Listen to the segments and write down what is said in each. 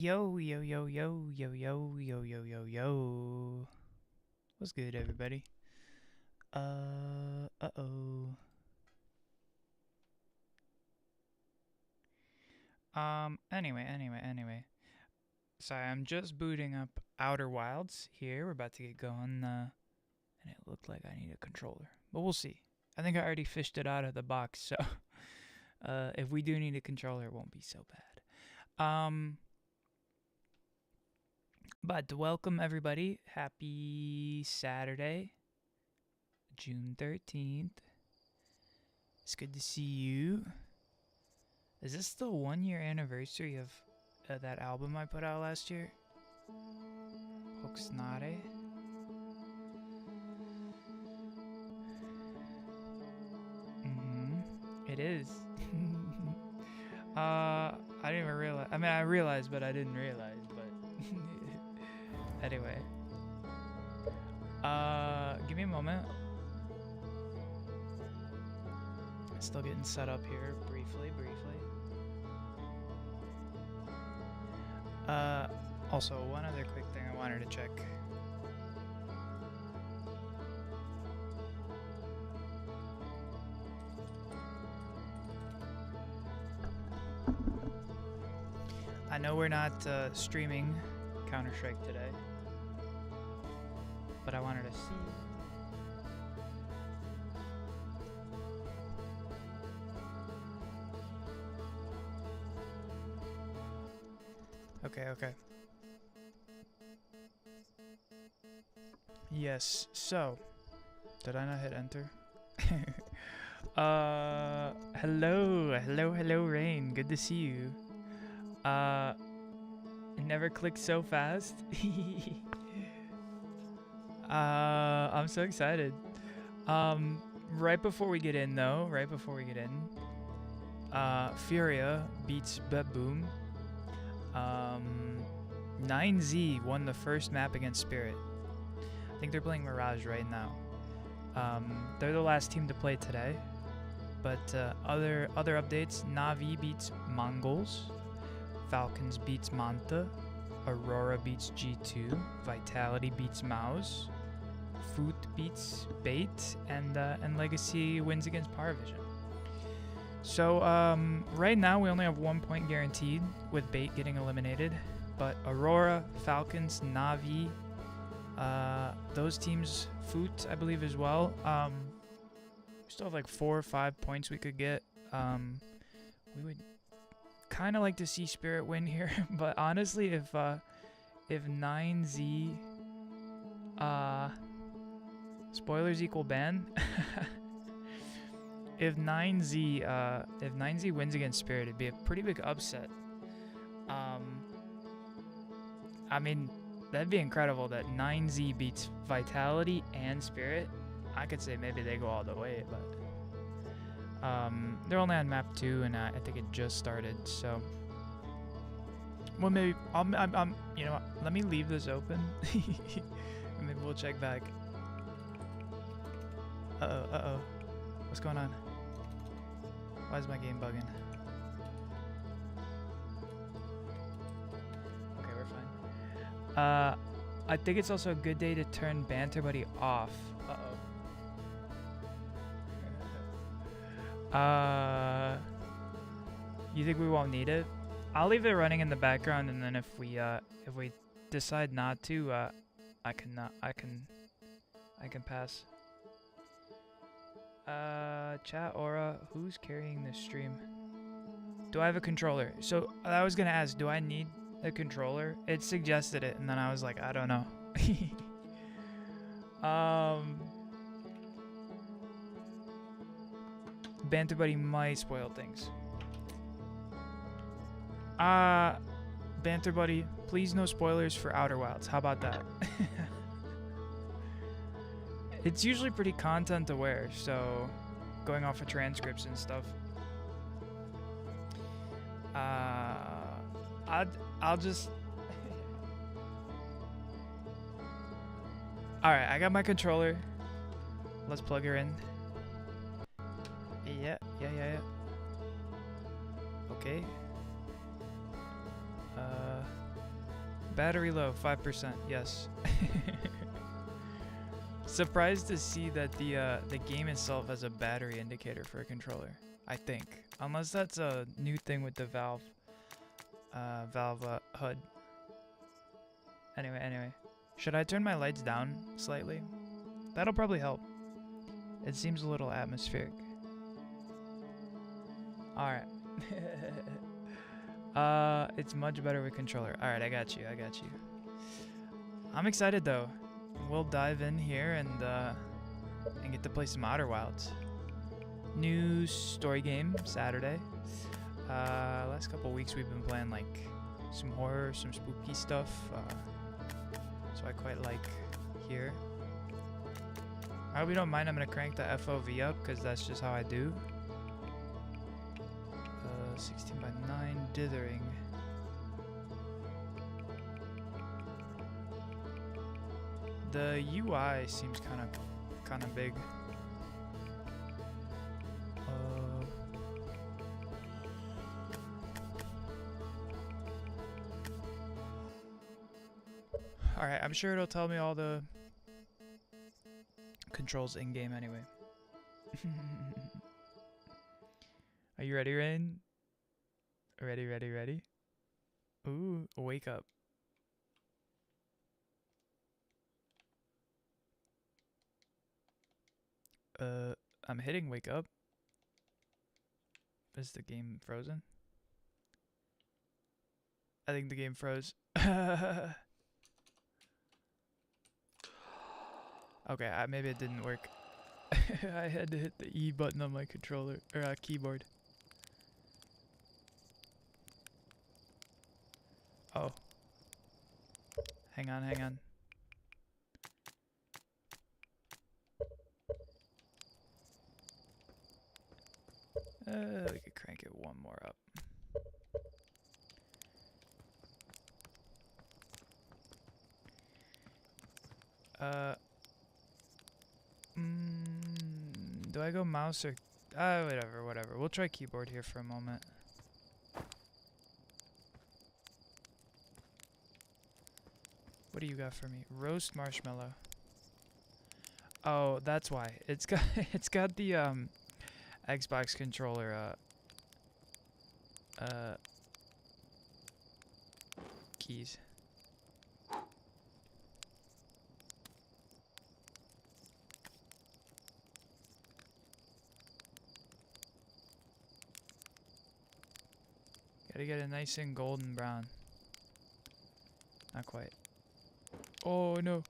Yo, yo, yo, yo, yo, yo, yo, yo, yo, yo. What's good, everybody? Uh-oh. Anyway. Sorry, I'm just booting up Outer Wilds here. We're about to get going, and it looked like I need a controller. But we'll see. I think I already fished it out of the box, so, if we do need a controller, it won't be so bad. But welcome, everybody. Happy Saturday, June 13th. It's good to see you. Is this the 1 year anniversary of that album I put out last year? Hoxnare? It is. I didn't even realize. I mean, I realized, but I didn't realize. But anyway. Give me a moment. Still getting set up here, briefly. Also, one other quick thing I wanted to check. I know we're not streaming Counter-Strike today, but I wanted to see. Okay. Yes, so, did I not hit enter? Hello, Rain. Good to see you. It never clicked so fast. I'm so excited. Right before we get in, Furia beats Beboom. 9Z won the first map against Spirit. I think they're playing Mirage right now. They're the last team to play today. But other updates, Navi beats Mongols. Falcons beats Manta. Aurora beats G2. Vitality beats Mouse. Foot beats Bait. And Legacy wins against Power Vision. So right now we only have 1 point guaranteed with Bait getting eliminated. But Aurora, Falcons, Navi, those teams, Foot I believe as well. We still have like 4 or 5 points we could get. We would kind of like to see Spirit win here, but honestly, if 9Z spoilers equal ban, if 9Z wins against Spirit, it'd be a pretty big upset. I mean, that'd be incredible that 9Z beats Vitality and Spirit. I could say maybe they go all the way, but they're only on map 2, and I think it just started. So, well, maybe I'm you know what, let me leave this open, and maybe we'll check back. Uh oh, what's going on? Why is my game bugging? Okay, we're fine. I think it's also a good day to turn Banter Buddy off. You think we won't need it? I'll leave it running in the background, and then if we decide not to, I can pass. Chat Aura, who's carrying this stream? Do I have a controller? So I was gonna ask, do I need a controller? It suggested it, and then I was like, I don't know. Banter Buddy might spoil things. Banter Buddy, please no spoilers for Outer Wilds. How about that? It's usually pretty content aware, so going off of transcripts and stuff. I'll just Alright, I got my controller. Let's plug her in. Yeah. Okay. Battery low, 5%. Yes. Surprised to see that the game itself has a battery indicator for a controller. I think, unless that's a new thing with the Valve HUD. Anyway, should I turn my lights down slightly? That'll probably help. It seems a little atmospheric. All right. It's much better with controller. All right, I got you. I'm excited though. We'll dive in here and get to play some Outer Wilds. New story game Saturday. Last couple weeks we've been playing like some horror, some spooky stuff. So I quite like here. I hope you don't mind. I'm gonna crank the FOV up because that's just how I do. 16:9 dithering. The UI seems kind of big. All right, I'm sure it'll tell me all the controls in game anyway. Are you ready, Rain? Ready? Ooh, wake up. I'm hitting wake up. Is the game frozen? I think the game froze. Okay, maybe it didn't work. I had to hit the E button on my controller, or keyboard. Oh. Hang on. We could crank it one more up. Do I go mouse or whatever. We'll try keyboard here for a moment. What do you got for me? Roast marshmallow. Oh, that's why. It's got the Xbox controller keys. Gotta get it nice and golden brown. Not quite. Oh no.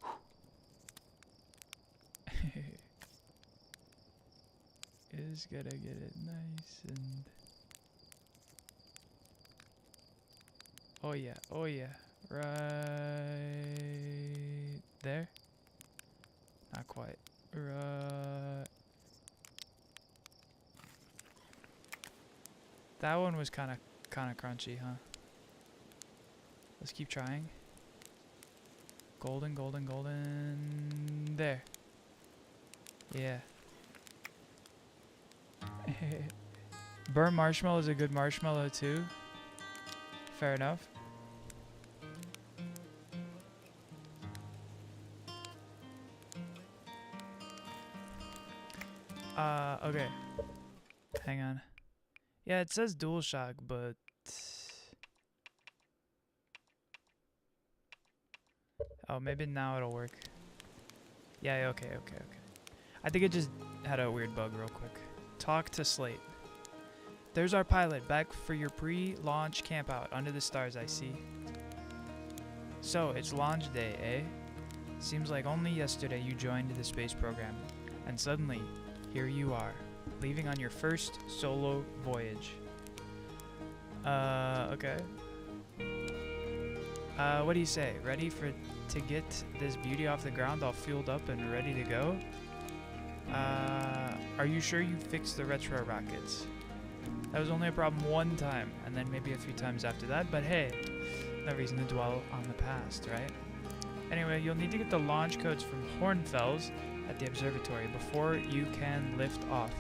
Is gotta get it nice and oh yeah, right there. Not quite. Right. That one was kind of crunchy, huh? Let's keep trying. Golden. There. Yeah. Burnt marshmallow is a good marshmallow too. Fair enough. Okay. Hang on. Yeah, it says DualShock, but oh, maybe now it'll work. Yeah, okay. I think it just had a weird bug real quick. Talk to Slate. There's our pilot, back for your pre-launch campout. Under the stars, I see. So, it's launch day, eh? Seems like only yesterday you joined the space program. And suddenly, here you are, leaving on your first solo voyage. Okay. What do you say? Ready to get this beauty off the ground all fueled up and ready to go? Are you sure you fixed the retro rockets? That was only a problem one time, and then maybe a few times after that, but hey, no reason to dwell on the past, right? Anyway, you'll need to get the launch codes from Hornfels at the observatory before you can lift off.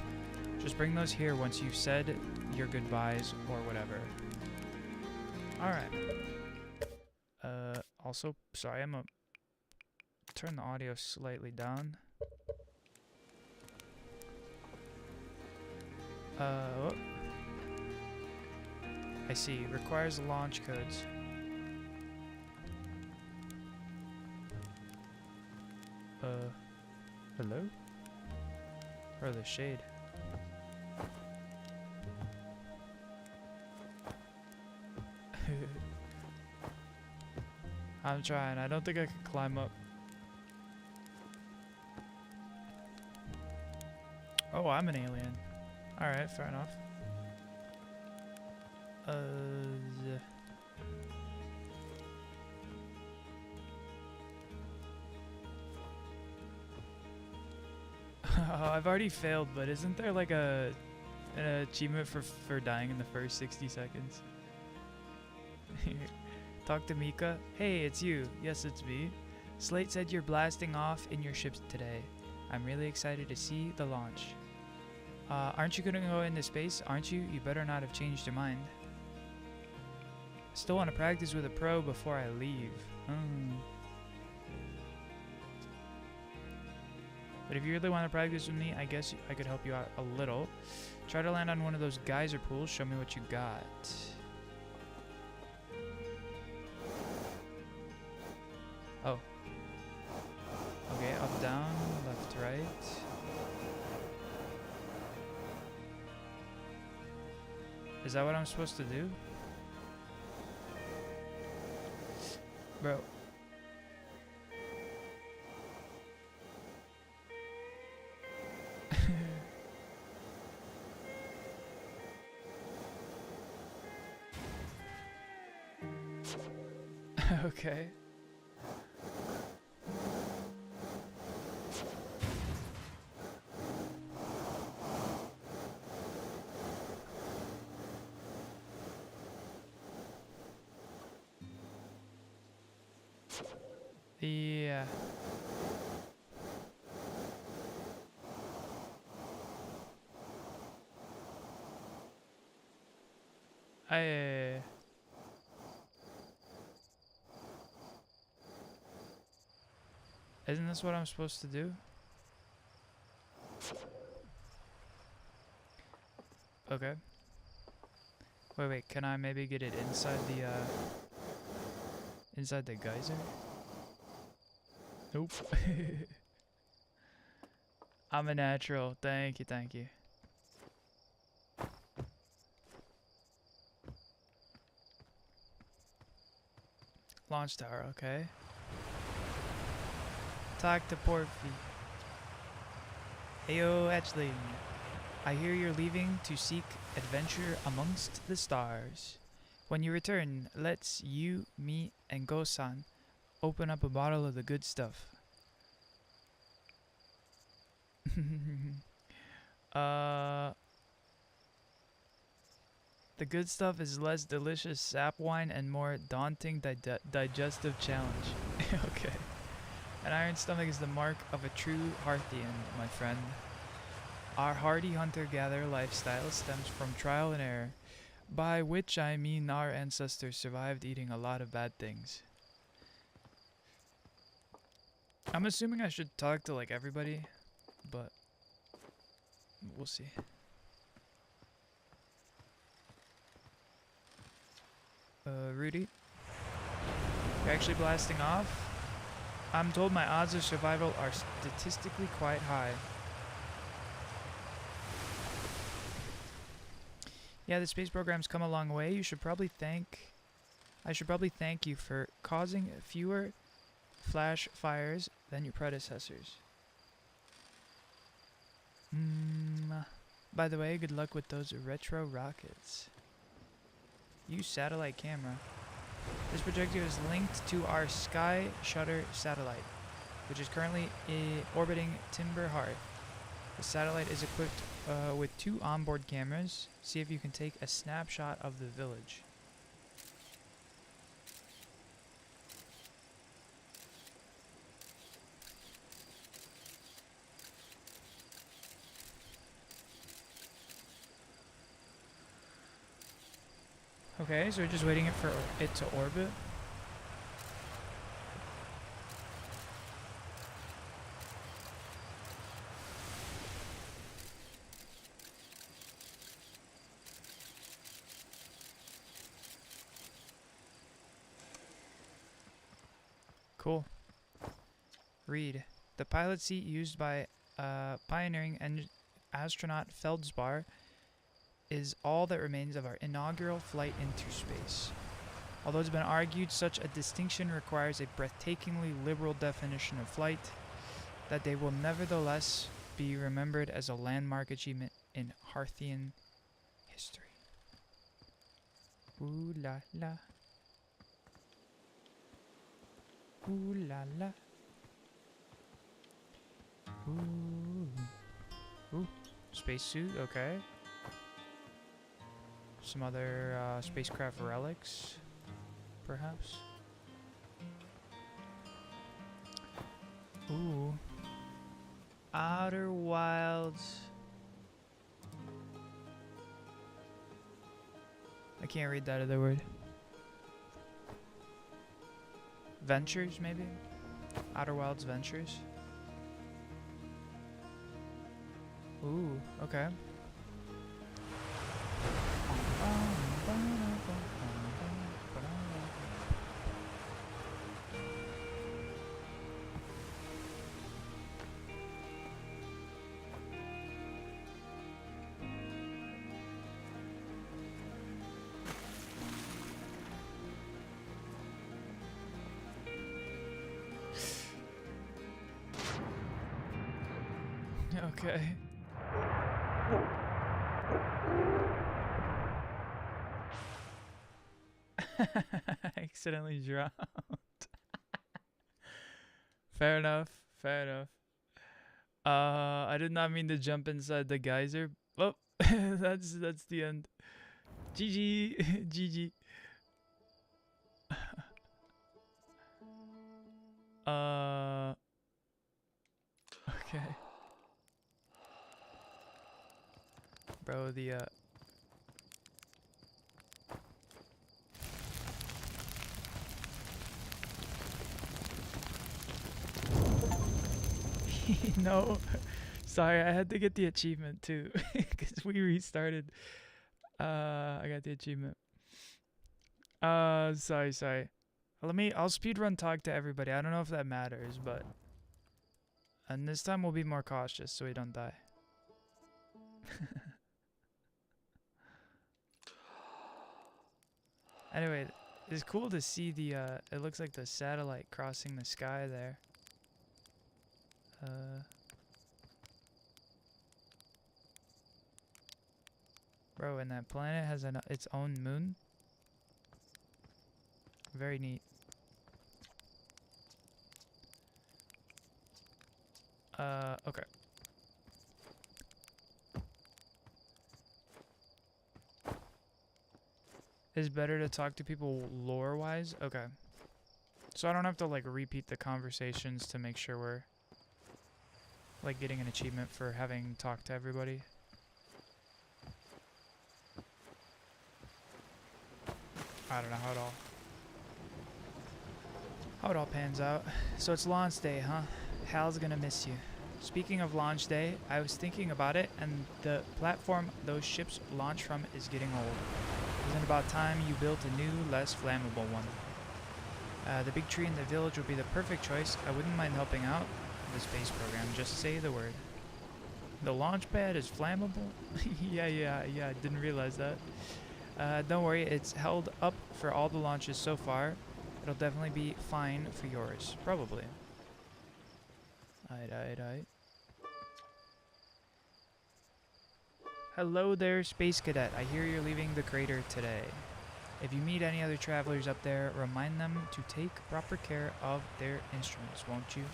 Just bring those here once you've said your goodbyes or whatever. Alright. Also, sorry, I'm gonna turn the audio slightly down. Oh. I see. Requires launch codes. Hello? Or the shade. I'm trying. I don't think I can climb up. Oh, I'm an alien. Alright, fair enough. I've already failed, but isn't there like an achievement for dying in the first 60 seconds? Talk to Mika. Hey, it's you. Yes, it's me. Slate said you're blasting off in your ships today. I'm really excited to see the launch. Aren't you gonna go into space? Aren't you? You better not have changed your mind. Still want to practice with a pro before I leave. But if you really want to practice with me, I guess I could help you out a little. Try to land on one of those geyser pools. Show me what you got. Oh. Okay, up, down, left, right. Is that what I'm supposed to do? Bro. Okay. Yeah. Isn't this what I'm supposed to do? Okay. Wait, can I maybe get it inside the geyser? Nope. I'm a natural. Thank you. Launch tower, okay. Talk to Porphy. Heyo, Etchling. I hear you're leaving to seek adventure amongst the stars. When you return, let's you, me, and Go-san open up a bottle of the good stuff. The good stuff is less delicious sap wine and more daunting digestive challenge. Okay. An iron stomach is the mark of a true Hearthian, my friend. Our hardy hunter-gatherer lifestyle stems from trial and error, by which I mean our ancestors survived eating a lot of bad things. I'm assuming I should talk to like everybody, but we'll see. Rudy? You're actually blasting off? I'm told my odds of survival are statistically quite high. Yeah, the space program's come a long way. I should probably thank you for causing fewer flash fires than your predecessors. By the way, good luck with those retro rockets. Use satellite camera. This projector is linked to our Sky Shutter satellite, which is currently orbiting Timber Hearth. The satellite is equipped with 2 onboard cameras. See if you can take a snapshot of the village. Okay, so we're just waiting for it to orbit. Cool. Read. The pilot seat used by pioneering astronaut Feldspar is all that remains of our inaugural flight into space. Although it's been argued such a distinction requires a breathtakingly liberal definition of flight, that they will nevertheless be remembered as a landmark achievement in Harthian history. Ooh la la. Ooh la la. Ooh. Spacesuit, okay. Some other spacecraft relics, perhaps. Ooh. Outer Wilds. I can't read that other word. Ventures, maybe? Outer Wilds Ventures. Ooh, okay. Okay. I accidentally drowned. Fair enough. Fair enough. I did not mean to jump inside the geyser. Oh, that's the end. GG. GG. Okay. Bro, the no. Sorry, I had to get the achievement too. Because we restarted. I got the achievement. Sorry. I'll speedrun talk to everybody. I don't know if that matters, but... And this time we'll be more cautious so we don't die. Anyway, it's cool to see the, it looks like the satellite crossing the sky there. Bro, and that planet has its own moon. Very neat. Okay. It's better to talk to people lore-wise? Okay. So I don't have to, like, repeat the conversations to make sure we're, like, getting an achievement for having talked to everybody. I don't know how it all pans out. So it's launch day, huh? Hal's gonna miss you. Speaking of launch day, I was thinking about it, and the platform those ships launch from is getting old. Isn't it about time you built a new, less flammable one? The big tree in the village would be the perfect choice. I wouldn't mind helping out the space program. Just say the word. The launch pad is flammable? yeah, I didn't realize that. Don't worry, it's held up for all the launches so far. It'll definitely be fine for yours. Probably. Aight. Hello there, Space Cadet. I hear you're leaving the crater today. If you meet any other travelers up there, remind them to take proper care of their instruments, won't you?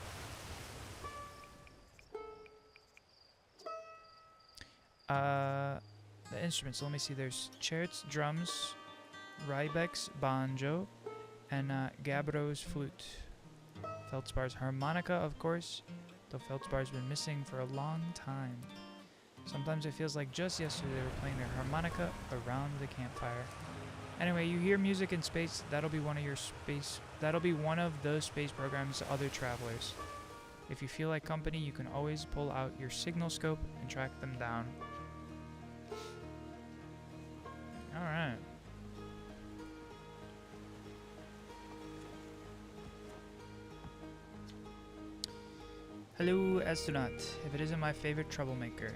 The instruments, let me see. There's Chert's drums, Rybek's banjo, and Gabro's flute. Feldspar's harmonica, of course, though Feldspar's been missing for a long time. Sometimes it feels like just yesterday they were playing their harmonica around the campfire. Anyway, you hear music in space, that'll be one of the space program's other travelers. If you feel like company, you can always pull out your signal scope and track them down. Alright. Hello, astronaut. If it isn't my favorite troublemaker.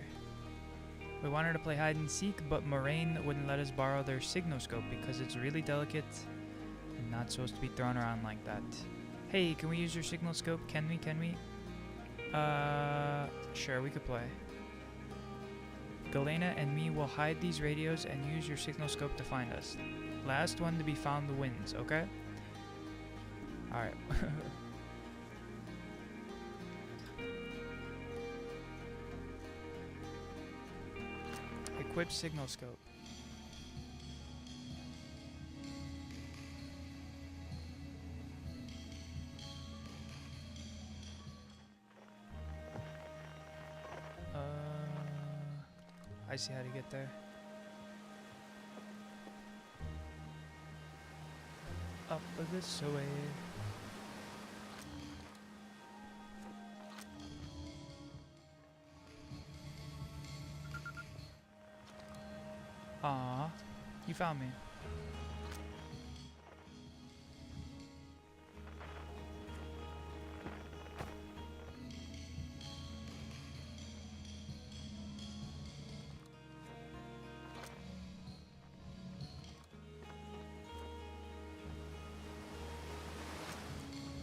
We wanted to play hide and seek, but Moraine wouldn't let us borrow their signoscope because it's really delicate and not supposed to be thrown around like that. Hey, can we use your signoscope? Can we? Sure, we could play. Galena and me will hide these radios and use your signoscope to find us. Last one to be found wins, okay? Alright. Equip signoscope. I see how to get there. Up this way. Aw, you found me.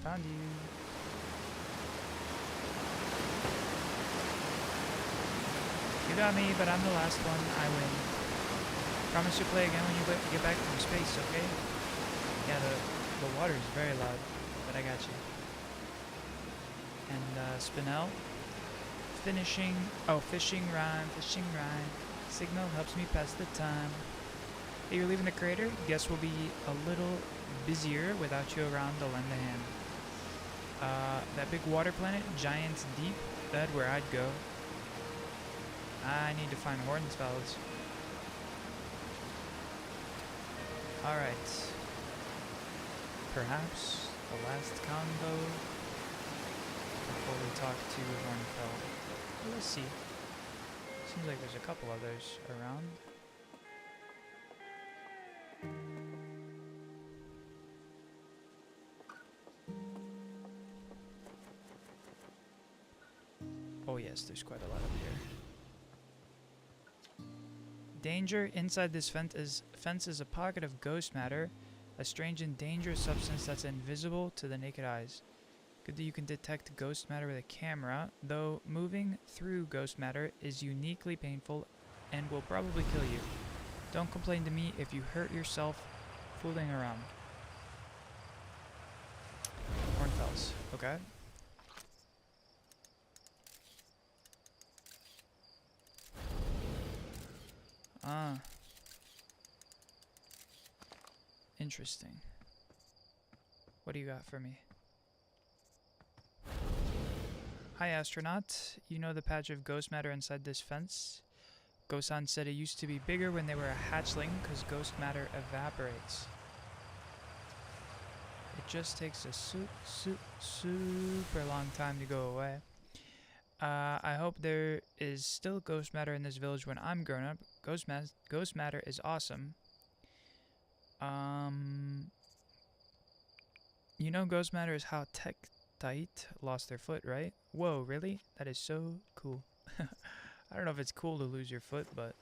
Found you. You got me, but I'm the last one. I win. Promise to play again when you get back from space, okay? Yeah, the water is very loud, but I got you. And Spinel. Fishing rhyme. Signal helps me pass the time. Hey, you're leaving the crater? Guess we'll be a little busier without you around to lend a hand. That big water planet, Giants Deep, that's where I'd go. I need to find Hornsfelds. Alright. Perhaps the last convo before we talk to Hornfeld. Let's see. Seems like there's a couple others around. Oh yes, there's quite a lot up here. Danger. Inside this fence is a pocket of ghost matter, a strange and dangerous substance that's invisible to the naked eyes. Good that you can detect ghost matter with a camera, though moving through ghost matter is uniquely painful and will probably kill you. Don't complain to me if you hurt yourself fooling around. Hornfels. Okay. Ah. Interesting. What do you got for me? Hi, astronaut. You know the patch of ghost matter inside this fence? Gosan said it used to be bigger when they were a hatchling because ghost matter evaporates. It just takes a super long time to go away. I hope there is still ghost matter in this village when I'm grown up. Ghost matter is awesome. You know ghost matter is how Tektite lost their foot, right? Whoa, really? That is so cool. I don't know if it's cool to lose your foot, but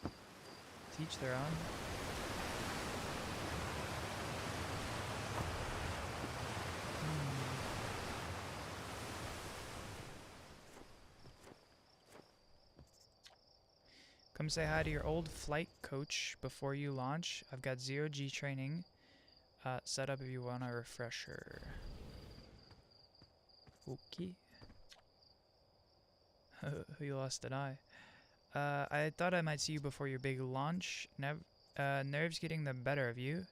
to each their own. Come say hi to your old flight coach before you launch. I've got 0G training set up if you want a refresher. Okay. You lost an eye. I thought I might see you before your big launch. Nerves getting the better of you.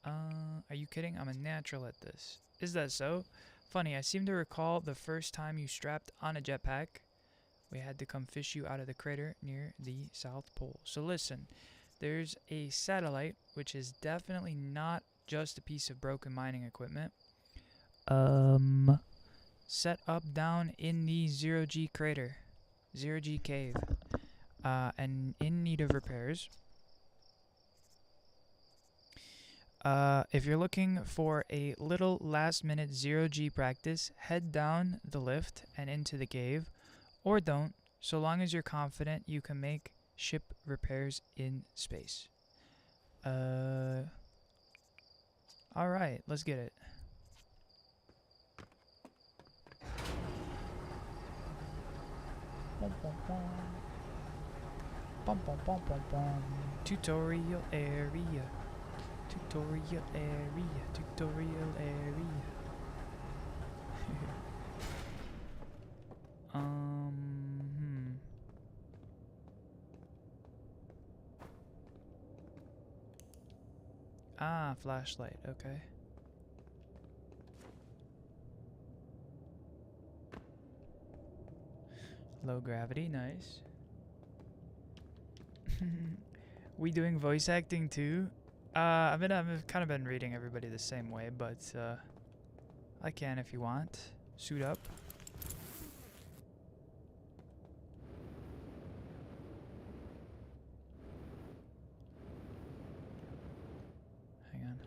Are you kidding? I'm a natural at this. Is that so? Funny, I seem to recall the first time you strapped on a jetpack. We had to come fish you out of the crater near the South Pole. So listen, there's a satellite, which is definitely not just a piece of broken mining equipment. Set up down in the 0G crater, 0G cave, and in need of repairs. If you're looking for a little last-minute 0G practice, head down the lift and into the cave, or don't, so long as you're confident you can make ship repairs in space. Alright, let's get it. Bum, bum, bum. Bum, bum, bum, bum, bum. Tutorial area. Tutorial area. Tutorial area. Ah, flashlight, okay. Low gravity, nice. We doing voice acting too? I've kind of been reading everybody the same way, but I can if you want. Suit up. Hang on.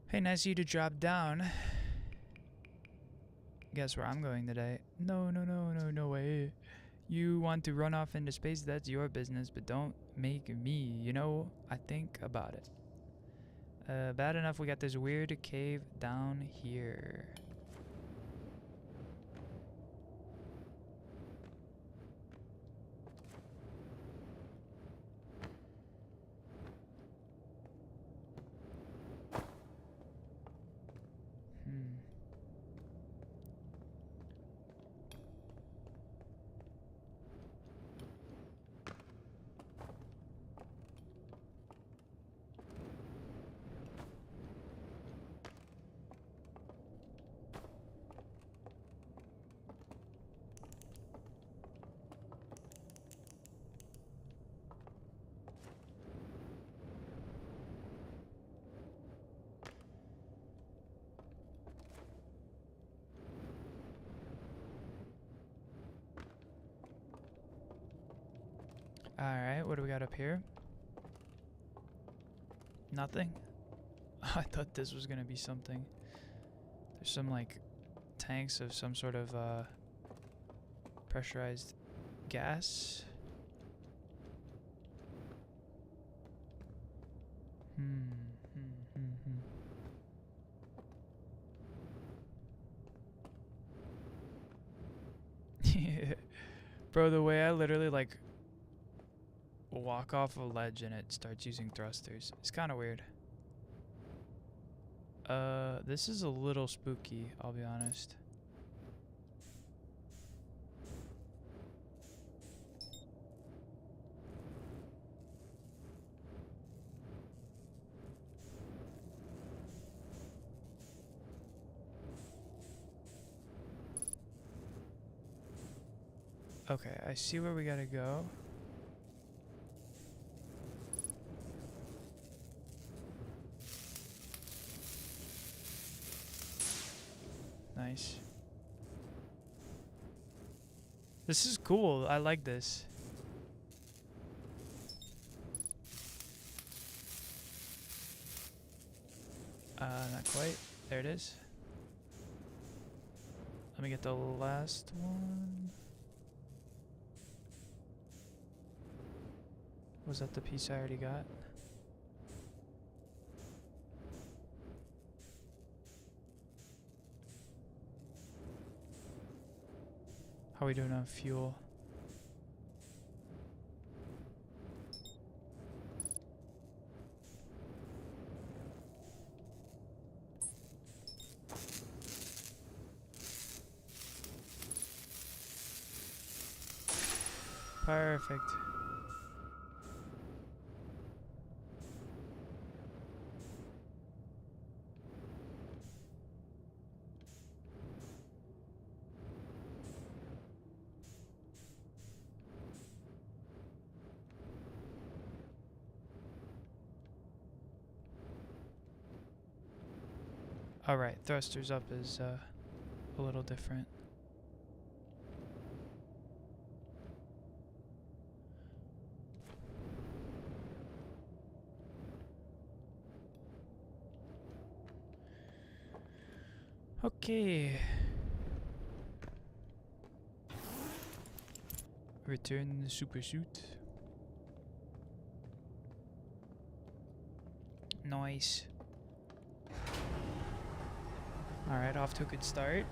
Hey, nice of you to drop down. Guess where I'm going today? No, no, no, no, no way. You want to run off into space? That's your business, but don't make me. You know, I think about it. Bad enough we got this weird cave down here. Alright, what do we got up here? Nothing? I thought this was gonna be something. There's some, like, tanks of some sort of, pressurized gas. Bro, the way I literally, like, walk off a ledge and it starts using thrusters. It's kind of weird. This is a little spooky, I'll be honest. Okay, I see where we gotta go. Nice. This is cool. I like this. Not quite. There it is. Let me get the last one. Was that the piece I already got? How are we doing on fuel? Perfect. Alright, thrusters up is a little different. Okay. Return the super suit. Nice. Alright, off to a good start.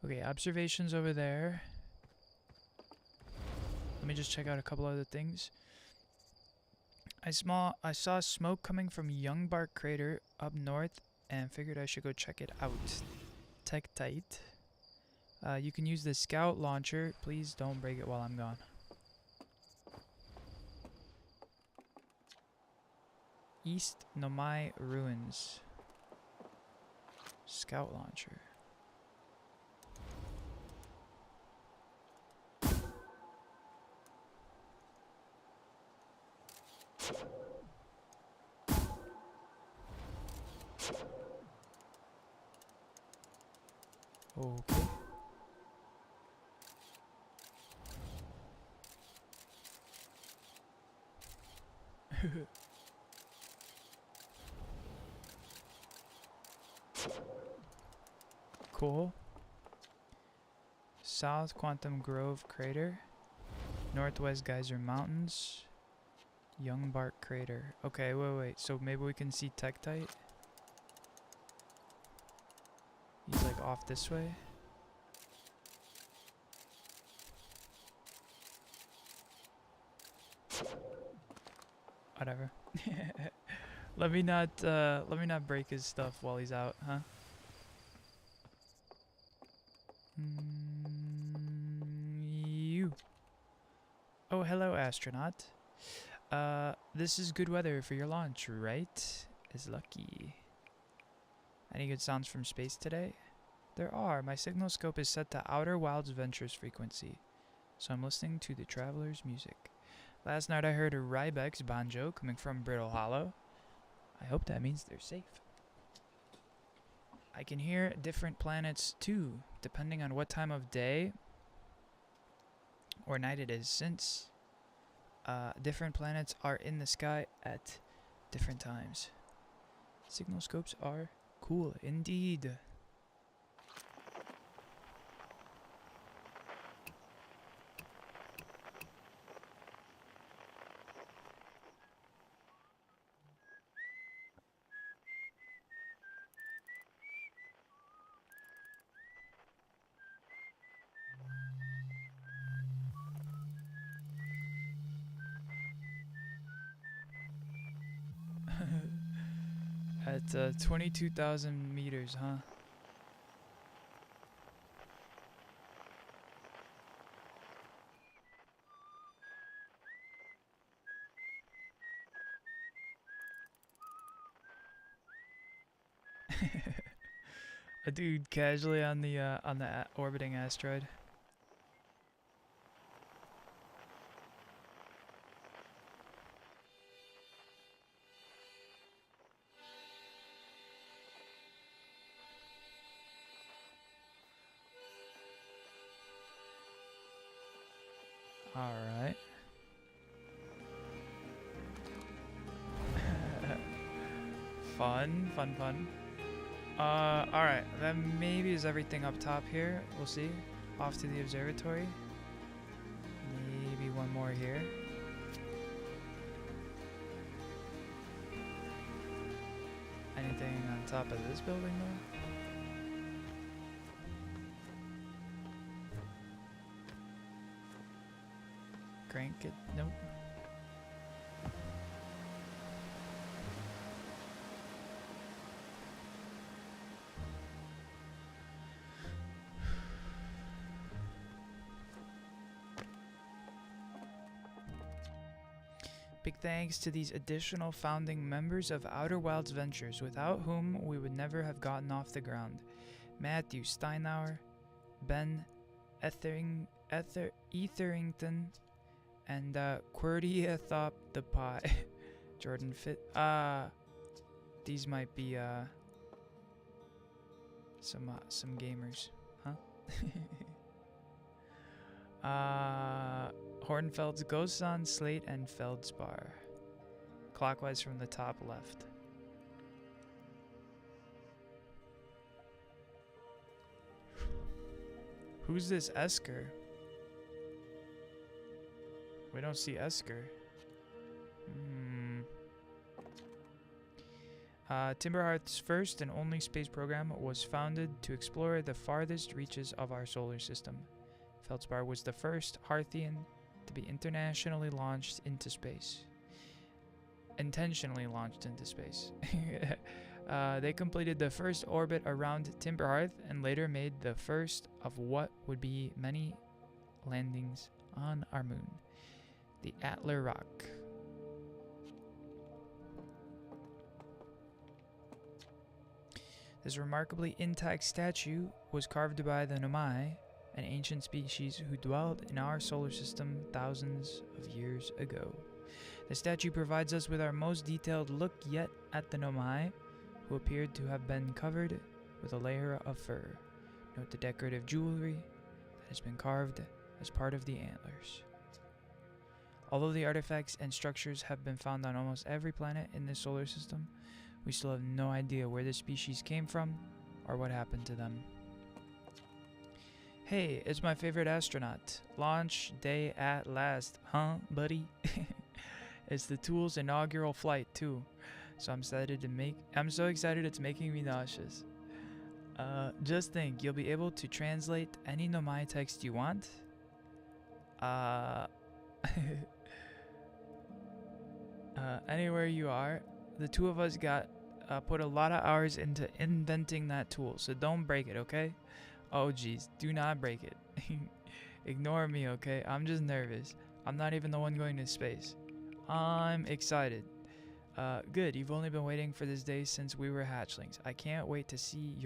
Okay, observations over there. Let me just check out a couple other things. I saw smoke coming from Young Bark Crater up north and figured I should go check it out. Tektite. You can use the scout launcher. Please don't break it while I'm gone. East Nomai Ruins. Scout launcher. Okay. Cool. South Quantum Grove Crater. Northwest Geyser Mountains. Young Bark Crater. Okay, wait. So maybe we can see Tektite? He's like off this way. Whatever. let me not break his stuff while he's out, huh? You. Oh, hello, astronaut. This is good weather for your launch, right? Is lucky. Any good sounds from space today? There are. My signal scope is set to Outer Wilds Ventures frequency, so I'm listening to the Traveler's music. Last night I heard a Rybex banjo coming from Brittle Hollow. I hope that means they're safe. I can hear different planets too, depending on what time of day or night it is, since different planets are in the sky at different times. Signal scopes are cool indeed. At 22,000 meters, huh? A dude casually on the orbiting asteroid. Alright. Fun. Alright. That maybe is everything up top here. We'll see. Off to the observatory. Maybe one more here. Anything on top of this building though? Crank it. Nope. Big thanks to these additional founding members of Outer Wilds Ventures, without whom we would never have gotten off the ground. Matthew Steinauer, Ben Etherington, and Quirdiathop the Pie. Jordan Fit. These might be some gamers, huh? Hornfeld's Gosan, Slate, and Feldspar. Clockwise from the top left. Who's this Esker? We don't see Esker. Timberhearth's first and only space program was founded to explore the farthest reaches of our solar system. Feldspar was the first Hearthian to be intentionally launched into space. They completed the first orbit around Timberhearth and later made the first of what would be many landings on our moon, the Atlar Rock. This remarkably intact statue was carved by the Nomai, an ancient species who dwelled in our solar system thousands of years ago. The statue provides us with our most detailed look yet at the Nomai, who appeared to have been covered with a layer of fur. Note the decorative jewelry that has been carved as part of the antlers. Although the artifacts and structures have been found on almost every planet in the solar system, we still have no idea where this species came from or what happened to them. Hey, it's my favorite astronaut. Launch day at last, huh, buddy? It's the Tool's inaugural flight too, so I'm so excited it's making me nauseous. Just think, you'll be able to translate any Nomai text you want. Anywhere you are. The two of us put a lot of hours into inventing that tool, so don't break it, okay? Oh geez, do not break it. Ignore me, okay? I'm just nervous. I'm not even the one going to space. I'm excited. Good, you've only been waiting for this day since we were hatchlings. I can't wait to see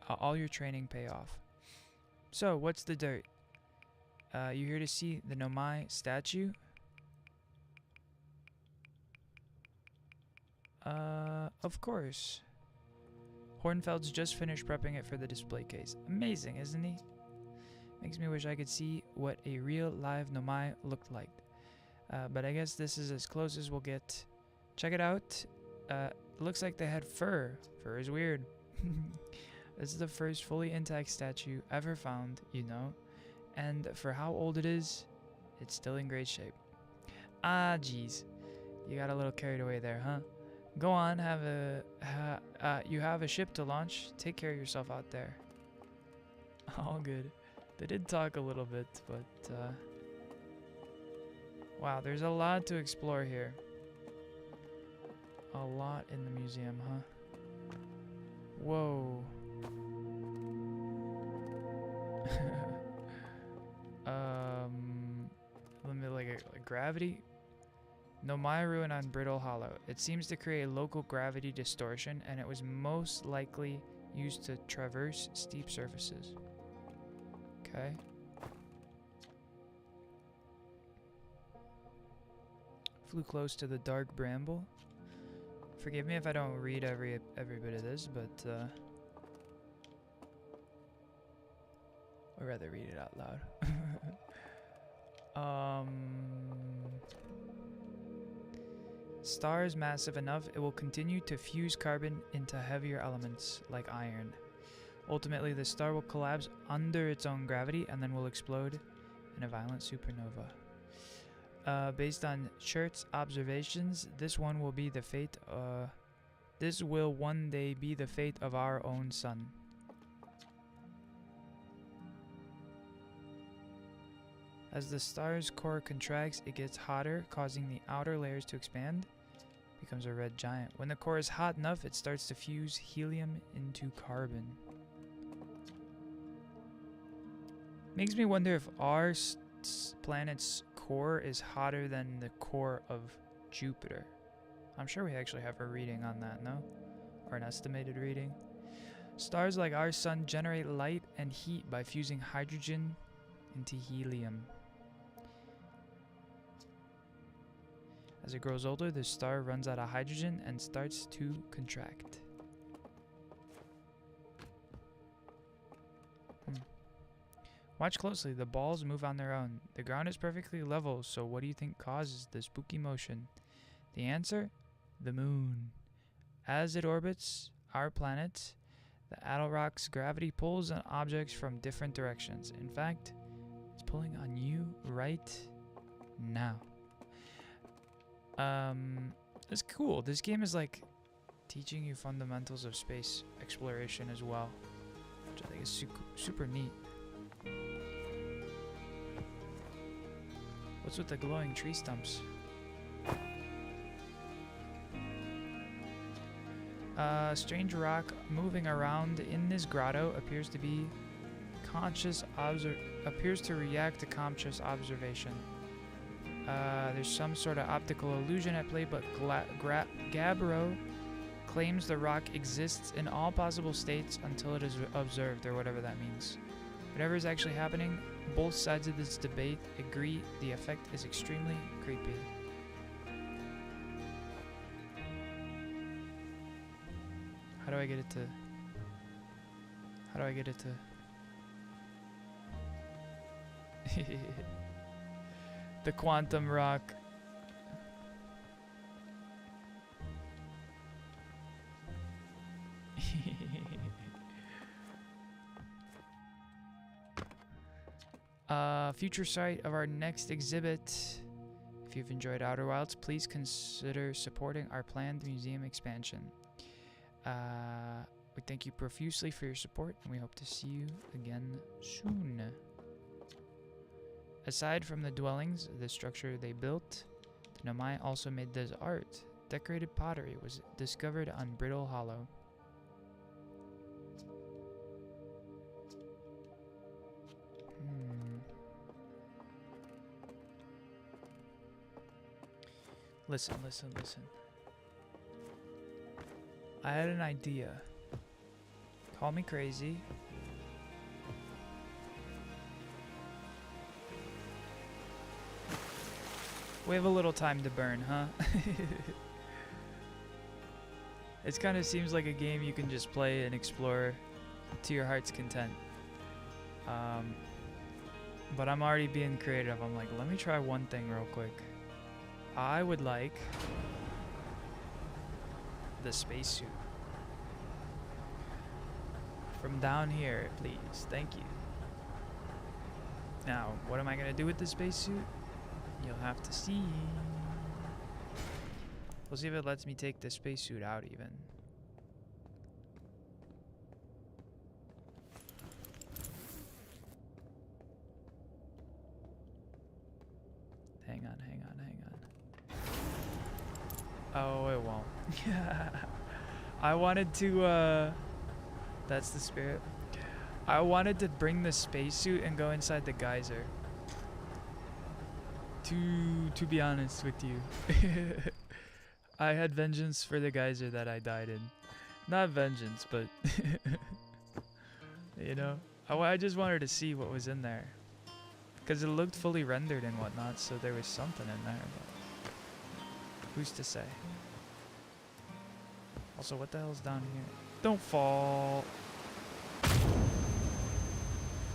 all your training pay off. So, what's the dirt? You here to see the Nomai statue? Of course. Hornfeld's just finished prepping it for the display case. Amazing, isn't he? Makes me wish I could see what a real live Nomai looked like. But I guess this is as close as we'll get. Check it out. Looks like they had fur. Fur is weird. This is the first fully intact statue ever found, you know. And for how old it is, it's still in great shape. Ah, geez. You got a little carried away there, huh? Go on, you have a ship to launch. Take care of yourself out there. All good. They did talk a little bit, but wow, there's a lot to explore here. A lot in the museum, huh? Whoa. Let me like gravity. Nomai ruin on Brittle Hollow. It seems to create local gravity distortion, and it was most likely used to traverse steep surfaces. Okay. Flew close to the dark bramble. Forgive me if I don't read every bit of this, but or rather read it out loud. Star is massive enough it will continue to fuse carbon into heavier elements like iron. Ultimately, the star will collapse under its own gravity and then will explode in a violent supernova. Based on Chert's observations, this will one day be the fate of our own sun. As the star's core contracts, it gets hotter, causing the outer layers to expand. Becomes a red giant. When the core is hot enough, it starts to fuse helium into carbon. Makes me wonder if our planet's core is hotter than the core of Jupiter. I'm sure we actually have a reading on that, no? Or an estimated reading. Stars like our sun generate light and heat by fusing hydrogen into helium. As it grows older, the star runs out of hydrogen and starts to contract. Watch closely. The balls move on their own. The ground is perfectly level, so what do you think causes the spooky motion? The answer? The moon. As it orbits our planet, the Attlerock's gravity pulls on objects from different directions. In fact, it's pulling on you right now. It's cool. This game is like teaching you fundamentals of space exploration as well, which I think is super neat. What's with the glowing tree stumps? Strange rock moving around in this grotto appears to react to conscious observation. There's some sort of optical illusion at play, but Gabbro claims the rock exists in all possible states until it is observed, or whatever that means. Whatever is actually happening, both sides of this debate agree the effect is extremely creepy. How do I get it to... The quantum rock. Future site of our next exhibit. If you've enjoyed Outer Wilds, please consider supporting our planned museum expansion. We thank you profusely for your support, and we hope to see you again soon. Aside from the dwellings, the structure they built, the Nomai also made this art. Decorated pottery was discovered on Brittle Hollow. Listen. I had an idea. Call me crazy. We have a little time to burn, huh? It kind of seems like a game you can just play and explore to your heart's content. But I'm already being creative. I'm like, let me try one thing real quick. I would like the spacesuit. From down here, please. Thank you. Now, what am I going to do with the spacesuit? You'll have to see. We'll see if it lets me take the spacesuit out even. Hang on. Oh, it won't. I wanted to, that's the spirit. I wanted to bring the spacesuit and go inside the geyser. To be honest with you. I had vengeance for the geyser that I died in. Not vengeance, but you know, I just wanted to see what was in there. Because it looked fully rendered and whatnot, so there was something in there, but who's to say? Also, what the hell's down here? Don't fall!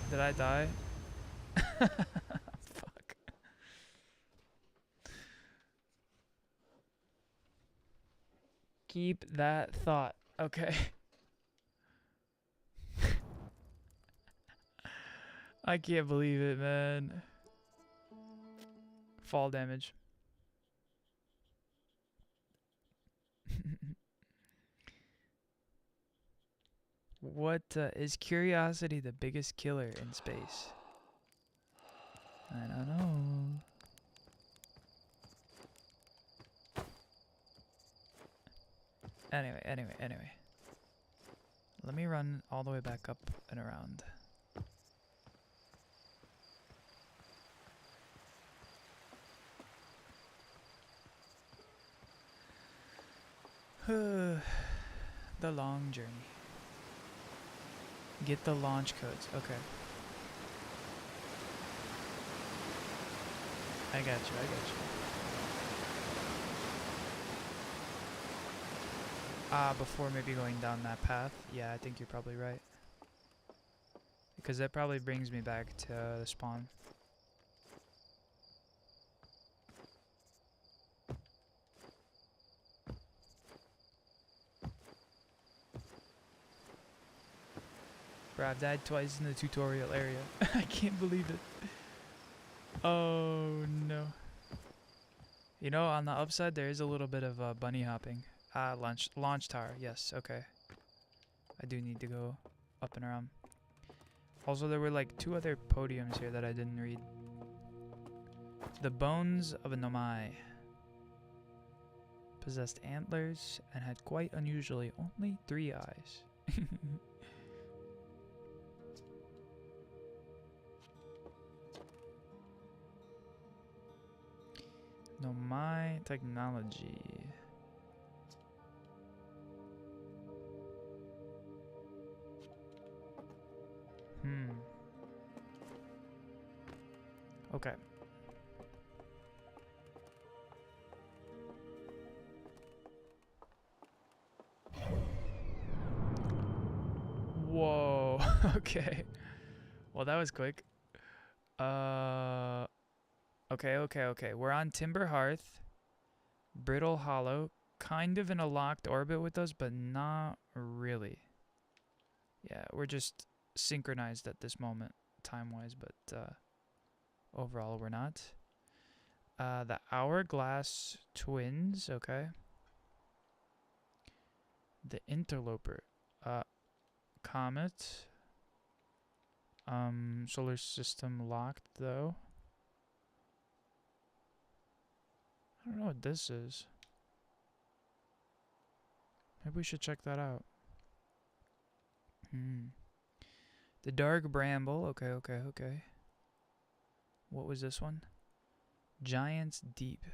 Did I die? Fuck. Keep that thought, okay? I can't believe it, man. Fall damage. What is curiosity the biggest killer in space? I don't know. Anyway. Let me run all the way back up and around. The long journey. Get the launch codes. Okay. I got you. Before maybe going down that path. Yeah, I think you're probably right. Because that probably brings me back to the spawn. Bro, I've died twice in the tutorial area. I can't believe it. Oh no. You know, on the upside there is a little bit of bunny hopping. Launch tower. Yes, okay. I do need to go up and around. Also, there were like 2 other podiums here that I didn't read. The bones of a Nomai possessed antlers and had quite unusually only 3 eyes. Nomai technology. Okay. Whoa. Okay. Well, that was quick. Okay. We're on Timber Hearth, Brittle Hollow, kind of in a locked orbit with us, but not really. Yeah, we're just synchronized at this moment, time-wise, but overall we're not. The Hourglass Twins, okay. The Interloper, Comet. Solar system locked though. I don't know what this is. Maybe we should check that out. The Dark Bramble. Okay. What was this one? Giant's Deep.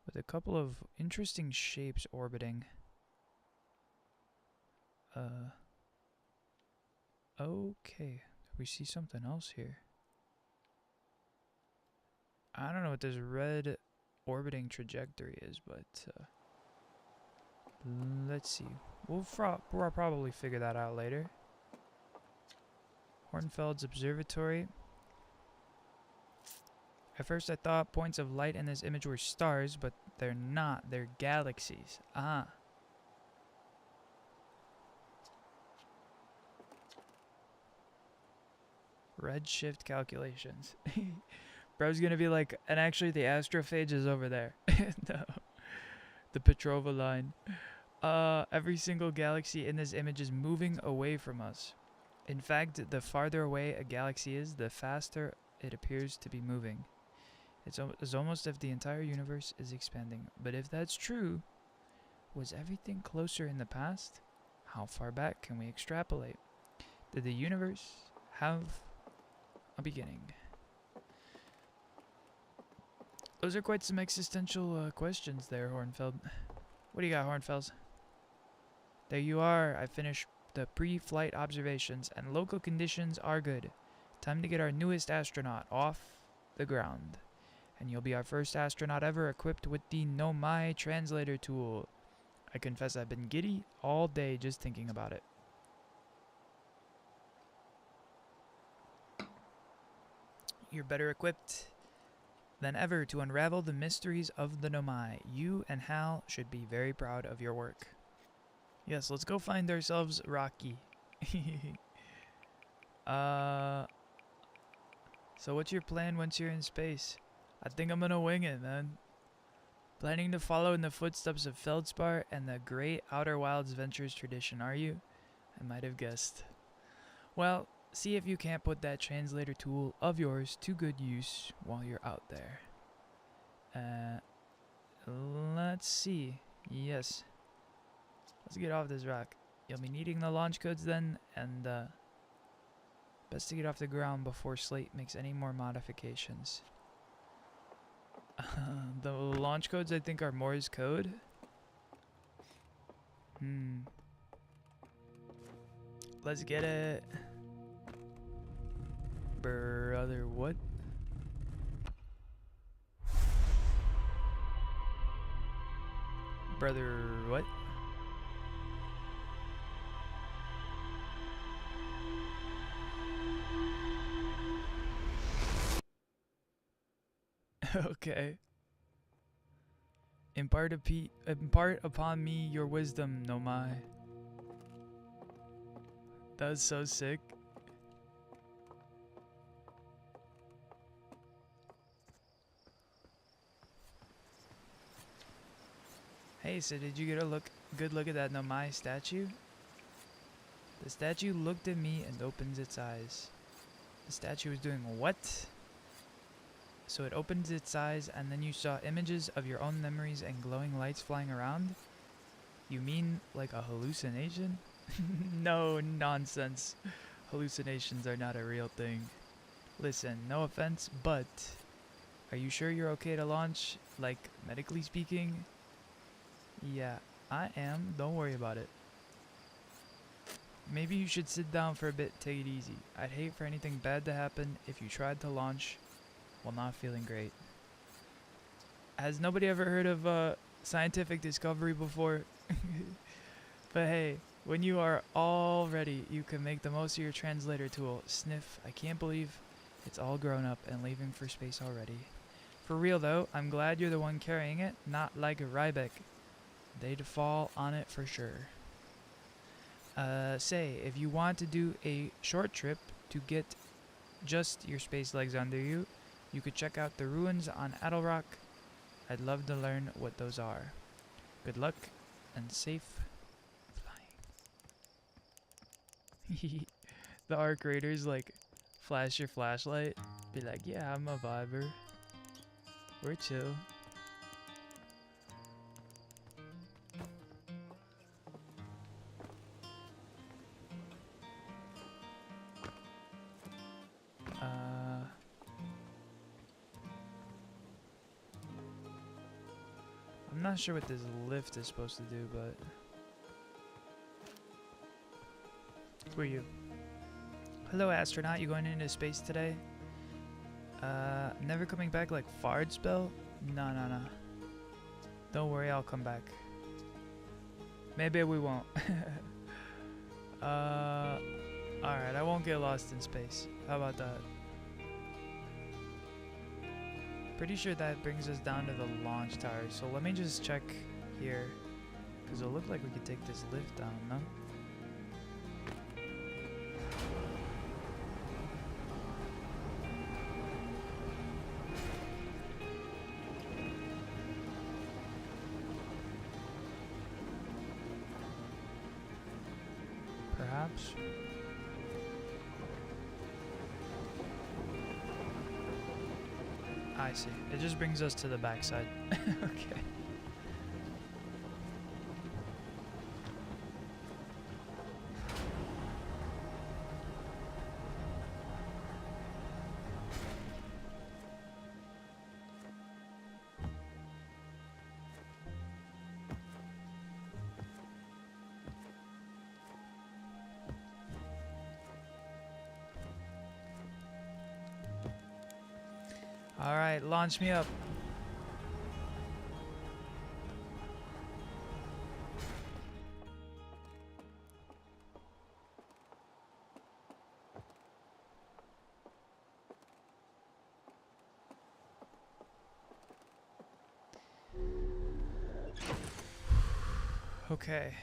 With a couple of interesting shapes orbiting. Okay. We see something else here. I don't know what this red orbiting trajectory is, but let's see. We'll probably figure that out later. Hornfeld's Observatory. At first I thought points of light in this image were stars, but they're not. They're galaxies. Ah. Redshift calculations. Bro's gonna be like, and actually the astrophage is over there. No. The Petrova line. Every single galaxy in this image is moving away from us. In fact, the farther away a galaxy is, the faster it appears to be moving. It's almost as if the entire universe is expanding. But if that's true, was everything closer in the past? How far back can we extrapolate? Did the universe have a beginning? Those are quite some existential questions there, Hornfeld. What do you got, Hornfels? There you are. I finished the pre-flight observations, and local conditions are good. Time to get our newest astronaut off the ground. And you'll be our first astronaut ever equipped with the Nomai translator tool. I confess I've been giddy all day just thinking about it. You're better equipped than ever to unravel the mysteries of the Nomai. You and Hal should be very proud of your work. Yes, let's go find ourselves Rocky. So what's your plan once you're in space? I think I'm gonna wing it, man. Planning to follow in the footsteps of Feldspar and the great Outer Wilds Ventures tradition, are you? I might have guessed. Well, see if you can't put that translator tool of yours to good use while you're out there. Let's see. Yes. Let's get off this rock. You'll be needing the launch codes then, and best to get off the ground before Slate makes any more modifications. The launch codes, I think, are Morse code. Let's get it. Brother, what? Brother, what? Okay. Impart upon me your wisdom, Nomai. That's so sick. Hey, so did you get a good look at that Nomai statue? The statue looked at me and opens its eyes. The statue was doing what? So it opens its eyes and then you saw images of your own memories and glowing lights flying around? You mean like a hallucination? No, nonsense. Hallucinations are not a real thing. Listen, no offense, but are you sure you're okay to launch, like medically speaking? Yeah, I am. Don't worry about it. Maybe you should sit down for a bit, take it easy. I'd hate for anything bad to happen if you tried to launch while not feeling great. Has nobody ever heard of scientific discovery before? But hey, when you are all ready, you can make the most of your translator tool. Sniff, I can't believe it's all grown up and leaving for space already. For real though, I'm glad you're the one carrying it, not like Rybeck. They'd fall on it for sure. Say, if you want to do a short trip to get just your space legs under you, you could check out the ruins on Adelrock. I'd love to learn what those are. Good luck and safe flying. The Arc Raiders like flash your flashlight. Be like, yeah, I'm a viber. We're chill. I'm not sure what this lift is supposed to do, but... Who are you? Hello, astronaut. You going into space today? Never coming back like Fard spell? No. Don't worry, I'll come back. Maybe we won't. Alright, I won't get lost in space. How about that? Pretty sure that brings us down to the launch tower, so let me just check here. Because it'll look like we could take this lift down, no? Perhaps? I see. It just brings us to the backside. Okay. Alright, launch me up. Okay.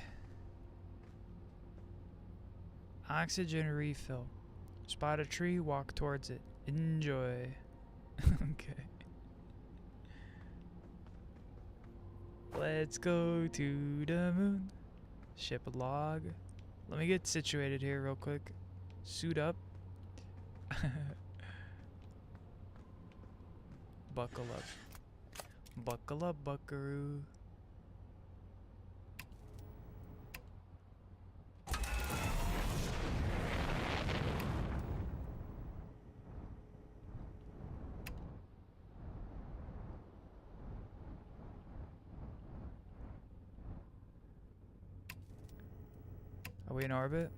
Oxygen refill. Spot a tree, walk towards it. Enjoy. Okay. Let's go to the moon. Ship log. Let me get situated here real quick. Suit up. Buckle up. Buckle up, buckaroo. we in orbit?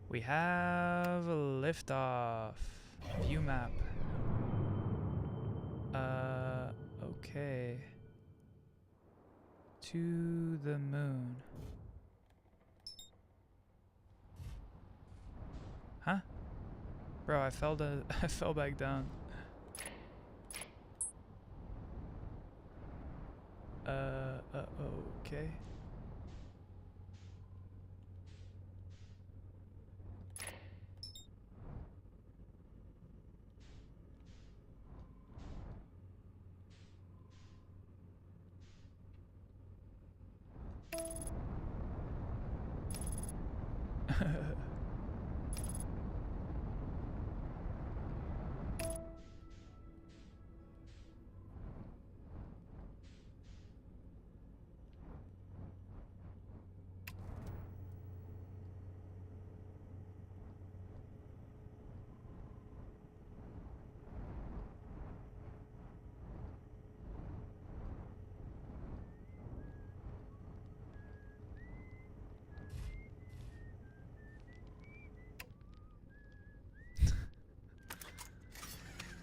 We have a liftoff. View map. Okay. To the moon. Huh? Bro, I fell back down. Okay.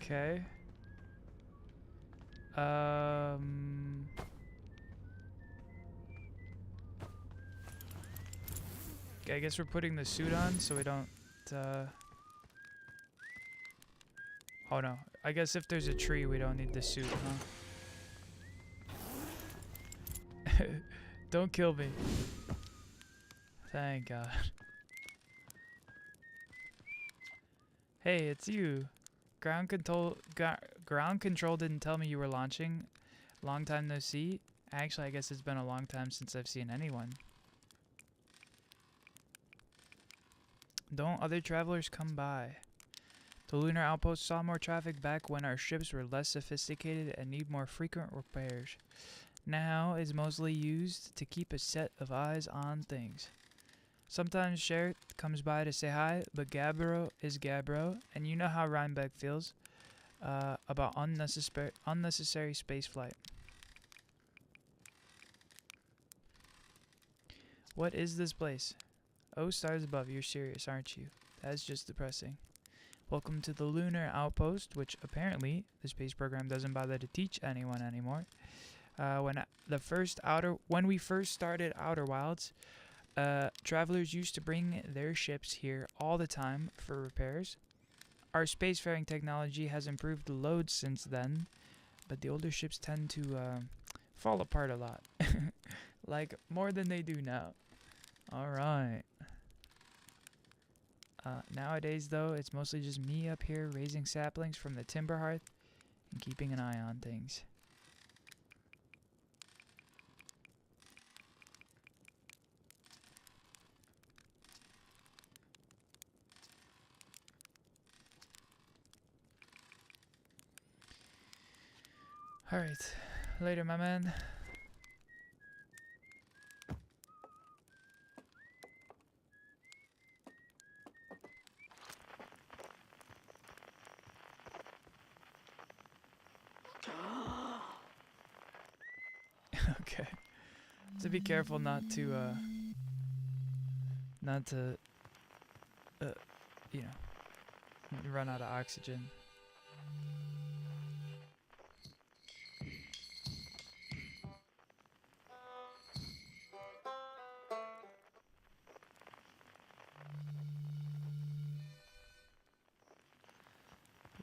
Okay. Okay, I guess we're putting the suit on so we don't, oh no. I guess if there's a tree, we don't need the suit, huh? Don't kill me. Thank God. Hey, it's you. Ground control didn't tell me you were launching. Long time no see. Actually, I guess it's been a long time since I've seen anyone. Don't other travelers come by? The lunar outpost saw more traffic back when our ships were less sophisticated and need more frequent repairs. Now is mostly used to keep a set of eyes on things. Sometimes Sherritt comes by to say hi, but Gabbro is Gabbro, and you know how Rhinebeck feels about unnecessary spaceflight. What is this place? Oh, stars above, you're serious, aren't you? That's just depressing. Welcome to the lunar outpost, which apparently the space program doesn't bother to teach anyone anymore. When we first started Outer Wilds, travelers used to bring their ships here all the time for repairs. Our spacefaring technology has improved the load since then, but the older ships tend to fall apart a lot. Like, more than they do now. Alright. Nowadays, though, it's mostly just me up here raising saplings from the timber hearth and keeping an eye on things. Alright. Later, my man. Okay. So be careful not to, you know, run out of oxygen.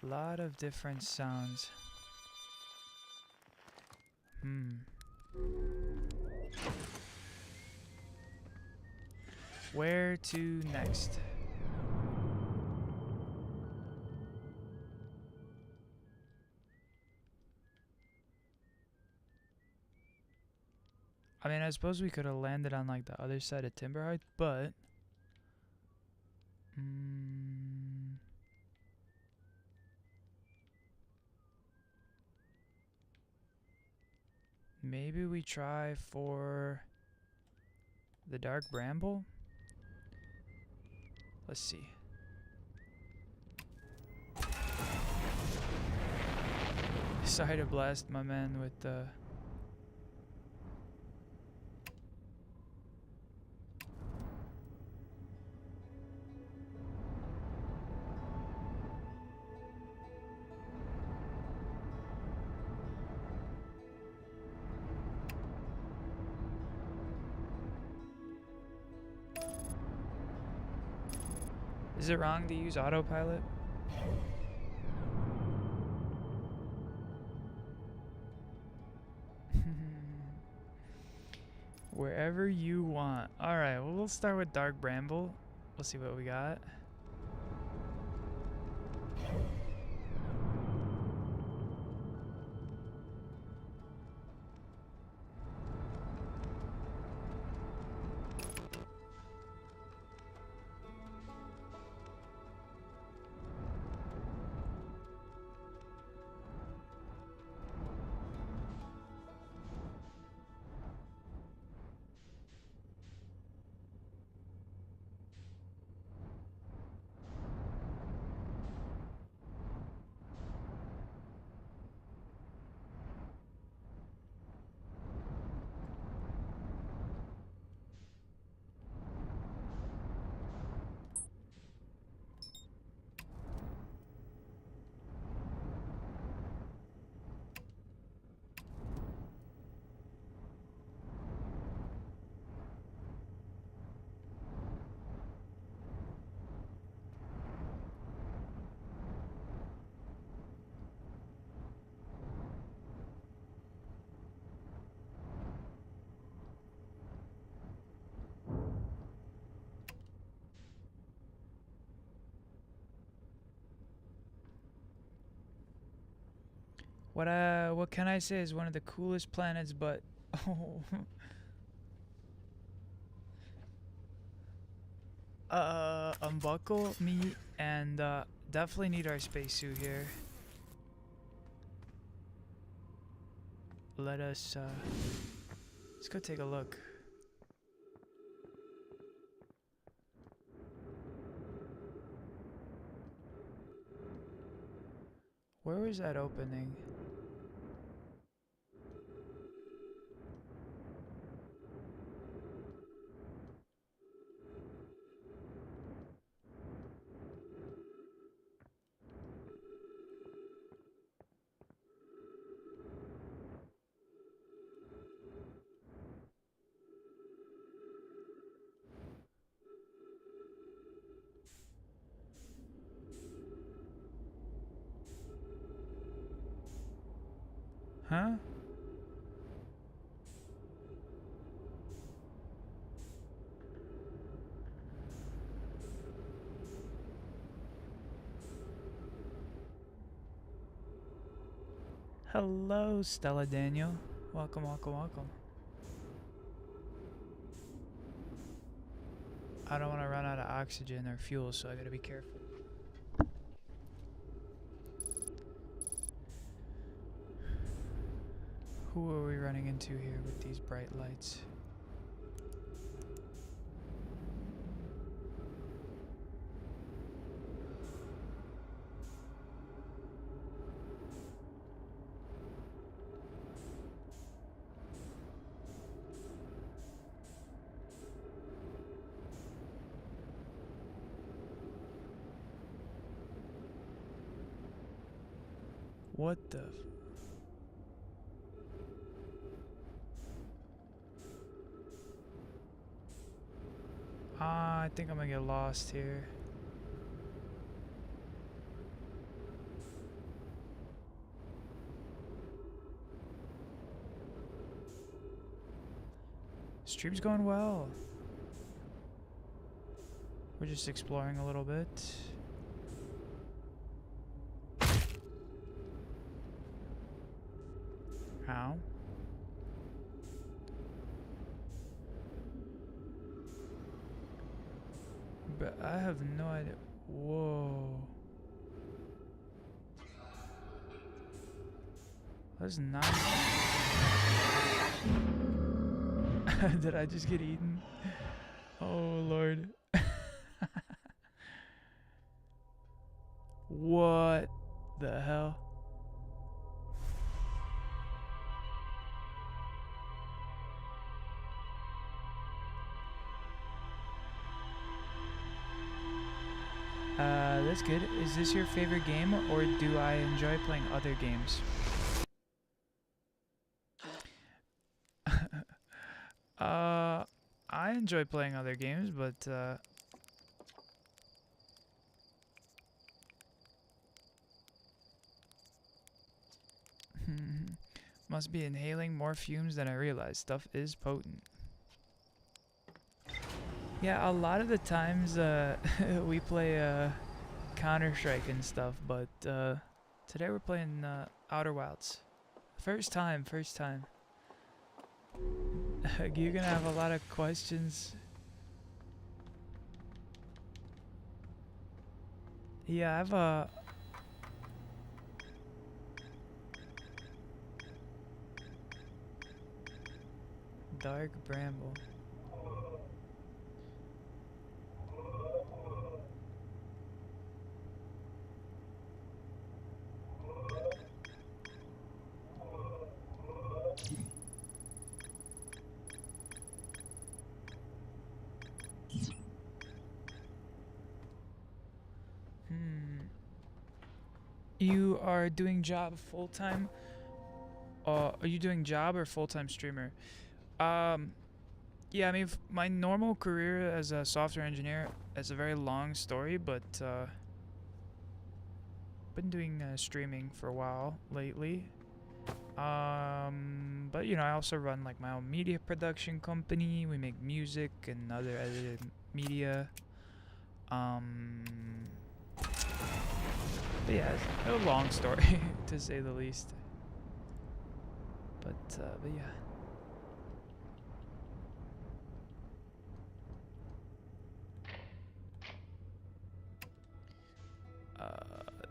A lot of different sounds. Where to next? I mean, I suppose we could have landed on like the other side of Timberhearth, but maybe we try for the Dark Bramble? Let's see. Sorry to blast my man with the... Is it wrong to use autopilot? Wherever you want. Alright, well, we'll start with Dark Bramble. We'll see what we got. What can I say is one of the coolest planets, but unbuckle me and definitely need our spacesuit here. Let's go take a look. Where was that opening? Huh? Hello, Stella Daniel. Welcome, welcome, welcome. I don't want to run out of oxygen or fuel, so I gotta be careful. Who are we running into here with these bright lights? What the? I think I'm gonna get lost here. Stream's going well. We're just exploring a little bit. How? But I have no idea. Whoa. That's not. Did I just get eaten? Oh Lord. What the hell? That's good. Is this your favorite game, or do I enjoy playing other games? I enjoy playing other games, but Must be inhaling more fumes than I realized. Stuff is potent. Yeah, a lot of the times we play Counter-Strike and stuff, but today we're playing Outer Wilds. First time. You're gonna have a lot of questions. Yeah, I have a... Dark Bramble. You are doing job full-time? Are you doing job or full-time streamer? Yeah, I mean, my normal career as a software engineer is a very long story, but been doing streaming for a while lately. But you know, I also run like my own media production company. We make music and other edited media. But yeah, it's a long story to say the least. But yeah.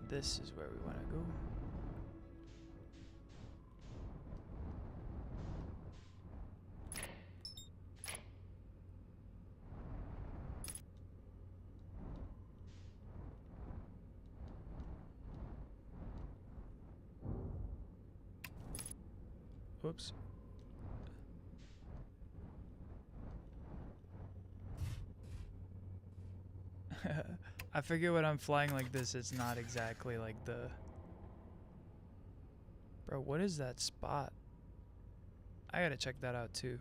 This is where we want to go. Whoops. I figure when I'm flying like this, it's not exactly like the... Bro, what is that spot? I gotta check that out too.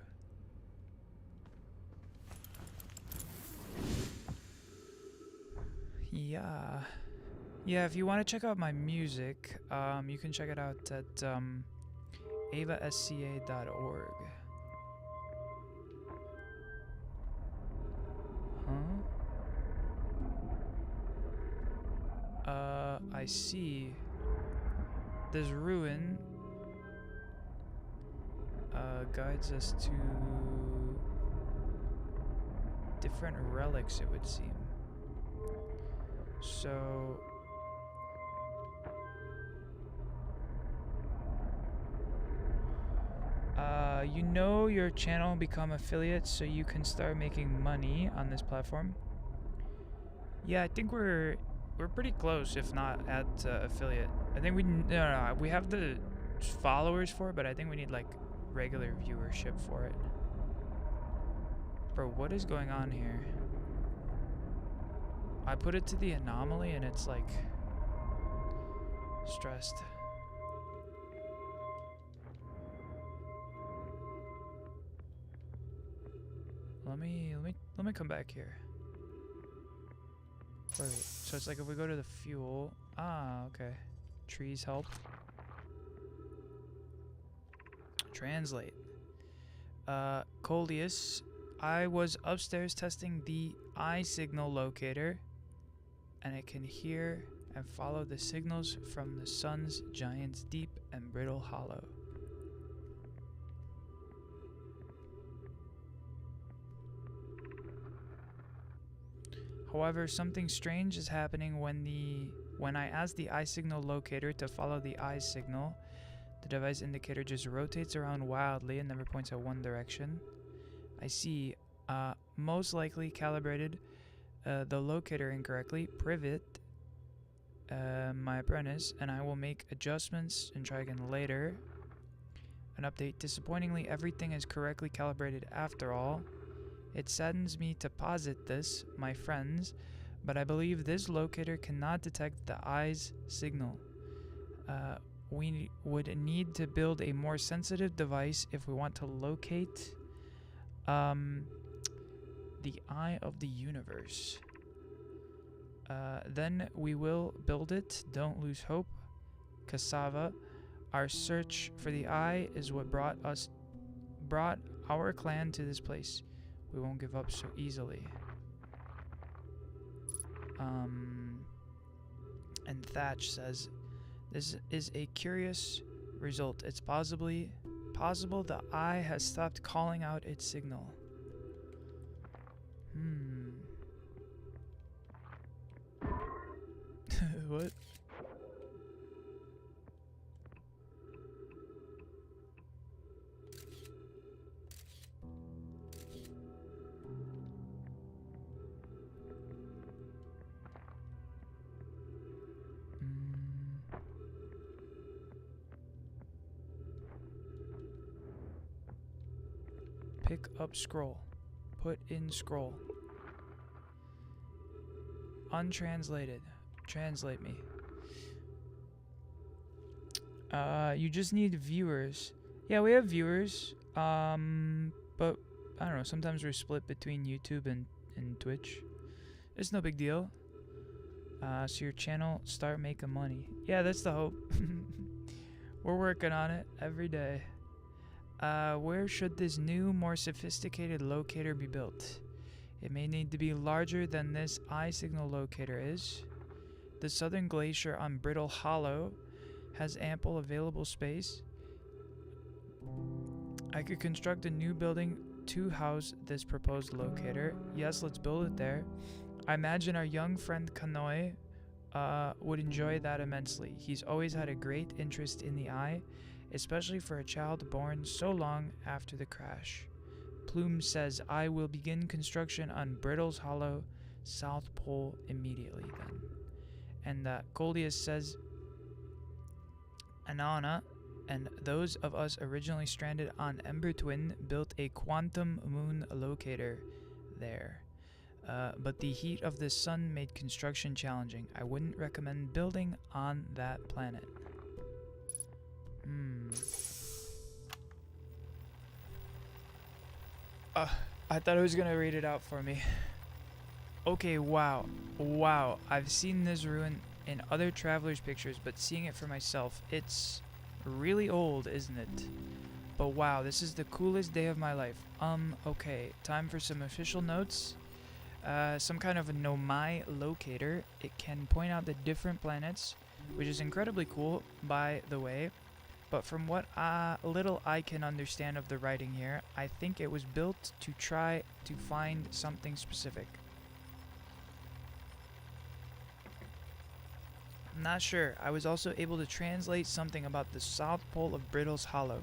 Yeah. Yeah, if you want to check out my music, you can check it out at avasca.org. Huh? I see. This ruin guides us to different relics, it would seem. So you know your channel become affiliates so you can start making money on this platform. Yeah, I think we're pretty close, if not at affiliate. I think no, we have the followers for it, but I think we need like regular viewership for it. Bro, what is going on here? I put it to the anomaly and it's like stressed. Let me come back here. Wait, so it's like if we go to the fuel. Ah, okay. Trees help. Translate. Coleus, I was upstairs testing the eye signal locator, and it can hear and follow the signals from the sun's giant's deep and brittle hollow. However, something strange is happening when I ask the eye signal locator to follow the eye signal. The device indicator just rotates around wildly and never points at one direction. I see. Most likely calibrated the locator incorrectly. Privet, my apprentice, and I will make adjustments and try again later. An update. Disappointingly, everything is correctly calibrated after all. It saddens me to posit this, my friends, but I believe this locator cannot detect the eye's signal. We would need to build a more sensitive device if we want to locate the eye of the universe. Then we will build it. Don't lose hope. Cassava. Our search for the eye is what brought our clan to this place. We won't give up so easily. And Thatch says, this is a curious result. It's possible the eye has stopped calling out its signal. What? Pick up scroll. Put in scroll. Untranslated. Translate me. You just need viewers. Yeah, we have viewers. But I don't know, sometimes we're split between YouTube and Twitch. It's no big deal. So your channel start making money. Yeah, that's the hope. We're working on it every day. Where should this new, more sophisticated locator be built? It may need to be larger than this eye signal locator is. The southern glacier on Brittle Hollow has ample available space. I could construct a new building to house this proposed locator. Yes, let's build it there. I imagine our young friend Kanoi would enjoy that immensely. He's always had a great interest in the eye, especially for a child born so long after the crash. Plume says, I will begin construction on Brittle's Hollow, South Pole immediately then. And Coleus says, Anana and those of us originally stranded on Ember Twin built a quantum moon locator there. But the heat of the sun made construction challenging. I wouldn't recommend building on that planet. I thought it was gonna read it out for me. Okay, wow. Wow, I've seen this ruin in other travelers' pictures, but seeing it for myself, it's really old, isn't it? But wow, this is the coolest day of my life. Okay, time for some official notes. Some kind of a Nomai locator. It can point out the different planets, which is incredibly cool, by the way. But from what little I can understand of the writing here, I think it was built to try to find something specific. I'm not sure. I was also able to translate something about the South Pole of Brittle's Hollow.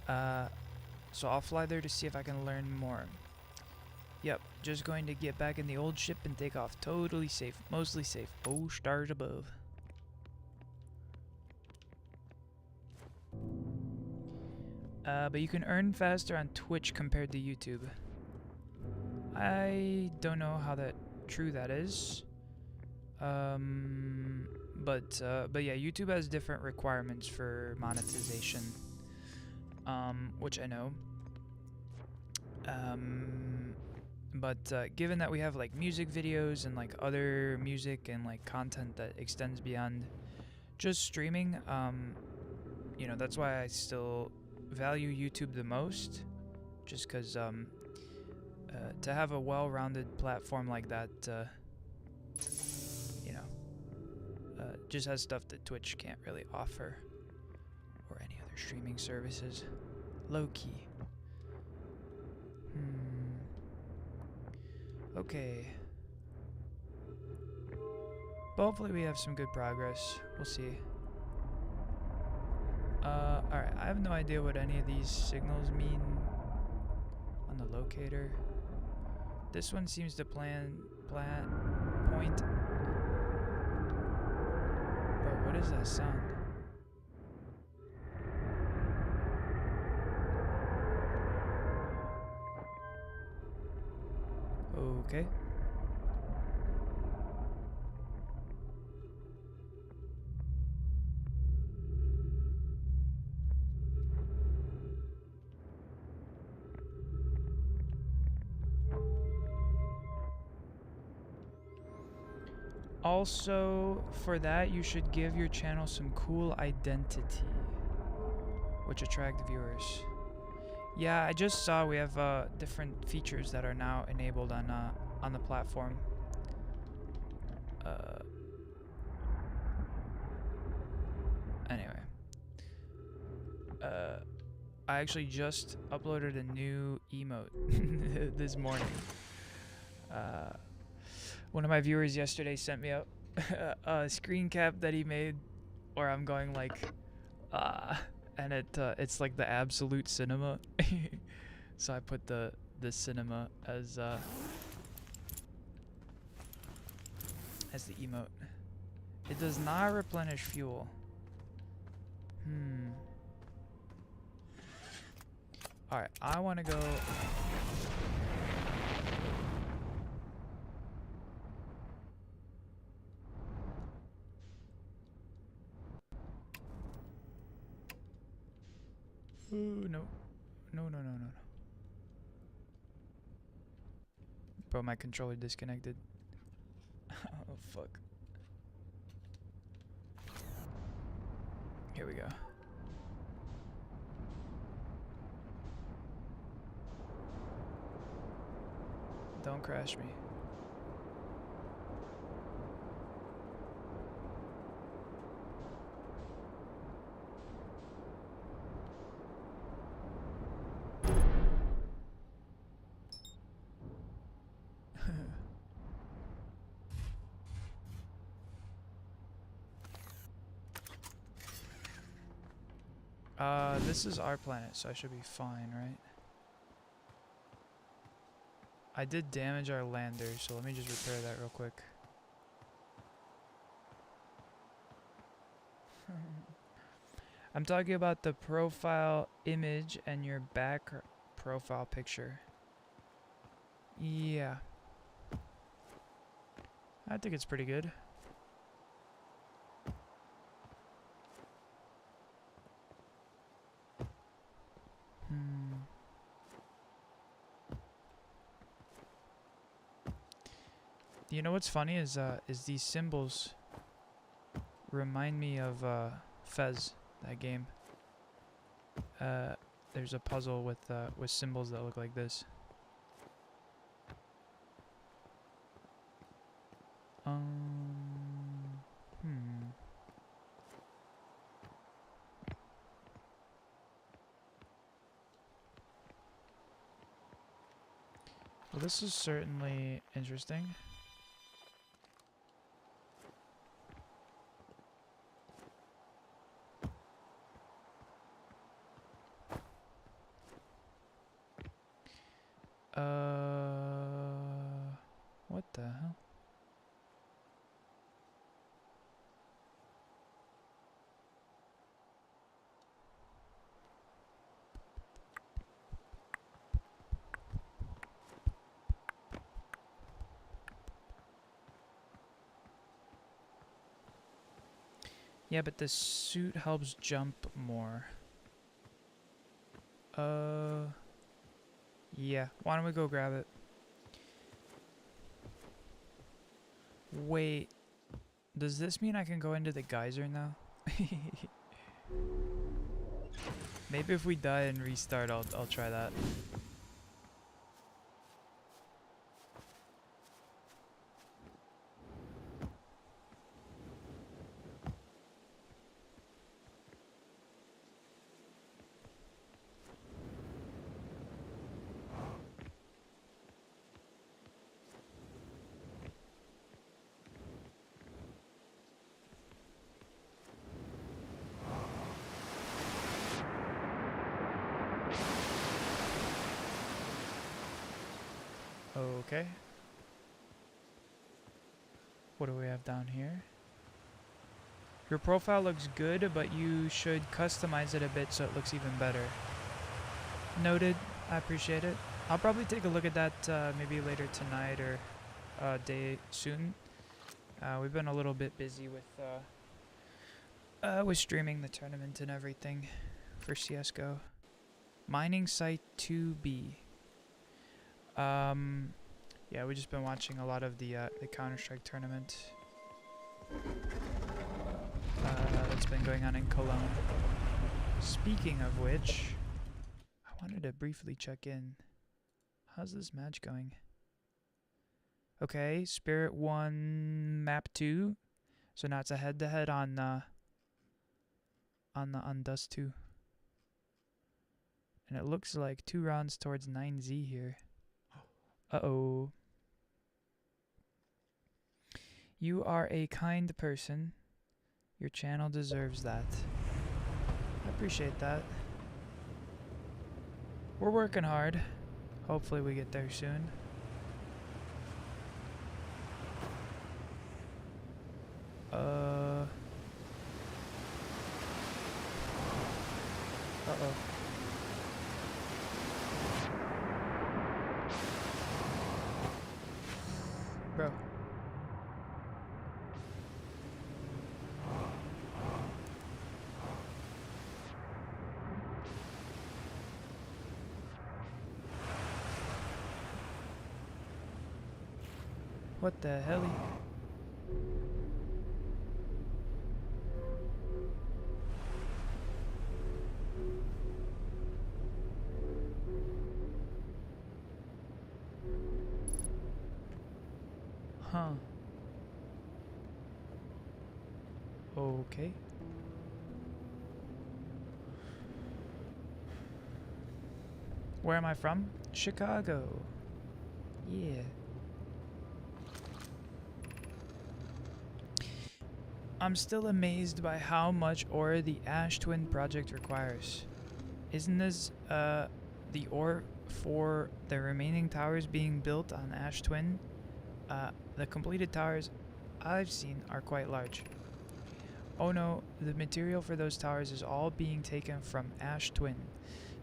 So I'll fly there to see if I can learn more. Yep, just going to get back in the old ship and take off. Totally safe. Mostly safe. Oh, stars above. But you can earn faster on Twitch compared to YouTube. I don't know how true that is. But yeah, YouTube has different requirements for monetization. Which I know. But given that we have like music videos and like other music and like content that extends beyond just streaming, you know, that's why I still value YouTube the most, just because to have a well-rounded platform like that, you know, just has stuff that Twitch can't really offer, or any other streaming services. Low-key. Okay. But hopefully we have some good progress. We'll see. Alright, I have no idea what any of these signals mean on the locator. This one seems to point. Bro, what is that sound? Okay. Also, for that, you should give your channel some cool identity, which attract viewers. Yeah, I just saw we have different features that are now enabled on the platform. Anyway, I actually just uploaded a new emote this morning. One of my viewers yesterday sent me a screen cap that he made where I'm going like, and it's like the absolute cinema. So I put the cinema as the emote. It does not replenish fuel. Alright, I want to go... Ooh, no. No. Bro, my controller disconnected. Oh, fuck. Here we go. Don't crash me. This is our planet, so I should be fine, right? I did damage our lander, so let me just repair that real quick. I'm talking about the profile image and your back profile picture. Yeah. I think it's pretty good. You know what's funny is these symbols remind me of Fez, that game. There's a puzzle with symbols that look like this. Well, this is certainly interesting. What the hell? Yeah, but the suit helps jump more. Yeah. Why don't we go grab it? Wait. Does this mean I can go into the geyser now? Maybe if we die and restart, I'll try that. Okay. What do we have down here? Your profile looks good, but you should customize it a bit so it looks even better. Noted. I appreciate it. I'll probably take a look at that maybe later tonight or day soon. We've been a little bit busy with streaming the tournament and everything for CSGO. Mining Site 2B. Yeah, we've just been watching a lot of the Counter-Strike tournament. that's been going on in Cologne. Speaking of which, I wanted to briefly check in. How's this match going? Okay, Spirit 1, Map 2. So now it's a head-to-head on Dust 2. And it looks like 2 rounds towards 9Z here. Uh-oh. You are a kind person. Your channel deserves that. I appreciate that. We're working hard. Hopefully we get there soon. Uh-oh. Bro. What the hell? Huh. Okay. Where am I from? Chicago. Yeah. I'm still amazed by how much ore the Ash Twin project requires. Isn't this the ore for the remaining towers being built on Ash Twin? The completed towers I've seen are quite large. Oh no, the material for those towers is all being taken from Ash Twin.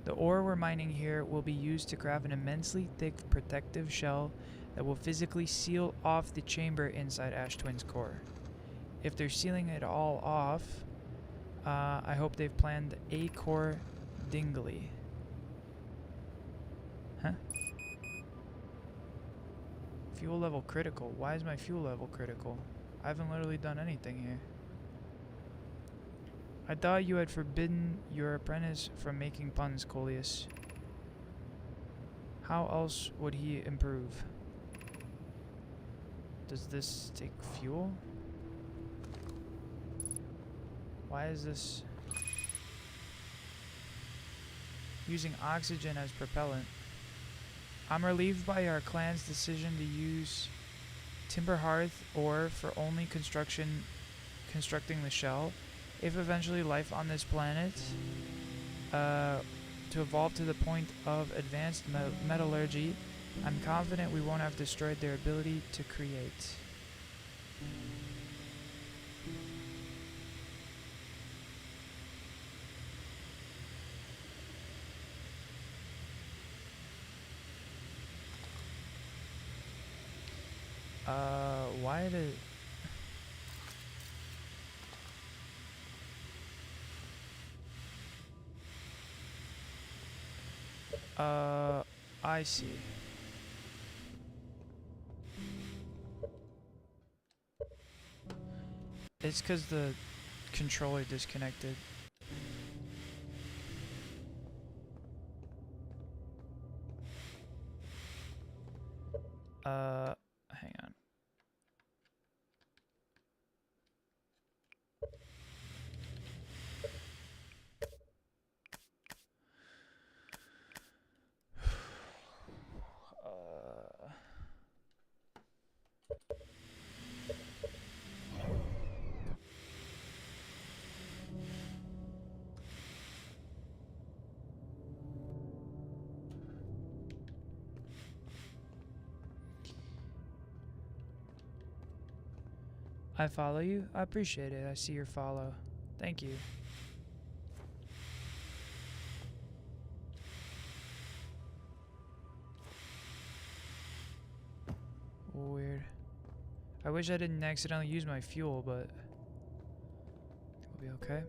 The ore we're mining here will be used to craft an immensely thick protective shell that will physically seal off the chamber inside Ash Twin's core. If they're sealing it all off, I hope they've planned a core dingly. Huh? Fuel level critical. Why is my fuel level critical? I haven't literally done anything here. I thought you had forbidden your apprentice from making puns, Coleus. How else would he improve? Does this take fuel? Why is this using oxygen as propellant? I'm relieved by our clan's decision to use timber hearth ore for only constructing the shell. If eventually life on this planet to evolve to the point of advanced metallurgy, I'm confident we won't have destroyed their ability to create. Why did... I see. It's because the controller disconnected. Hang on. I follow you? I appreciate it. I see your follow. Thank you. Weird. I wish I didn't accidentally use my fuel, but we'll be okay.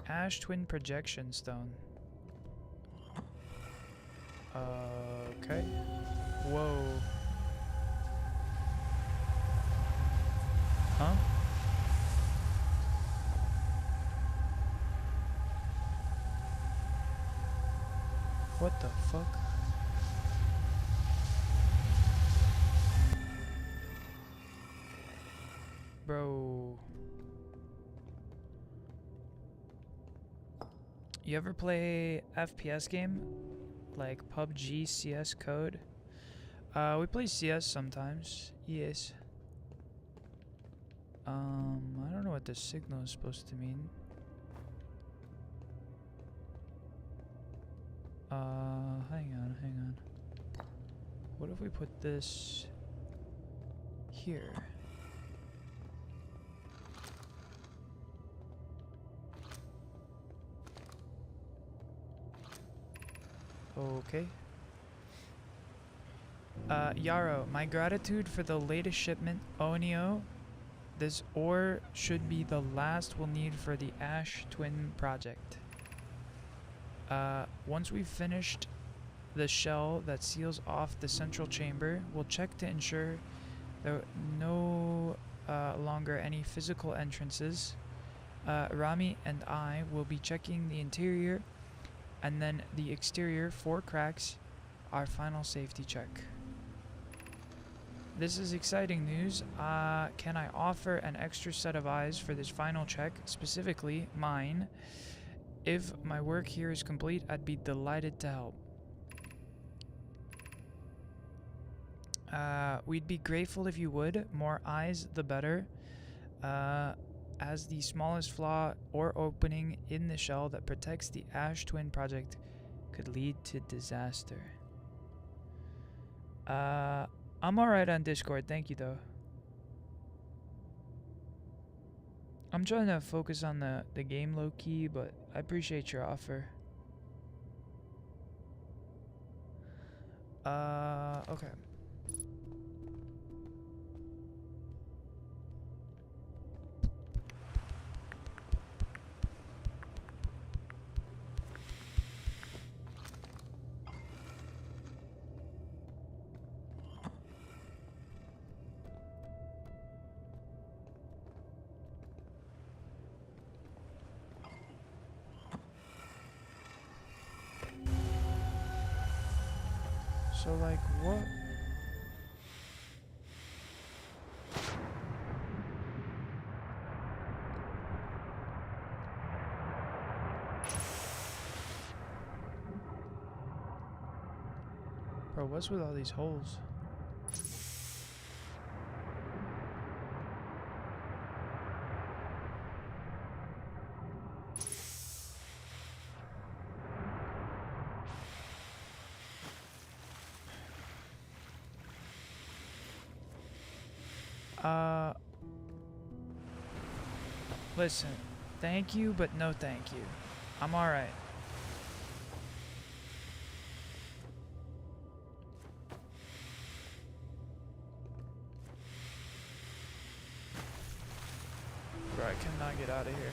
Ash Twin Projection Stone. Okay. Whoa. Huh? What the fuck? Bro. You ever play FPS game? Like PUBG, CS code? We play CS sometimes. Yes. I don't know what this signal is supposed to mean. Hang on. What if we put this here? Okay. Yarrow, my gratitude for the latest shipment, Onio. This ore should be the last we'll need for the Ash Twin project. Once we've finished the shell that seals off the central chamber, we'll check to ensure there are no longer any physical entrances. Rami and I will be checking the interior and then the exterior for cracks, our final safety check. This is exciting news. Can I offer an extra set of eyes for this final check, specifically mine? If my work here is complete, I'd be delighted to help. We'd be grateful if you would. More eyes, the better. As the smallest flaw or opening in the shell that protects the Ash Twin project could lead to disaster. I'm alright on Discord, thank you though. I'm trying to focus on the game low key, but I appreciate your offer. Okay. So like what? Bro, what's with all these holes? Listen, thank you, but no thank you. I'm alright. Bro, I cannot get out of here.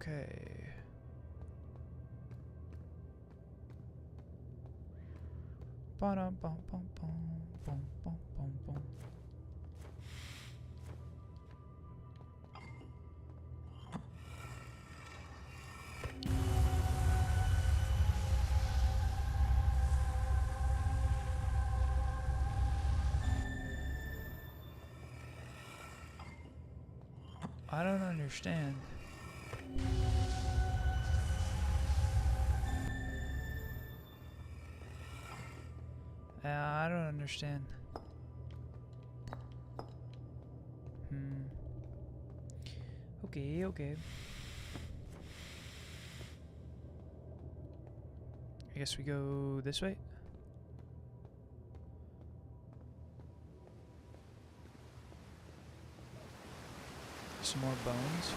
Okay. Ba-dum, bum, bum, bum, bum, bum, bum, bum. I don't understand. I don't understand. Okay. I guess we go this way. Some more bones.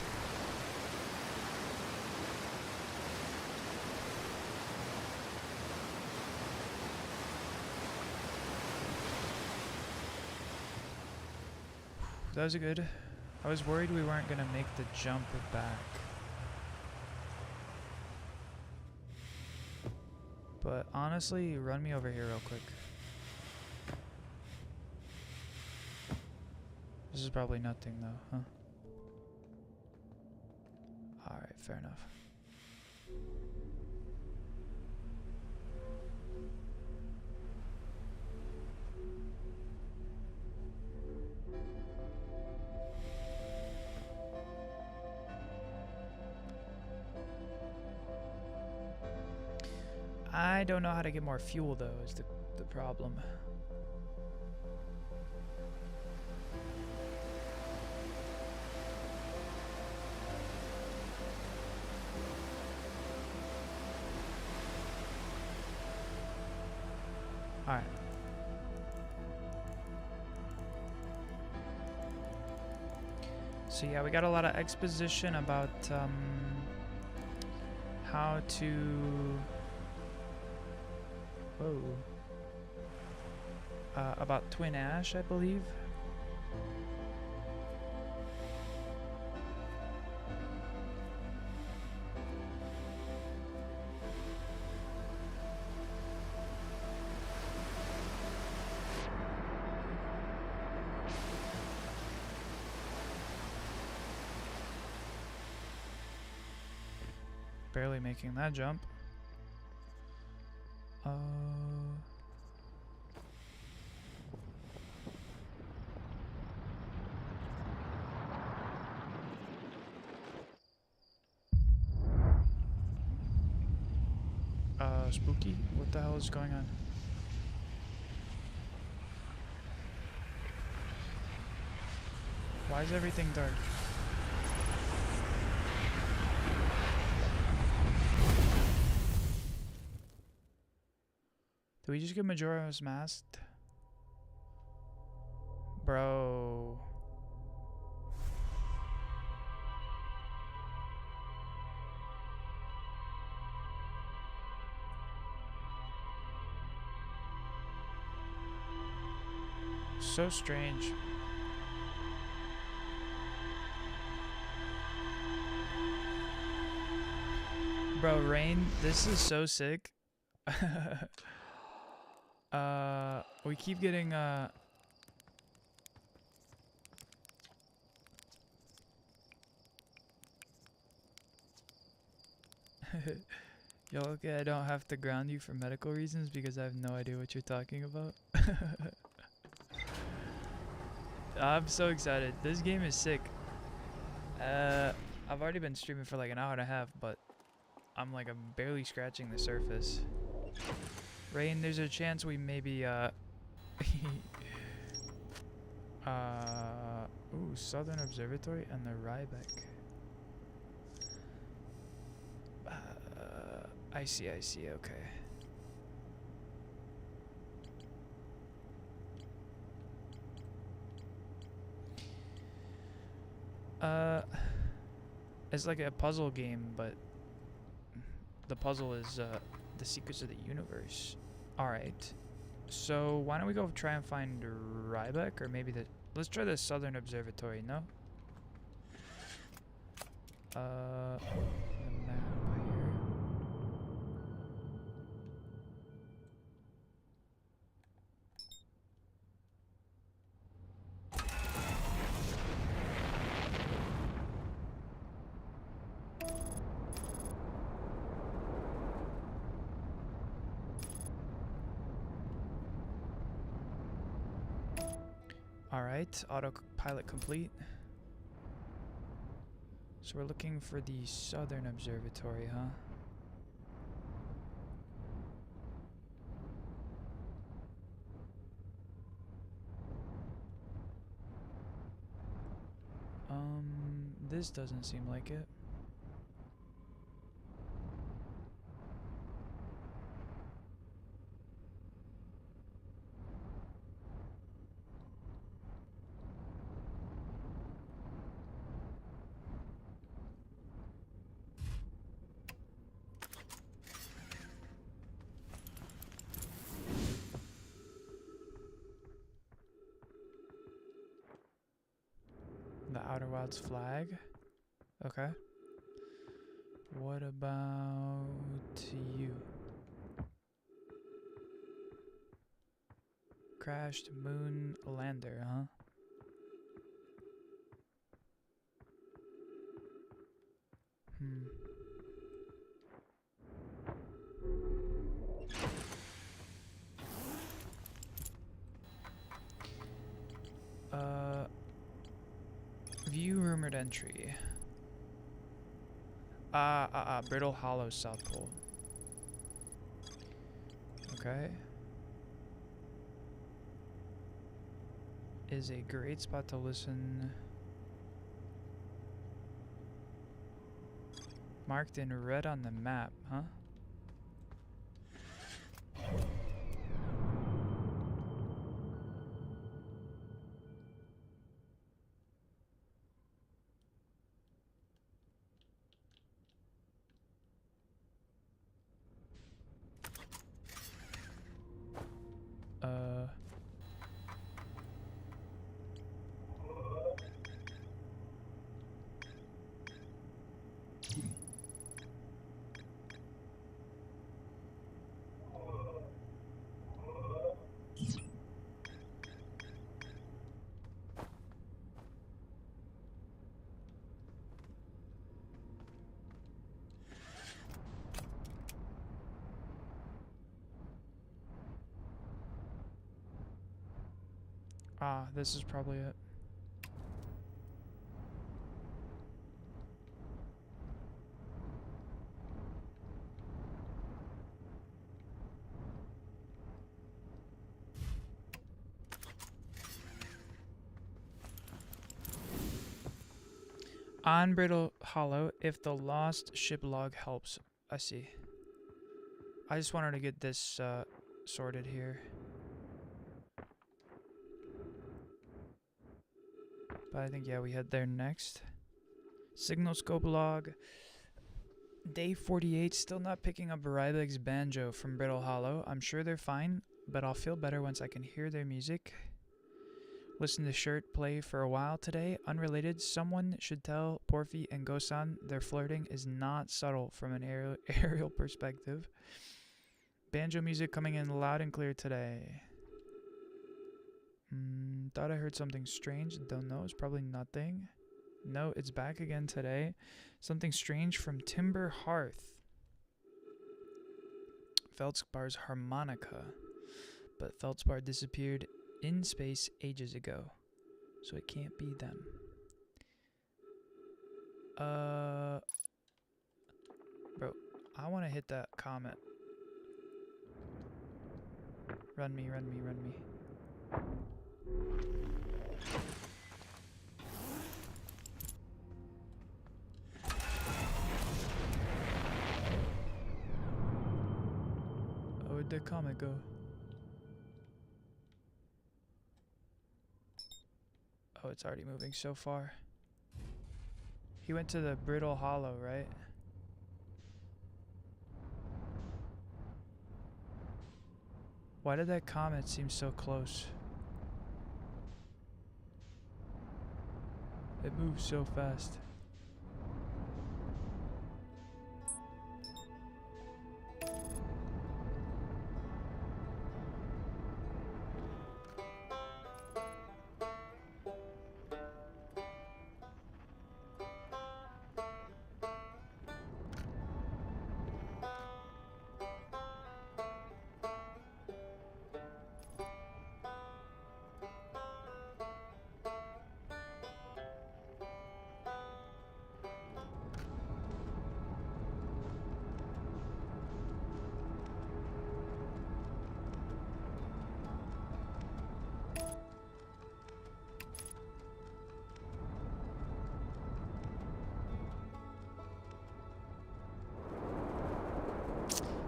That was a good I was worried we weren't gonna make the jump back. But honestly, run me over here real quick. This is probably nothing though, huh? Alright, fair enough. I don't know how to get more fuel though, is the problem. Alright. So yeah, we got a lot of exposition about how to... Whoa. About Twin Ash, I believe. Barely making that jump. Spooky? What the hell is going on? Why is everything dark? Did we just get Majora's masked? Bro. So strange. Bro, Rain, this is so sick. We keep getting Yo, okay, I don't have to ground you for medical reasons because I have no idea what you're talking about. I'm so excited. This game is sick. I've already been streaming for like an hour and a half, but I'm barely scratching the surface. Rain, there's a chance we maybe ooh, Southern Observatory and the Ryback. I see, okay. It's like a puzzle game, but the puzzle is the secrets of the universe. Alright. So why don't we go try and find Ryback, or maybe let's try the Southern Observatory, no? The map here. Alright, autopilot complete. So we're looking for the Southern Observatory, huh? This doesn't seem like it. The Outer Wilds Cloud's flag. Okay. What about you? Crashed moon lander, huh? View rumored entry. Brittle Hollow, South Pole. Okay. Is a great spot to listen. Marked in red on the map, huh? This is probably it. On Brittle Hollow, if the lost ship log helps. I see. I just wanted to get this sorted here. But I think, yeah, we head there next. Signal scope log. Day 48, still not picking up Rybeg's banjo from Brittle Hollow. I'm sure they're fine, but I'll feel better once I can hear their music. Listen to Shirt play for a while today. Unrelated, someone should tell Porphy and Gosan their flirting is not subtle from an aerial perspective. Banjo music coming in loud and clear today. Thought I heard something strange. Don't know. It's probably nothing. No, it's back again today. Something strange from Timber Hearth. Feldspar's harmonica. But Feldspar disappeared in space ages ago. So it can't be them. Bro, I want to hit that comet. Run me, run me, run me. Where'd the comet go? Oh, it's already moving so far. He went to the Brittle Hollow, right? Why did that comet seem so close? It moves so fast.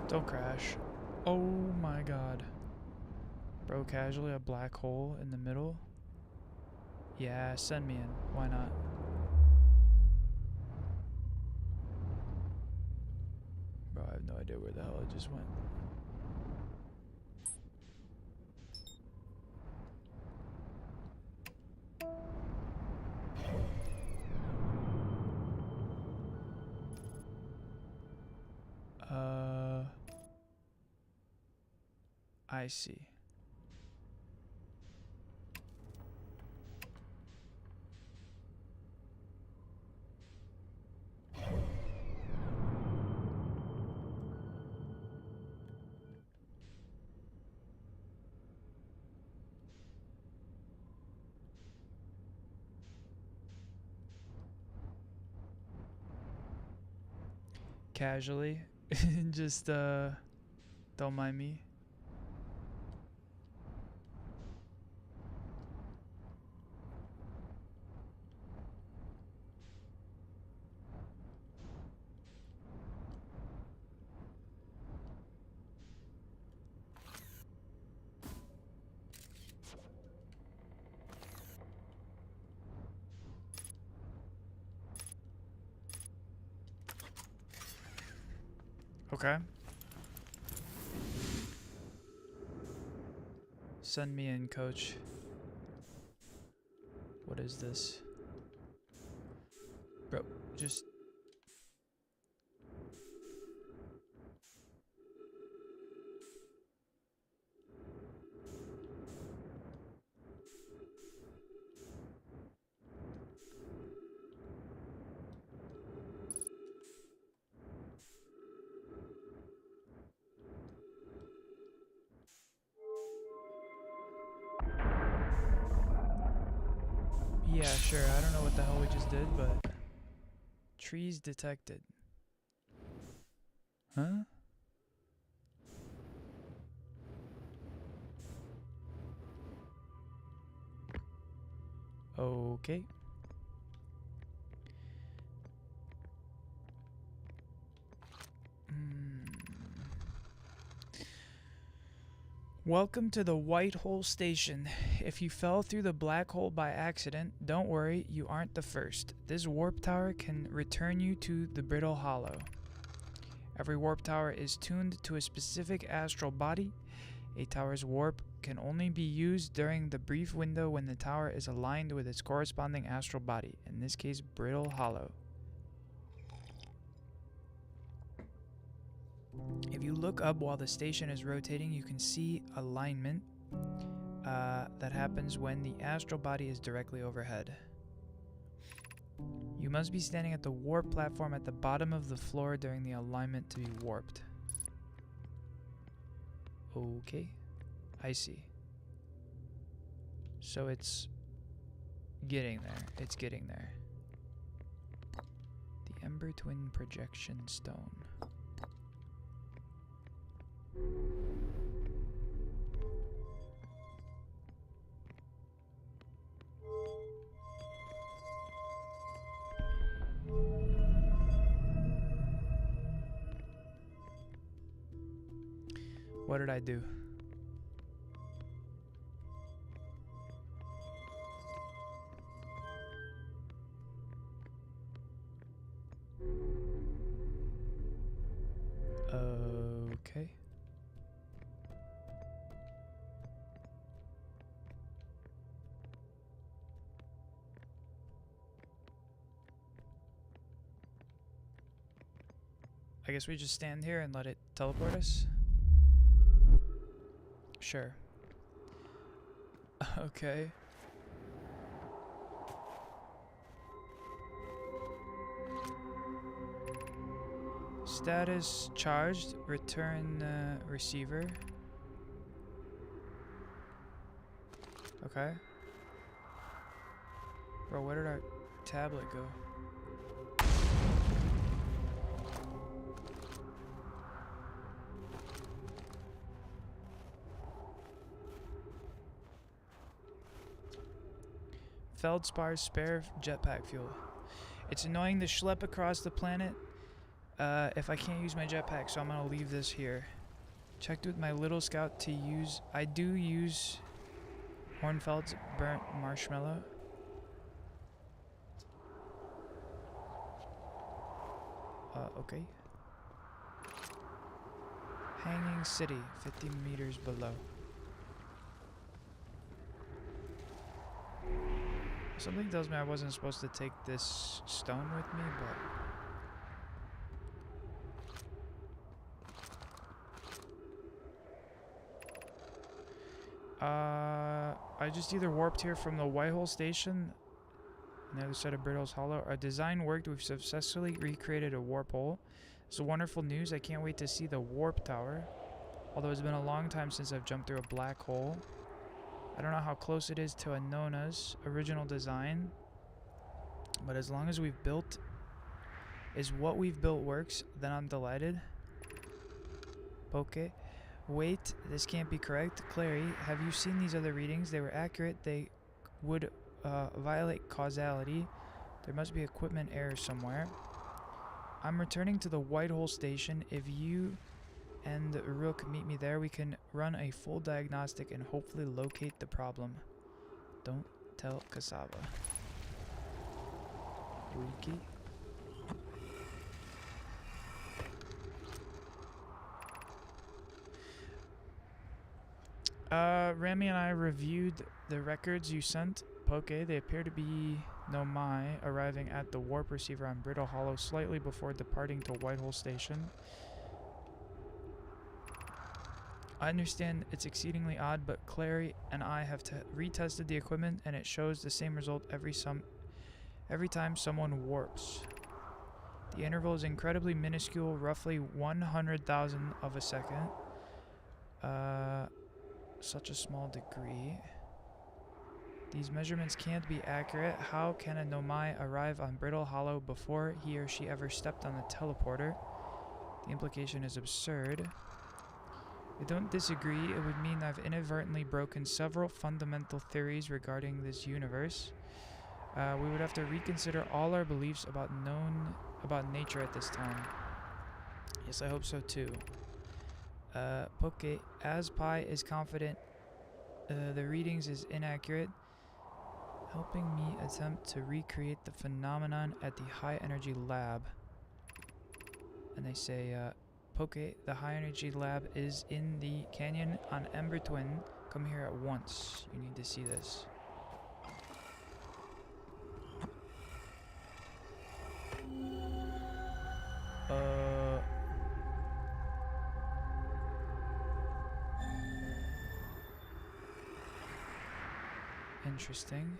Don't crash. Oh my god. Bro, casually a black hole in the middle? Yeah, send me in. Why not? Bro, I have no idea where the hell it just went. I see. Casually. Just, don't mind me. Okay. Send me in, coach. What is this? Bro, just... Yeah, sure. I don't know what the hell we just did, but... Trees detected. Huh? Okay. Welcome to the White Hole Station. If you fell through the black hole by accident, don't worry, you aren't the first. This warp tower can return you to the Brittle Hollow. Every warp tower is tuned to a specific astral body. A tower's warp can only be used during the brief window when the tower is aligned with its corresponding astral body, in this case, Brittle Hollow. If you look up while the station is rotating, you can see alignment that happens when the astral body is directly overhead. You must be standing at the warp platform at the bottom of the floor during the alignment to be warped. Okay, I see. So it's getting there. It's getting there. The Ember Twin Projection Stone. What did I do? Okay. I guess we just stand here and let it teleport us? Sure. Okay. Status charged. Return receiver. Okay. Bro, where did our tablet go? Feldspar's spare jetpack fuel. It's annoying to schlep across the planet if I can't use my jetpack, so I'm gonna leave this here. Checked with my little scout to use... I do use Hornfeld's burnt marshmallow. Okay. Hanging City, 50 meters below. Something tells me I wasn't supposed to take this stone with me, but... I just either warped here from the Whitehole Station on the other side of Brittle's Hollow. Our design worked. We've successfully recreated a warp hole. It's wonderful news. I can't wait to see the warp tower. Although it's been a long time since I've jumped through a black hole. I don't know how close it is to Anona's original design. But as long as we've built... is what we've built works, then I'm delighted. Okay. Wait, this can't be correct. Clary, have you seen these other readings? They were accurate. They would violate causality. There must be equipment error somewhere. I'm returning to the Whitehole Station. If you and Rook meet me there, we can run a full diagnostic and hopefully locate the problem. Don't tell Cassava. Wiki. Rami and I reviewed the records you sent, Poke. They appear to be Nomai arriving at the warp receiver on Brittle Hollow slightly before departing to Whitehole Station. I understand it's exceedingly odd, but Clary and I have retested the equipment and it shows the same result every time someone warps. The interval is incredibly minuscule, roughly 100,000 of a second. Such a small degree. These measurements can't be accurate. How can a Nomai arrive on Brittle Hollow before he or she ever stepped on the teleporter? The implication is absurd. I don't disagree. It would mean I've inadvertently broken several fundamental theories regarding this universe. We would have to reconsider all our beliefs about nature at this time. Yes, I hope so too. Poke, as Pi is confident the readings is inaccurate, helping me attempt to recreate the phenomenon at the high energy lab. And they say, Poke, the high energy lab is in the canyon on Ember Twin. Come here at once. You need to see this. Interesting.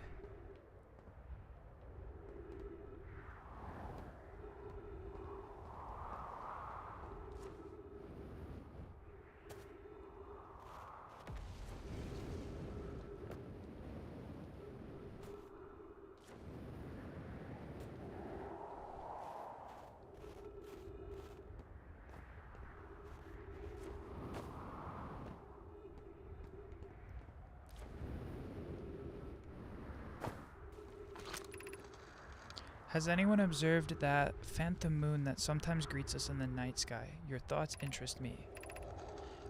Has anyone observed that phantom moon that sometimes greets us in the night sky? Your thoughts interest me.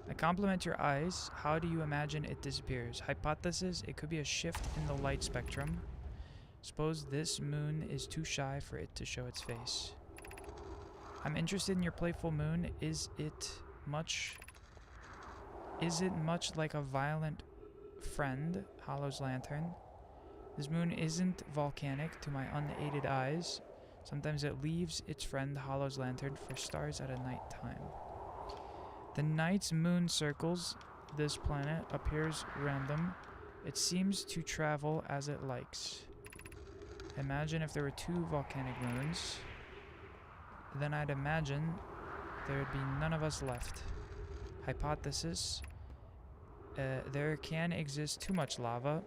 I compliment your eyes. How do you imagine it disappears? Hypothesis, it could be a shift in the light spectrum. Suppose this moon is too shy for it to show its face. I'm interested in your playful moon. Is it much like a violent friend, Hollow's lantern? This moon isn't volcanic to my unaided eyes. Sometimes it leaves its friend Hollow's lantern for stars at a night time. The night's moon circles this planet, appears random. It seems to travel as it likes. Imagine if there were two volcanic moons. Then I'd imagine there would be none of us left. Hypothesis. There can exist too much lava.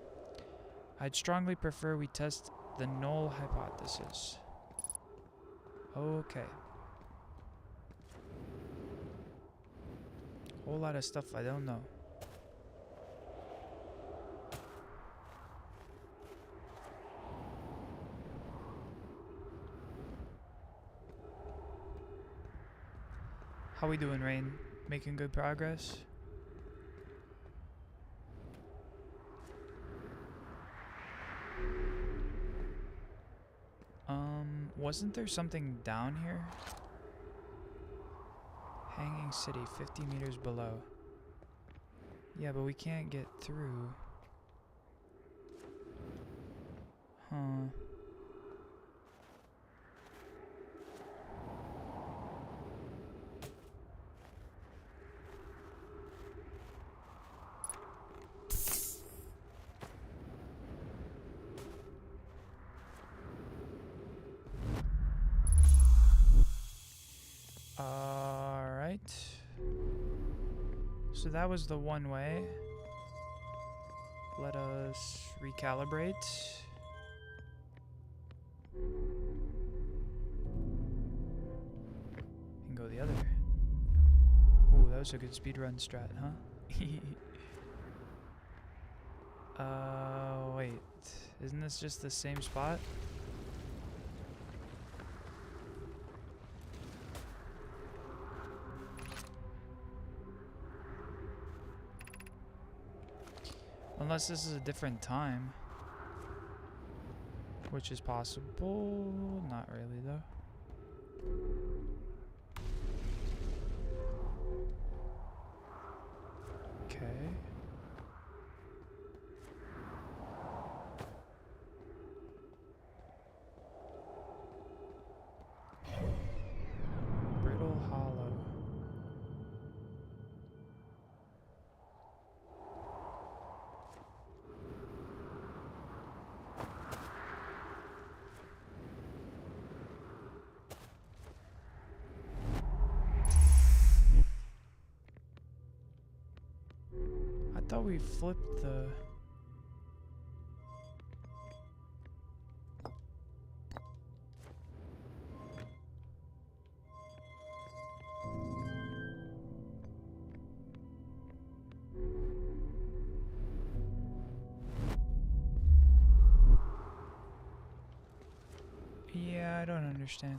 I'd strongly prefer we test the null hypothesis. Okay. Whole lot of stuff I don't know. How we doing, Rain? Making good progress? Wasn't there something down here? Hanging City, 50 meters below. Yeah, but we can't get through. Huh. Alright. So that was the one way. Let us recalibrate. And go the other. Ooh, that was a good speedrun strat, huh? Wait. Isn't this just the same spot? Unless this is a different time. Which is possible. Not really, though. Okay. Brittle Hollow. I thought we flipped the... Yeah, I don't understand.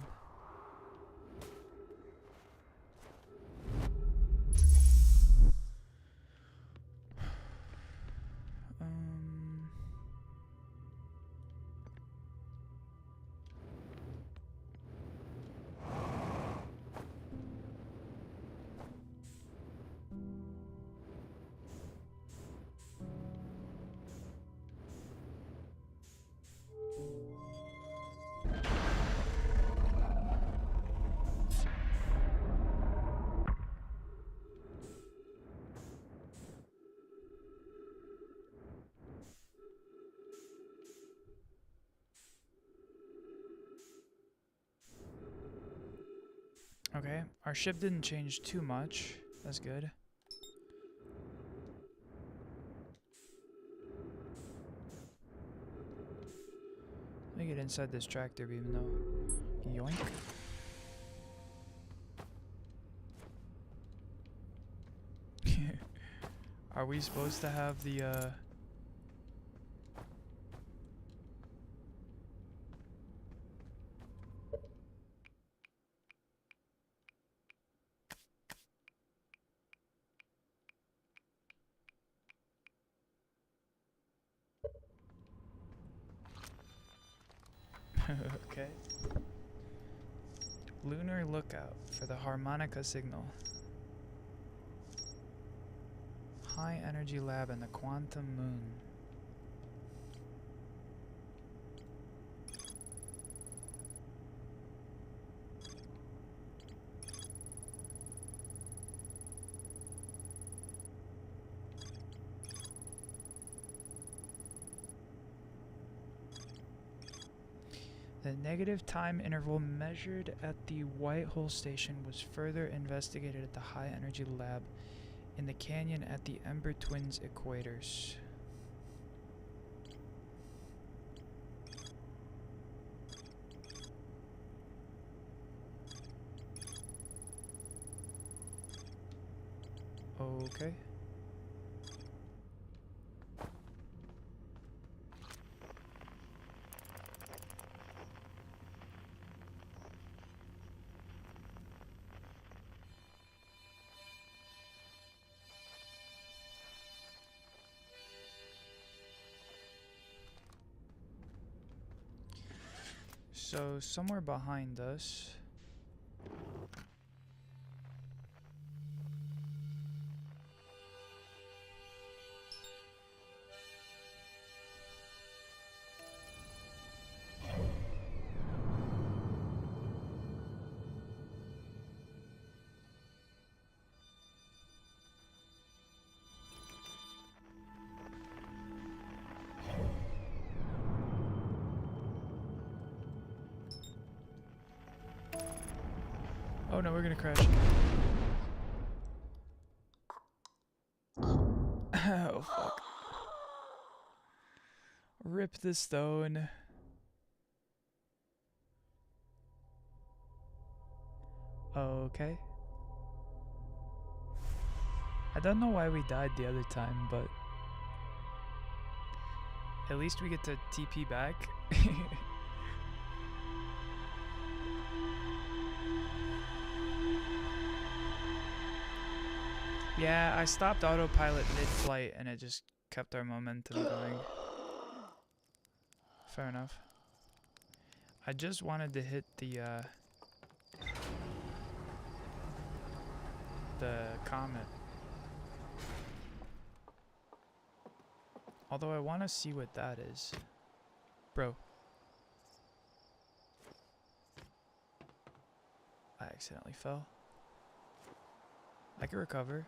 Okay, our ship didn't change too much. That's good. Let me get inside this tractor beam though. Yoink. Are we supposed to have the okay. Lunar lookout for the harmonica signal. High energy lab and the quantum moon. The negative time interval measured at the Whitehole station was further investigated at the high energy lab in the canyon at the Ember Twins equators. Okay. So somewhere behind us. we're gonna crash. Oh, fuck. Rip the stone. Okay. I don't know why we died the other time, but at least we get to TP back. Yeah, I stopped autopilot mid-flight and it just kept our momentum going. Fair enough. I just wanted to hit the comet. Although I want to see what that is. Bro. I accidentally fell. I can recover.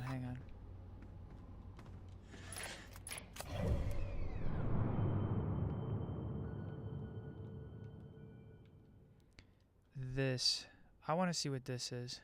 Hang on. This. I want to see what this is.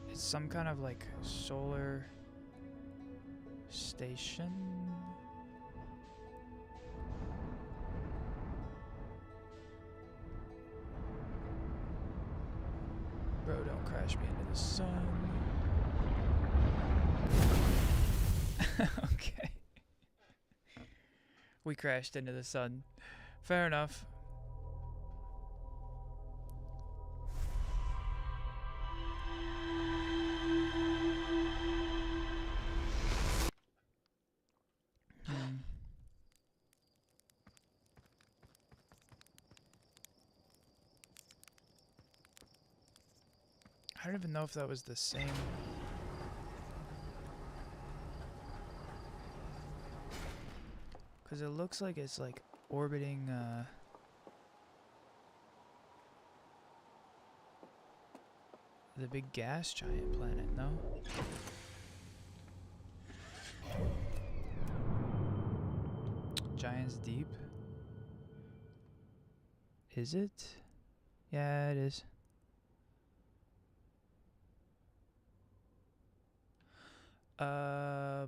It's some kind of like solar station. Bro, don't crash me into the sun. Okay. We crashed into the sun. Fair enough. I don't even know if that was the same. Because it looks like it's like orbiting the big gas giant planet, no? Giant's Deep? Is it? Yeah, it is.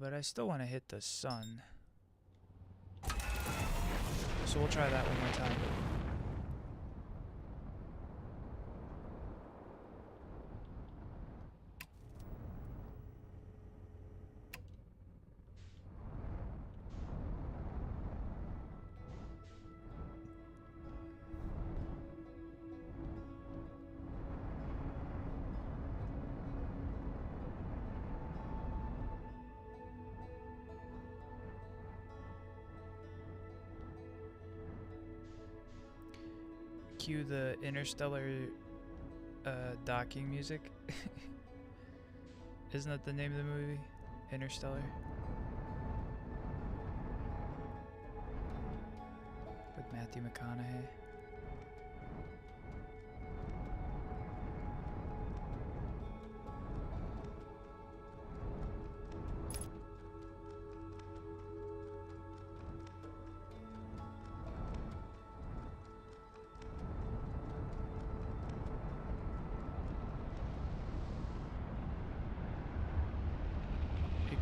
But I still want to hit the sun. So we'll try that one more time. Cue the Interstellar docking music. Isn't that the name of the movie? Interstellar? With Matthew McConaughey.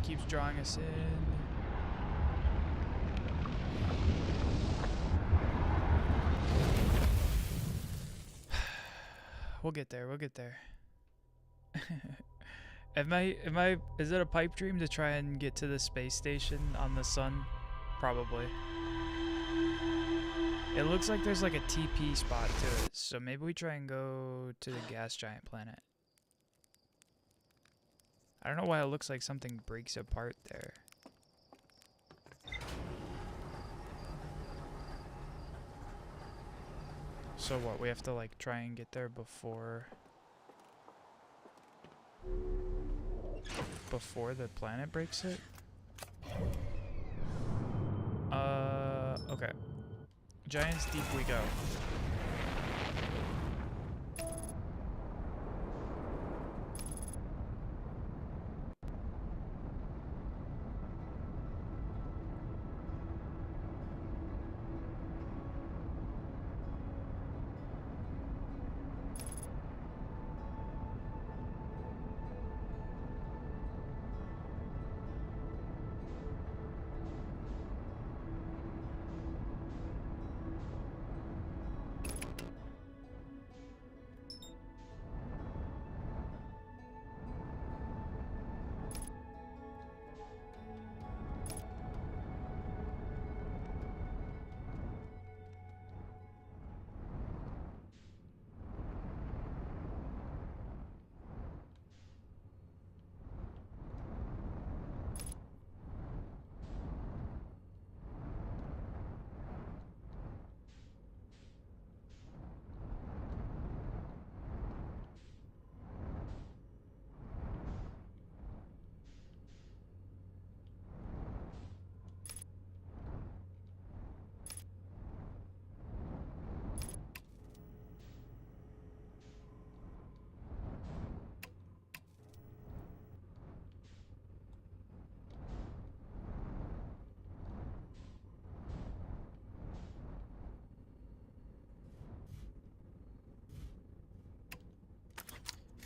Keeps drawing us in. We'll get there. Is it a pipe dream to try and get to the space station on the sun? Probably. It looks like there's like a TP spot to it, so maybe we try and go to the gas giant planet. I don't know why it looks like something breaks apart there. So what, we have to like try and get there before the planet breaks it? Okay. Giants Deep we go.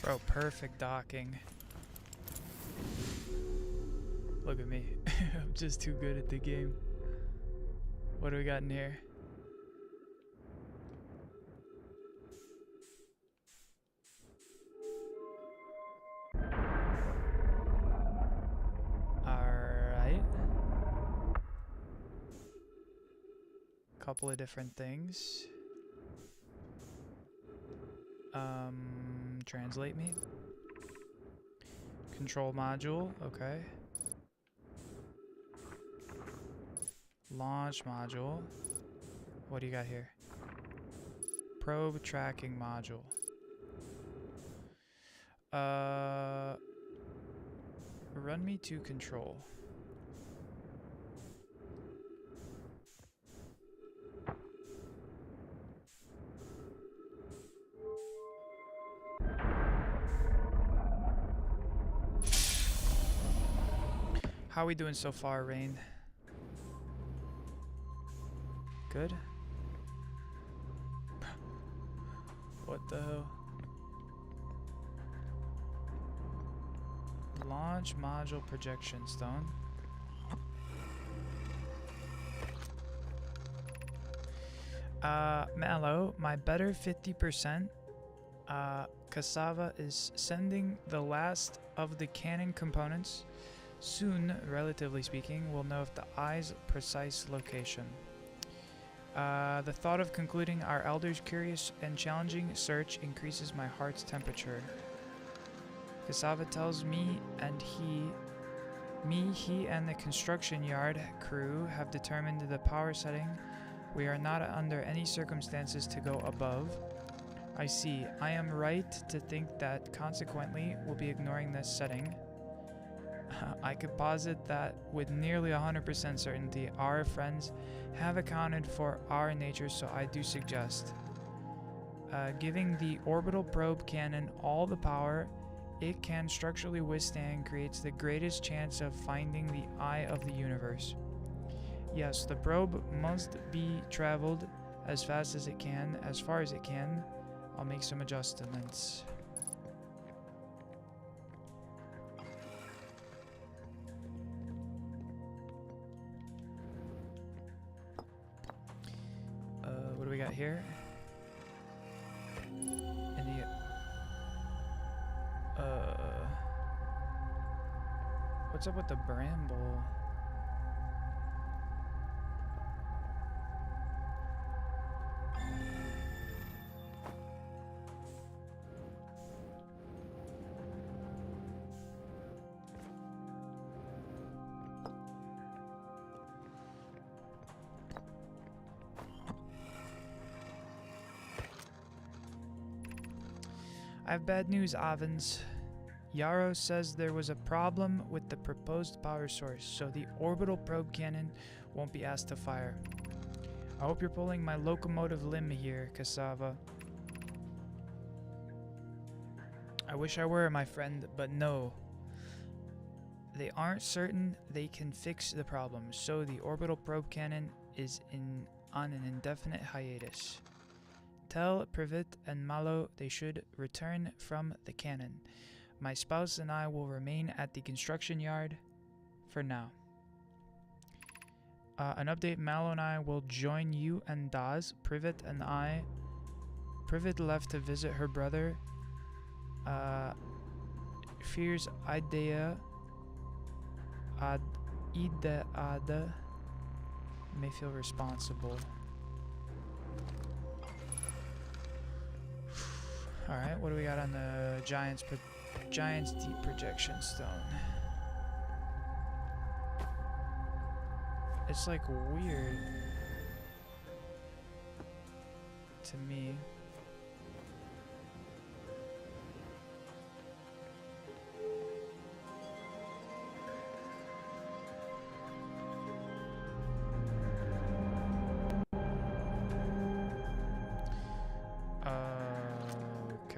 Bro, perfect docking. Look at me. I'm just too good at the game. What do we got in here? Alright. Couple of different things. Translate me. Control module, okay. Launch module. What do you got here? Probe tracking module. Run me to control. How are we doing so far, Rain? Good? What the hell? Launch module projection stone. Mallow, my better 50%. Cassava is sending the last of the cannon components. Soon, relatively speaking, we'll know if the eye's precise location. The thought of concluding our elder's curious and challenging search increases my heart's temperature. Cassava tells me he and the construction yard crew have determined the power setting. We are not under any circumstances to go above. I see. I am right to think that consequently we'll be ignoring this setting. I could posit that with nearly 100% certainty our friends have accounted for our nature, so I do suggest giving the orbital probe cannon all the power it can structurally withstand creates the greatest chance of finding the eye of the universe. Yes, the probe must be traveled as fast as it can, as far as it can. I'll make some adjustments. What do we got here? What's up with the bramble? I have bad news, Avens. Yarrow says there was a problem with the proposed power source, so the orbital probe cannon won't be asked to fire. I hope you're pulling my locomotive limb here, Cassava. I wish I were, my friend, but no. They aren't certain they can fix the problem, so the orbital probe cannon is on an indefinite hiatus. Tell Privet and Malo they should return from the cannon. My spouse and I will remain at the construction yard for now. An update, Malo and I will join you and Daz. Privet left to visit her brother. Fears Idea Ida may feel responsible. Alright, what do we got on the Giants Deep Projection Stone? It's like weird to me.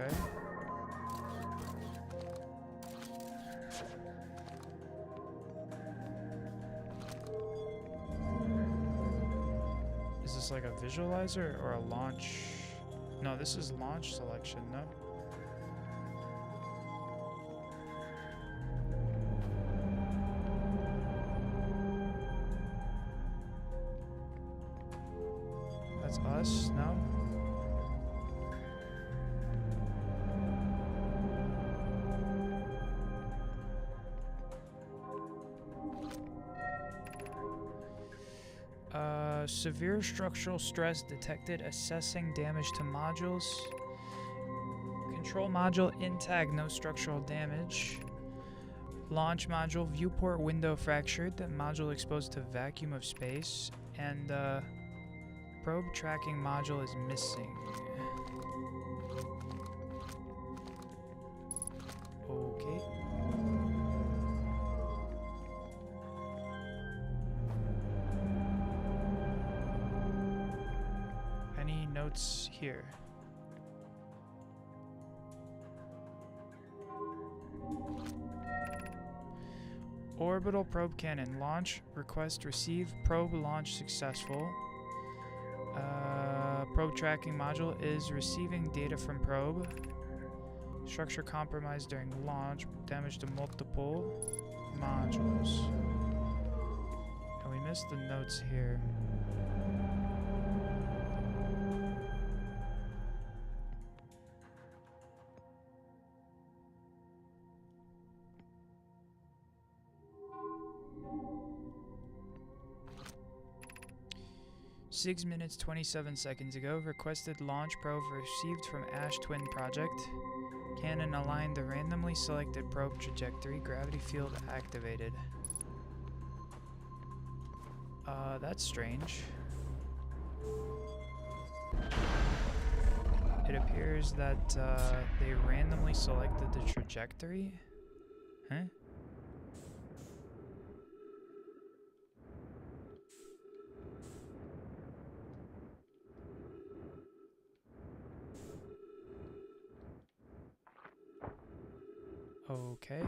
Okay. Is this like a visualizer or a launch? No, this is launch selection, no? That's us, no? Severe structural stress detected. Assessing damage to modules. Control module intact, no structural damage. Launch module, viewport window fractured. Module exposed to vacuum of space. And probe tracking module is missing. Okay. Notes here. Orbital probe cannon launch request received. Probe launch successful. Probe tracking module is receiving data from probe. Structure compromised during launch. Damage to multiple modules. And we missed the notes here. Six minutes 27 seconds ago, requested launch probe received from Ash Twin Project. Cannon aligned the randomly selected probe trajectory. Gravity field activated. That's strange. It appears that they randomly selected the trajectory. Huh? Okay.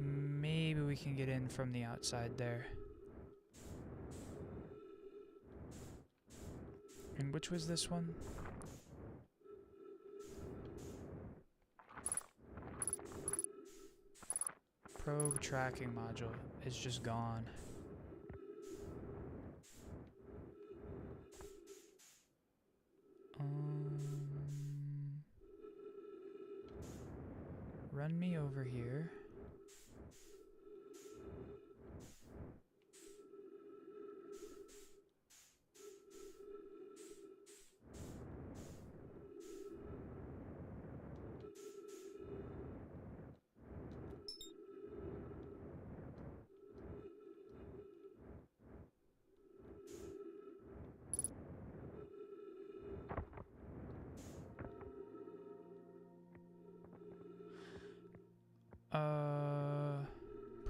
Maybe we can get in from the outside there. And which was this one? Probe tracking module is just gone. Run me over here.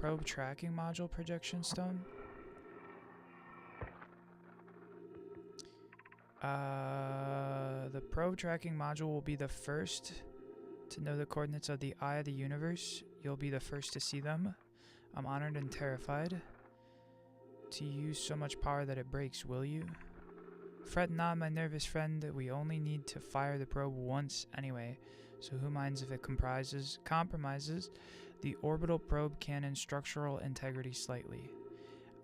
probe tracking module projection stone. The probe tracking module will be the first to know the coordinates of the eye of the universe. You'll be the first to see them. I'm honored and terrified to use so much power that it breaks, will you? Fret not, my nervous friend. We only need to fire the probe once anyway, so who minds if it compromises the orbital probe cannon structural integrity slightly.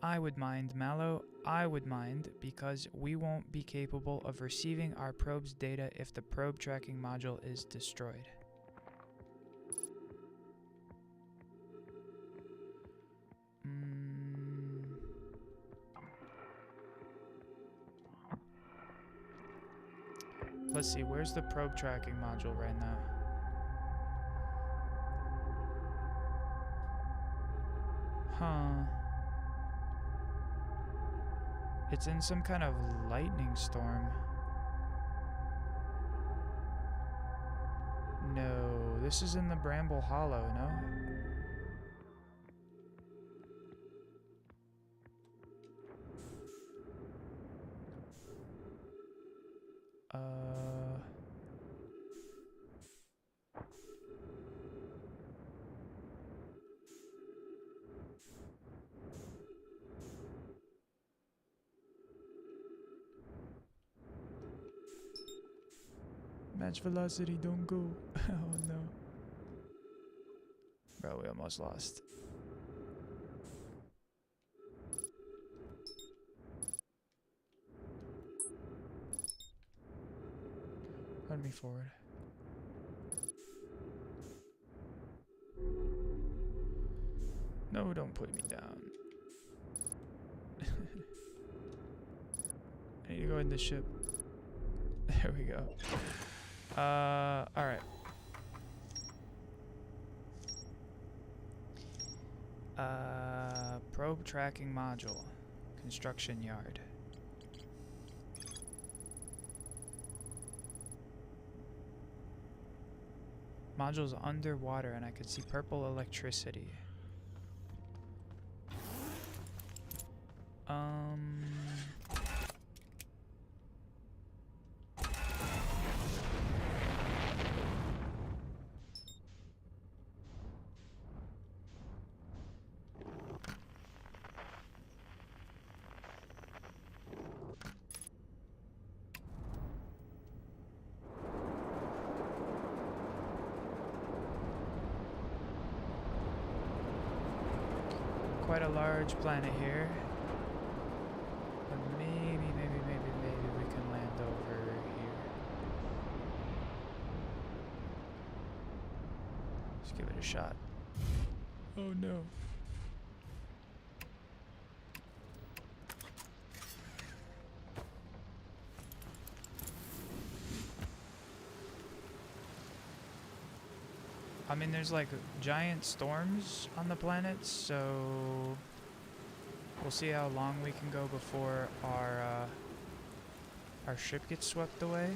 I would mind, Mallow. I would mind, because we won't be capable of receiving our probe's data if the probe tracking module is destroyed. Let's see, where's the probe tracking module right now? Huh. It's in some kind of lightning storm. No, this is in the Bramble Hollow, no? Match velocity, don't go. Oh no. Bro, we almost lost. Run me forward. No, don't put me down. I need to go in the ship. There we go. Alright. Probe tracking module. Construction yard. Module's underwater and I could see purple electricity. Quite a large planet here. But maybe we can land over here. Let's give it a shot. Oh no. I mean, there's like giant storms on the planet, so we'll see how long we can go before our ship gets swept away.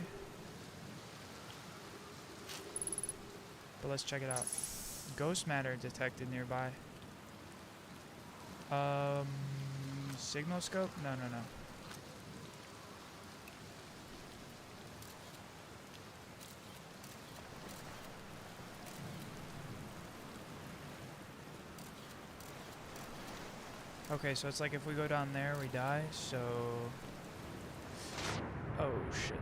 But let's check it out. Ghost matter detected nearby. Signal scope? No. Okay, so it's like if we go down there, we die, so... Oh, shit.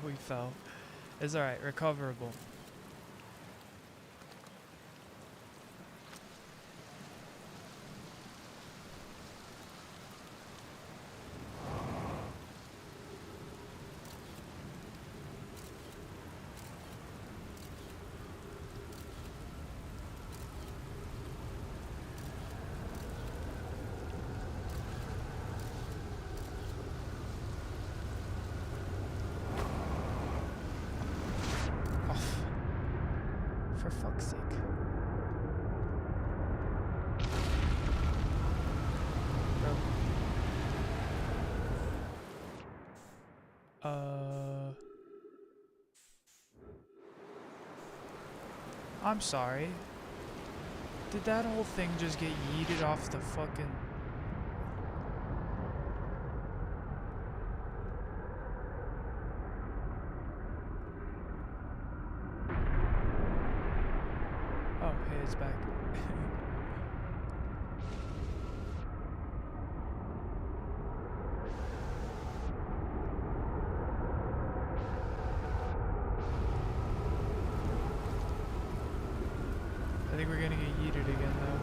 We fell. It's alright, recoverable. I'm sorry. Did that whole thing just get yeeted off the fucking... Oh, hey, it's back. I think we're gonna get yeeted again, though.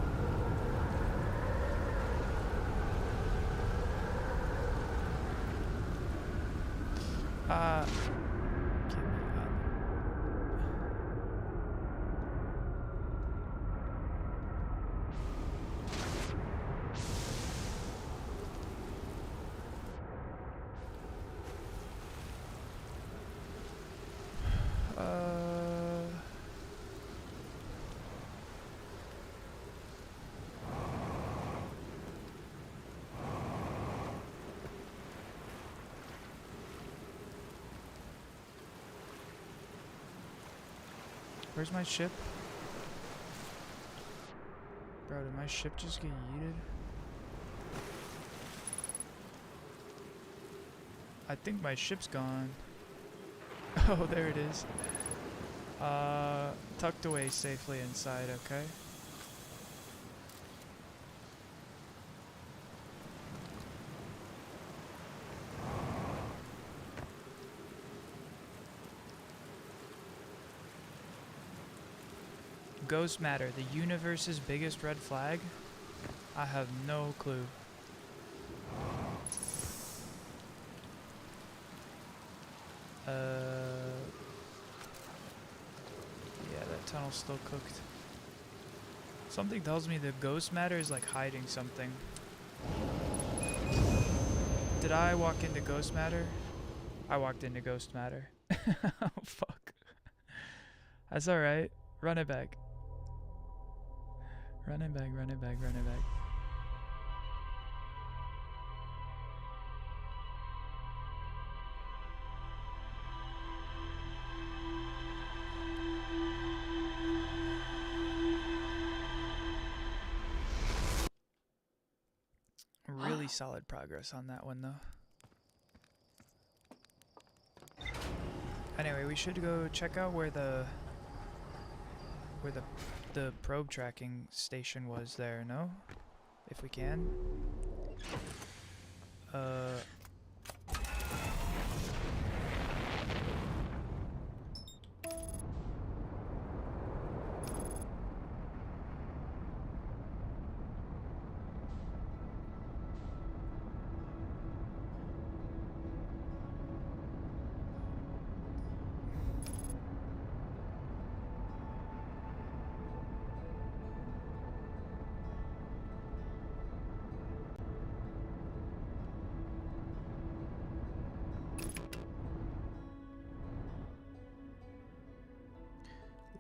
Get me on. Where's my ship? Bro, did my ship just get yeeted? I think my ship's gone. Oh, there it is. Tucked away safely inside, okay? Ghost matter, the universe's biggest red flag? I have no clue. Yeah, that tunnel's still cooked. Something tells me the ghost matter is like hiding something. Did I walk into ghost matter? I walked into ghost matter. Oh, fuck. That's alright. Run it back. Run it back, run it back, run it back. Really solid progress on that one, though. Anyway, we should go check out where the probe tracking station was there, no? If we can.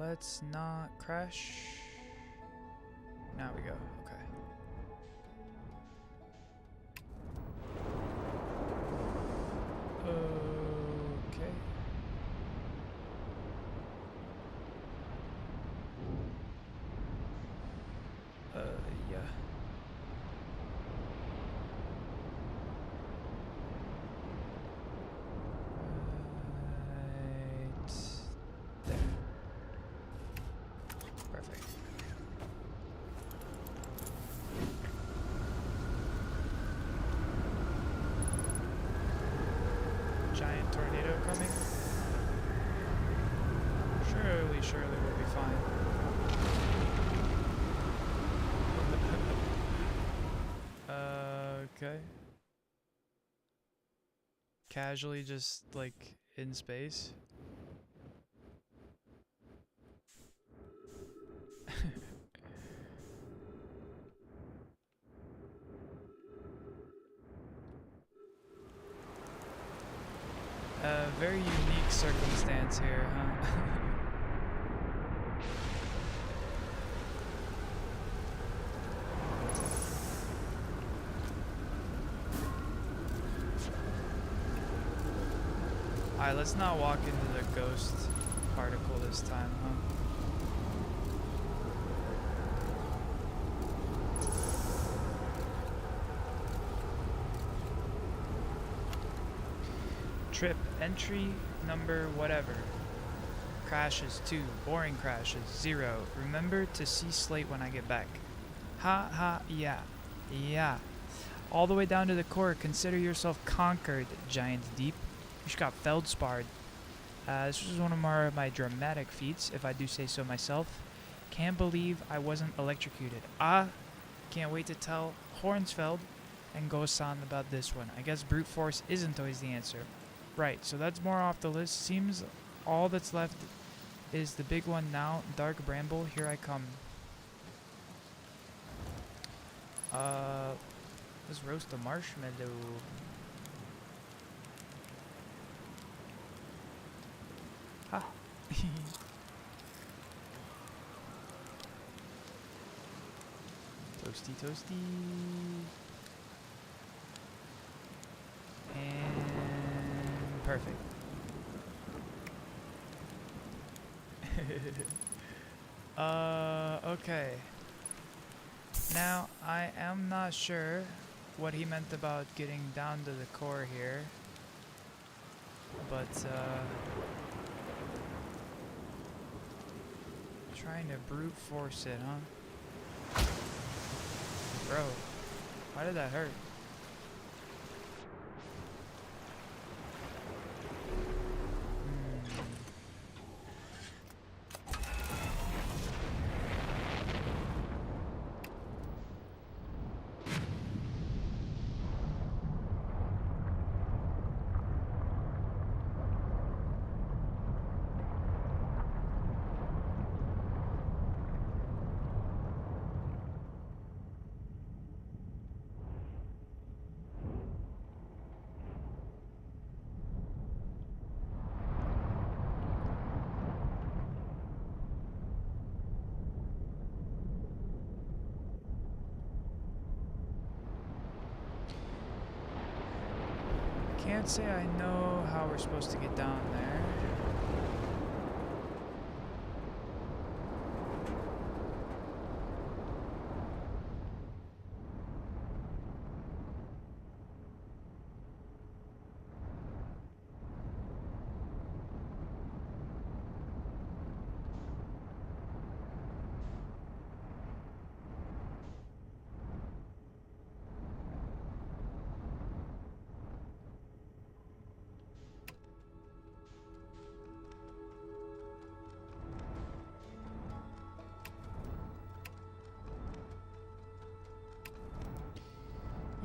Let's not crash. Now we go. Okay. Okay. Yeah. Right there. Perfect. Giant tornado coming. Surely we'll be fine. Okay. Casually just like in space. Very unique circumstance here, huh? Alright, let's not walk into the ghost particle this time, huh? Trip entry number whatever. Crashes 2. Boring crashes 0. Remember to see Slate when I get back. Ha ha yeah. Yeah. All the way down to the core. Consider yourself conquered, Giant Deep. You just got feldsparred. This was one of my dramatic feats, if I do say so myself. Can't believe I wasn't electrocuted. Can't wait to tell Hornsfeld and Gosan about this one. I guess brute force isn't always the answer. Right, so that's more off the list. Seems all that's left is the big one now. Dark Bramble, here I come. Let's roast a marshmallow. Ha. Toasty, toasty. And perfect. Okay. Now, I am not sure what he meant about getting down to the core here. But, trying to brute force it, huh? Bro, why did that hurt? Can't say I know how we're supposed to get down there.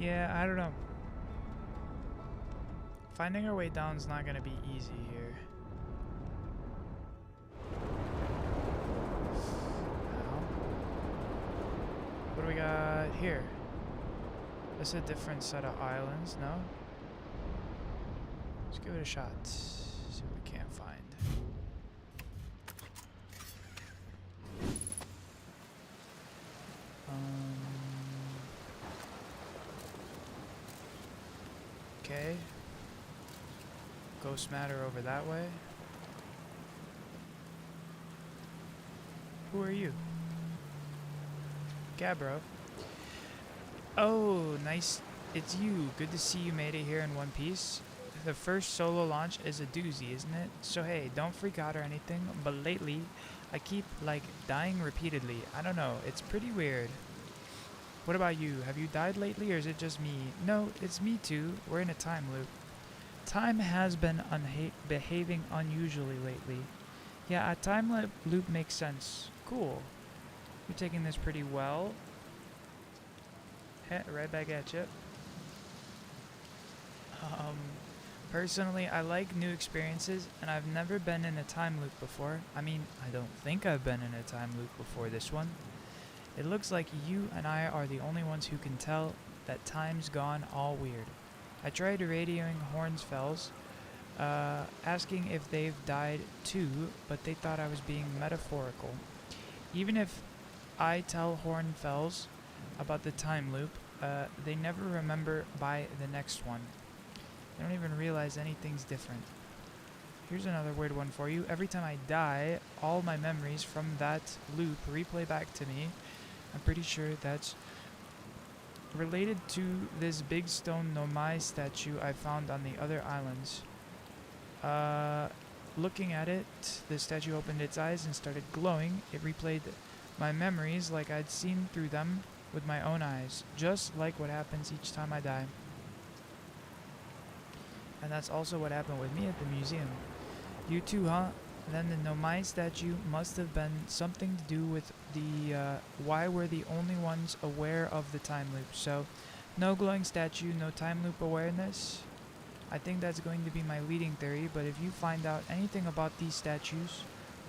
Yeah, I don't know. Finding our way down is not going to be easy here. Now, what do we got here? This is a different set of islands, no? Let's give it a shot. See what we can find. Okay. Ghost matter over that way. Who are you? Gabbro. Oh, nice. It's you. Good to see you made it here in one piece. The first solo launch is a doozy, isn't it? So hey, don't freak out or anything, but lately, I keep, like, dying repeatedly. I don't know, it's pretty weird. What about you? Have you died lately, or is it just me? No, it's me too. We're in a time loop. Time has been behaving unusually lately. Yeah, a time loop makes sense. Cool. You're taking this pretty well. Right back at you. Personally, I like new experiences, and I've never been in a time loop before. I mean, I don't think I've been in a time loop before this one. It looks like you and I are the only ones who can tell that time's gone all weird. I tried radioing Hornsfels, asking if they've died too, but they thought I was being metaphorical. Even if I tell Hornfels about the time loop, they never remember by the next one. They don't even realize anything's different. Here's another weird one for you. Every time I die, all my memories from that loop replay back to me. I'm pretty sure that's related to this big stone Nomai statue I found on the other islands. Looking at it, the statue opened its eyes and started glowing. It replayed my memories like I'd seen through them with my own eyes, just like what happens each time I die. And that's also what happened with me at the museum. You too, huh? Then the Nomai statue must have been something to do with the why we're the only ones aware of the time loop. So, no glowing statue, no time loop awareness. I think that's going to be my leading theory, but if you find out anything about these statues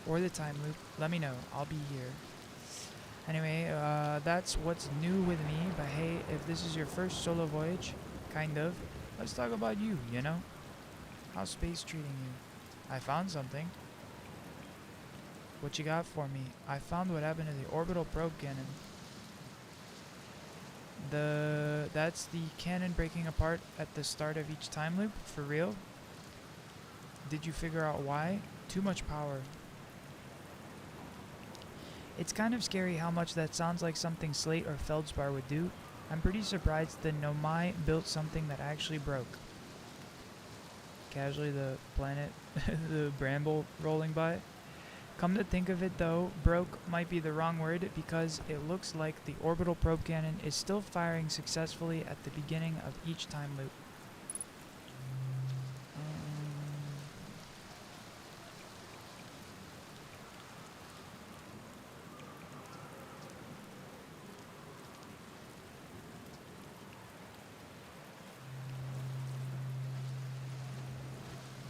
or the time loop, let me know. I'll be here. Anyway, that's what's new with me, but hey, if this is your first solo voyage, kind of, let's talk about you, you know? How's space treating you? I found something. What you got for me? I found what happened to the orbital probe cannon. That's the cannon breaking apart at the start of each time loop, for real? Did you figure out why? Too much power. It's kind of scary how much that sounds like something Slate or Feldspar would do. I'm pretty surprised the Nomai built something that actually broke. Casually the planet, the bramble rolling by. Come to think of it though, broke might be the wrong word because it looks like the orbital probe cannon is still firing successfully at the beginning of each time loop.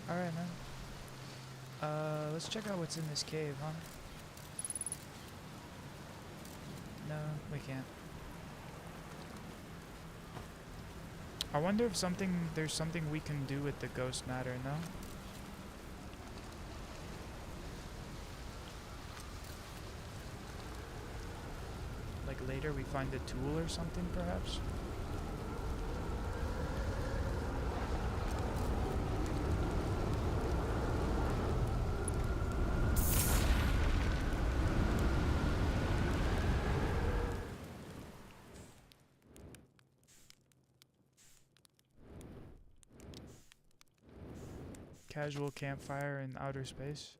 Alright, man. Let's check out what's in this cave, huh? No, we can't. I wonder if there's something we can do with the ghost matter, no? Like later we find a tool or something, perhaps? Casual campfire in outer space.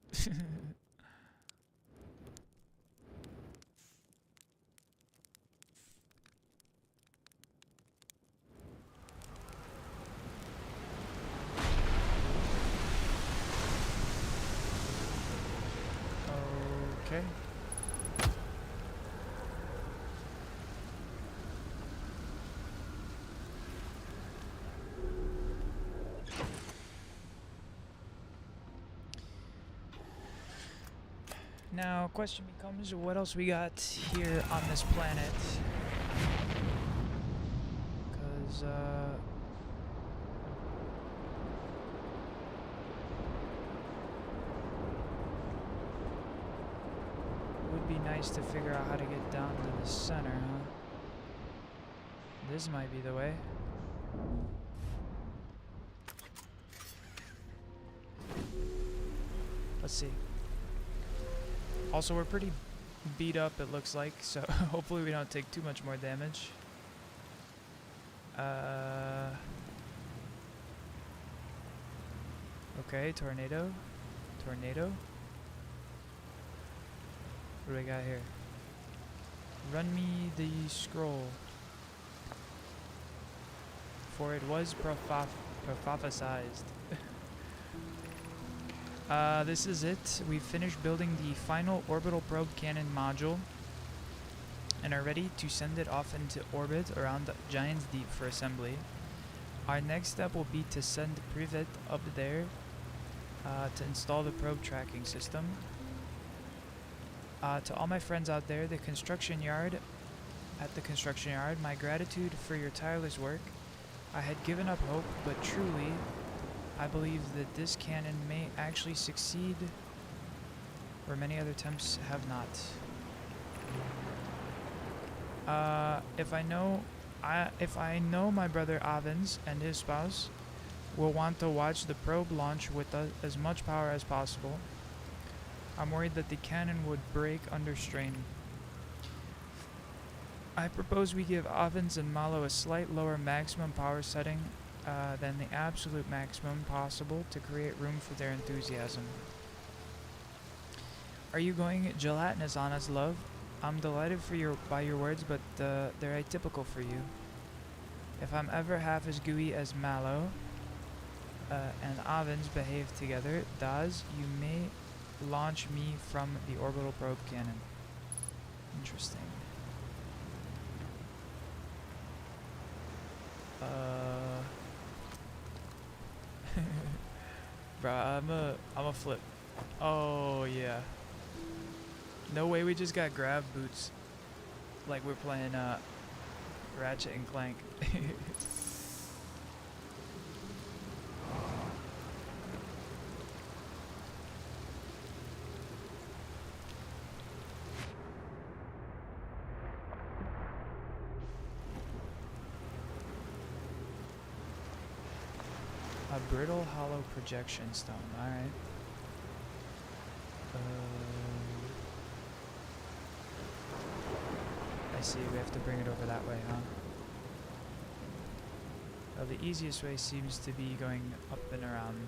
Okay. Now, question becomes, what else we got here on this planet? Because, would be nice to figure out how to get down to the center, huh? This might be the way. Let's see. Also, we're pretty beat up, it looks like, so hopefully we don't take too much more damage. Okay, tornado. Tornado. What do we got here? Run me the scroll. For it was prophesized. This is it. We've finished building the final orbital probe cannon module and are ready to send it off into orbit around Giant's Deep for assembly. Our next step will be to send Privet up there to install the probe tracking system. To all my friends out there, at the construction yard, my gratitude for your tireless work. I had given up hope, but truly, I believe that this cannon may actually succeed where many other attempts have not. If I know my brother Avens and his spouse, will want to watch the probe launch with as much power as possible. I'm worried that the cannon would break under strain. I propose we give Avens and Malo a slight lower maximum power setting than the absolute maximum possible to create room for their enthusiasm. Are you going gelatinous on us, love? I'm delighted by your words, but they're atypical for you. If I'm ever half as gooey as Malo and Avens behave together, Daz, you may launch me from the orbital probe cannon. Interesting. Bruh, I'm a flip. Oh yeah. No way we just got grab boots. Like we're playing Ratchet and Clank. A brittle hollow projection stone, alright. I see, we have to bring it over that way, huh? Well, the easiest way seems to be going up and around.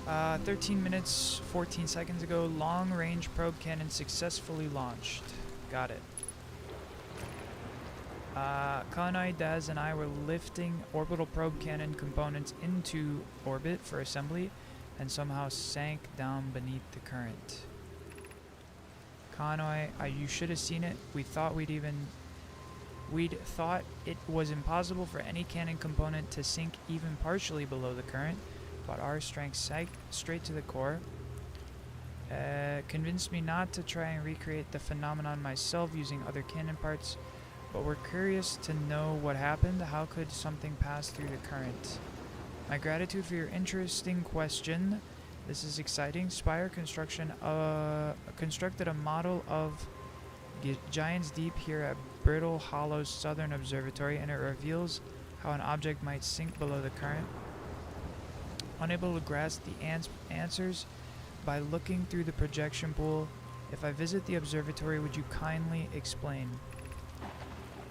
Uh, 13 minutes, 14 seconds ago, long-range probe cannon successfully launched. Got it. Kanai, Daz, and I were lifting orbital probe cannon components into orbit for assembly and somehow sank down beneath the current. Kanai, you should have seen it. We'd thought it was impossible for any cannon component to sink even partially below the current, but our strength sank straight to the core. Convinced me not to try and recreate the phenomenon myself using other cannon parts, but we're curious to know what happened. How could something pass through the current? My gratitude for your interesting question. This is exciting. Spire constructed a model of Giant's Deep here at Brittle Hollow's Southern Observatory, and it reveals how an object might sink below the current. Unable to grasp the answers by looking through the projection pool, if I visit the observatory, would you kindly explain?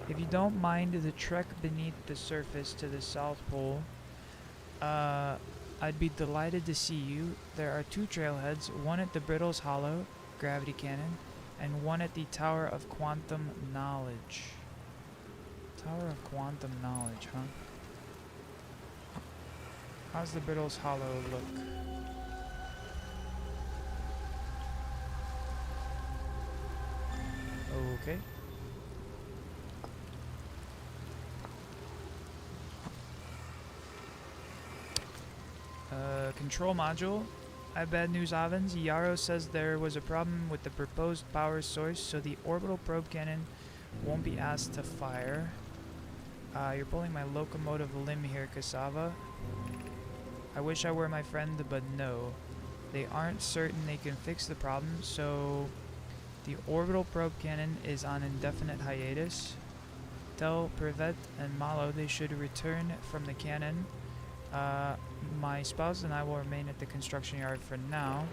If you don't mind the trek beneath the surface to the South Pole, I'd be delighted to see you. There are two trailheads, one at the Brittles Hollow gravity cannon, and one at the Tower of Quantum Knowledge. Tower of Quantum Knowledge, huh? How's the Brittles Hollow look? Okay. Control module. I have bad news, Avens. Yarrow says there was a problem with the proposed power source, so the orbital probe cannon won't be asked to fire. You're pulling my locomotive limb here, Cassava. I wish I were my friend, but no. They aren't certain they can fix the problem, so the orbital probe cannon is on indefinite hiatus. Tell Privet and Malo they should return from the cannon. My spouse and I will remain at the construction yard for now.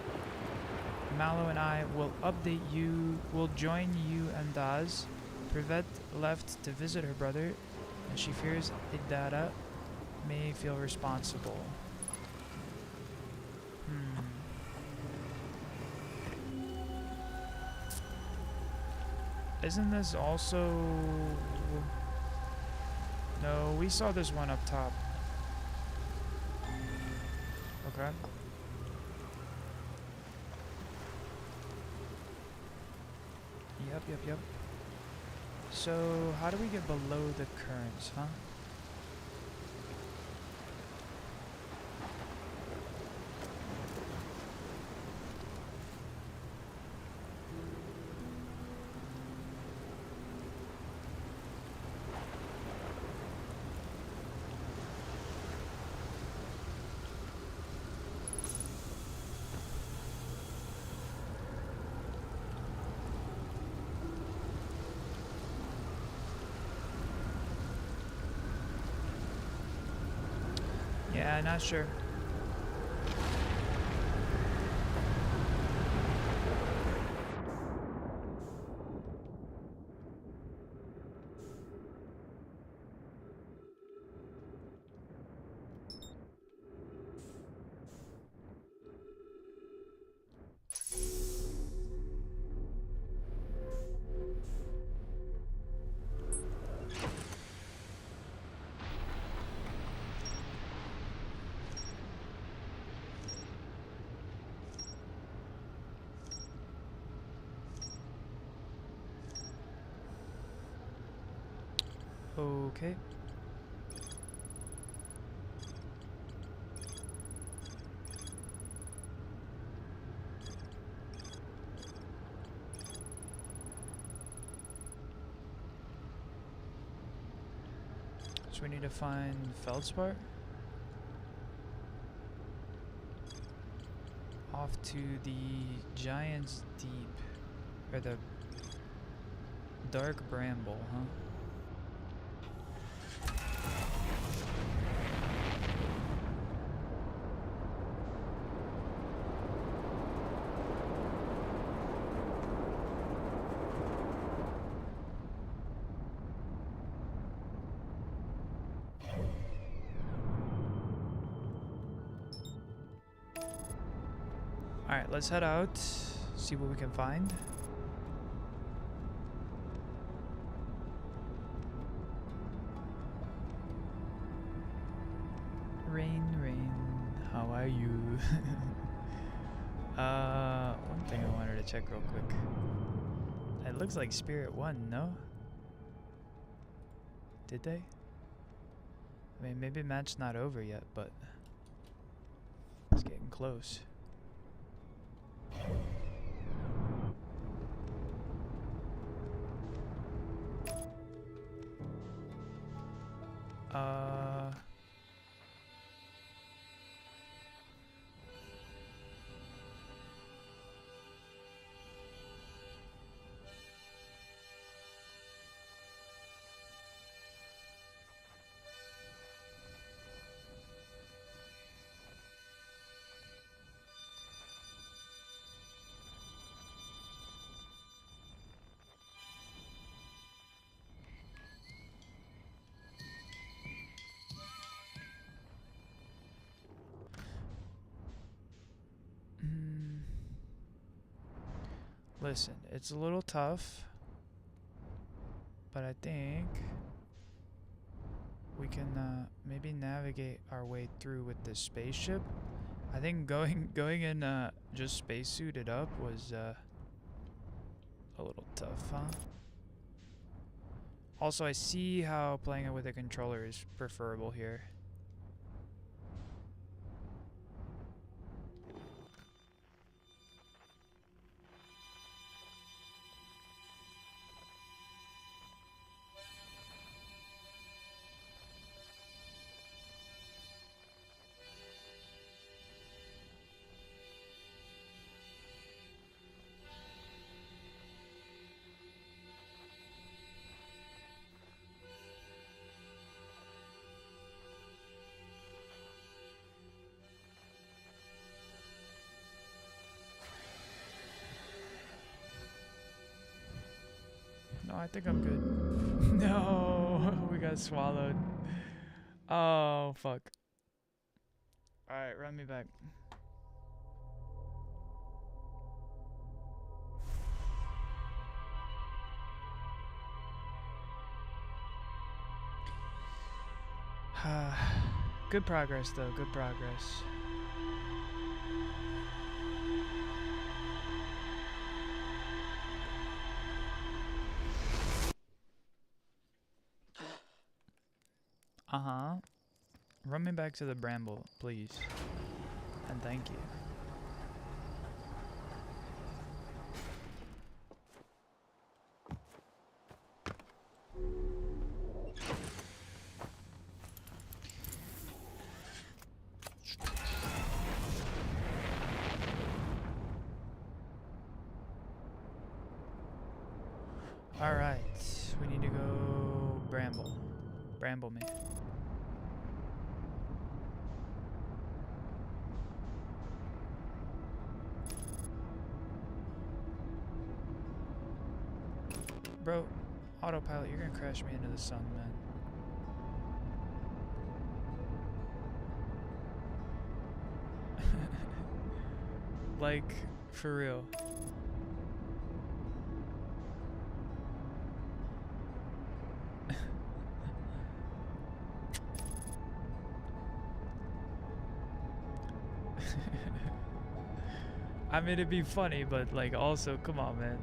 Malo and I will update you, will join you and Daz. Privet left to visit her brother, and she fears Idara may feel responsible. Isn't this also... No, we saw this one up top. Okay. Yep. So, how do we get below the currents, huh? Not sure. Okay. So we need to find Feldspar. Off to the Giant's Deep. Or the Dark Bramble, huh? Alright, let's head out, see what we can find. Rain, rain, how are you? One thing I wanted to check real quick. It looks like Spirit won, no? Did they? I mean, maybe match's not over yet, but it's getting close. Listen, it's a little tough, but I think we can maybe navigate our way through with this spaceship. I think going in just spacesuited up was a little tough, huh? Also, I see how playing it with a controller is preferable here. No, I think I'm good. No, we got swallowed. Oh, fuck. Alright, run me back. Good progress, though. Good progress. Uh-huh. Run me back to the Bramble, please. And thank you. Alright, we need to go Bramble. Bramble me. Bro, autopilot, you're gonna crash me into the sun, man. Like, for real. I mean, it'd be funny, but like, also, come on, man.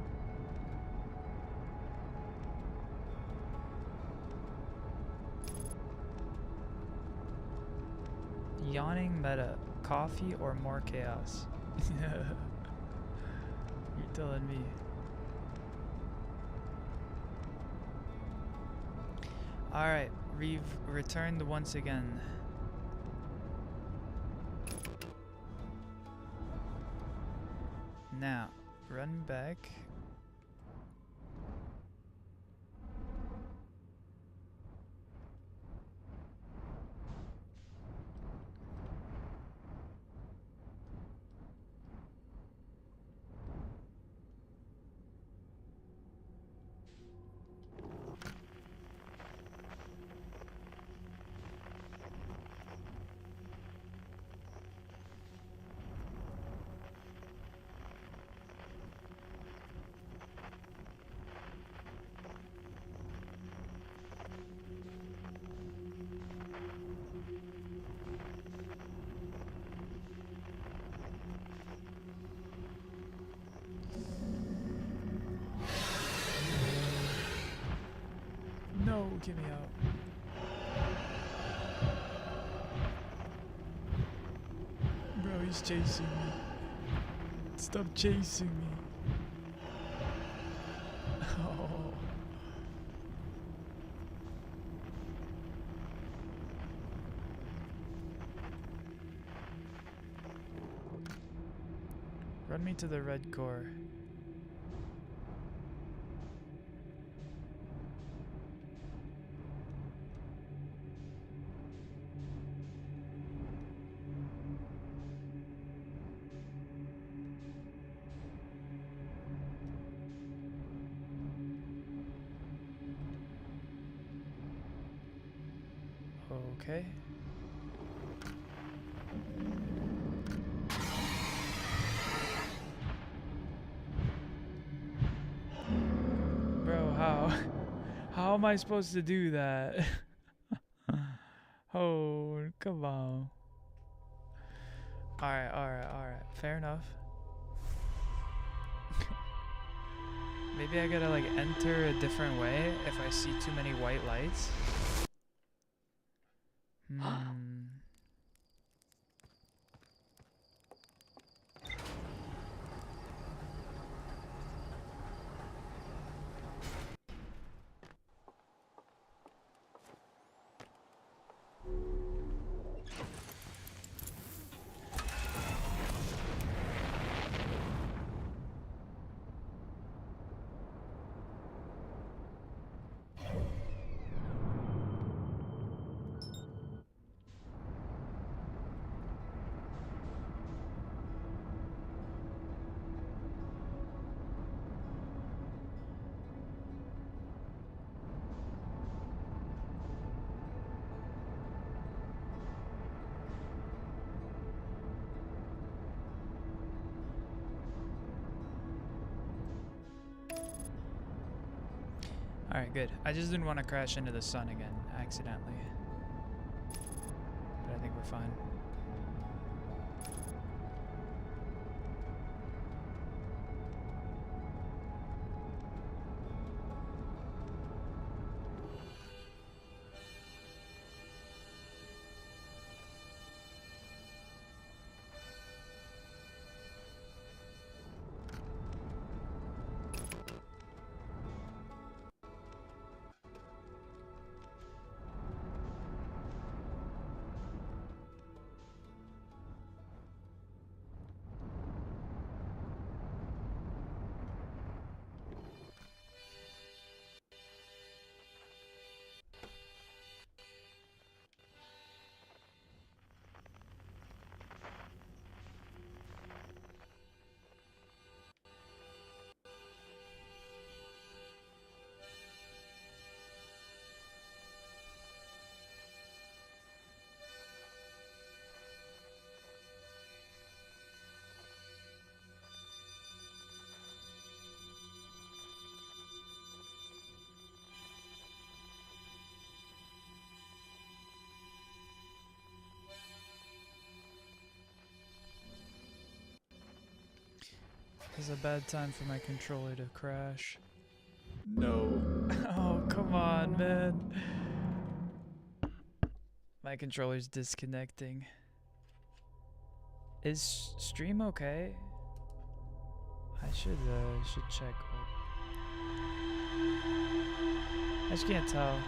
Yawning meta, coffee or more chaos? You're telling me. Alright, we've returned once again. Now, run back. No, get me out. Bro, he's chasing me. Stop chasing me. Oh. Run me to the red core. Okay. Bro, how? How am I supposed to do that? Oh, come on. Alright. Fair enough. Maybe I gotta like enter a different way if I see too many white lights. Alright, good. I just didn't want to crash into the sun again, accidentally. But I think we're fine. This is a bad time for my controller to crash. No. Oh, come on, man. My controller's disconnecting. Is stream okay? I should check. I just can't tell.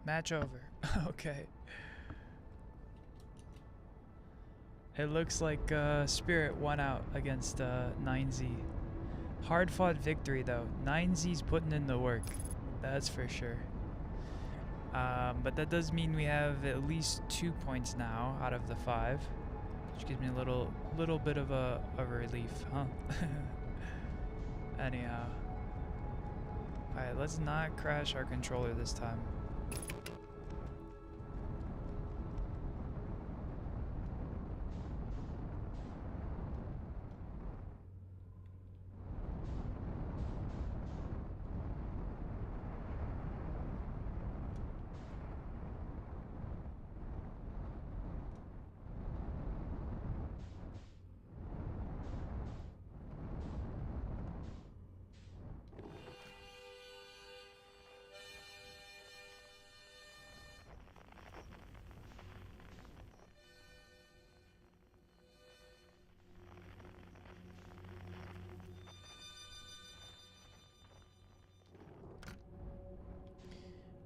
Match over. Okay. It looks like Spirit won out against 9Z. Hard fought victory though. 9Z's putting in the work. That's for sure. But that does mean we have at least 2 points now out of the 5. Which gives me a little bit of a relief, huh? Anyhow. Alright, let's not crash our controller this time.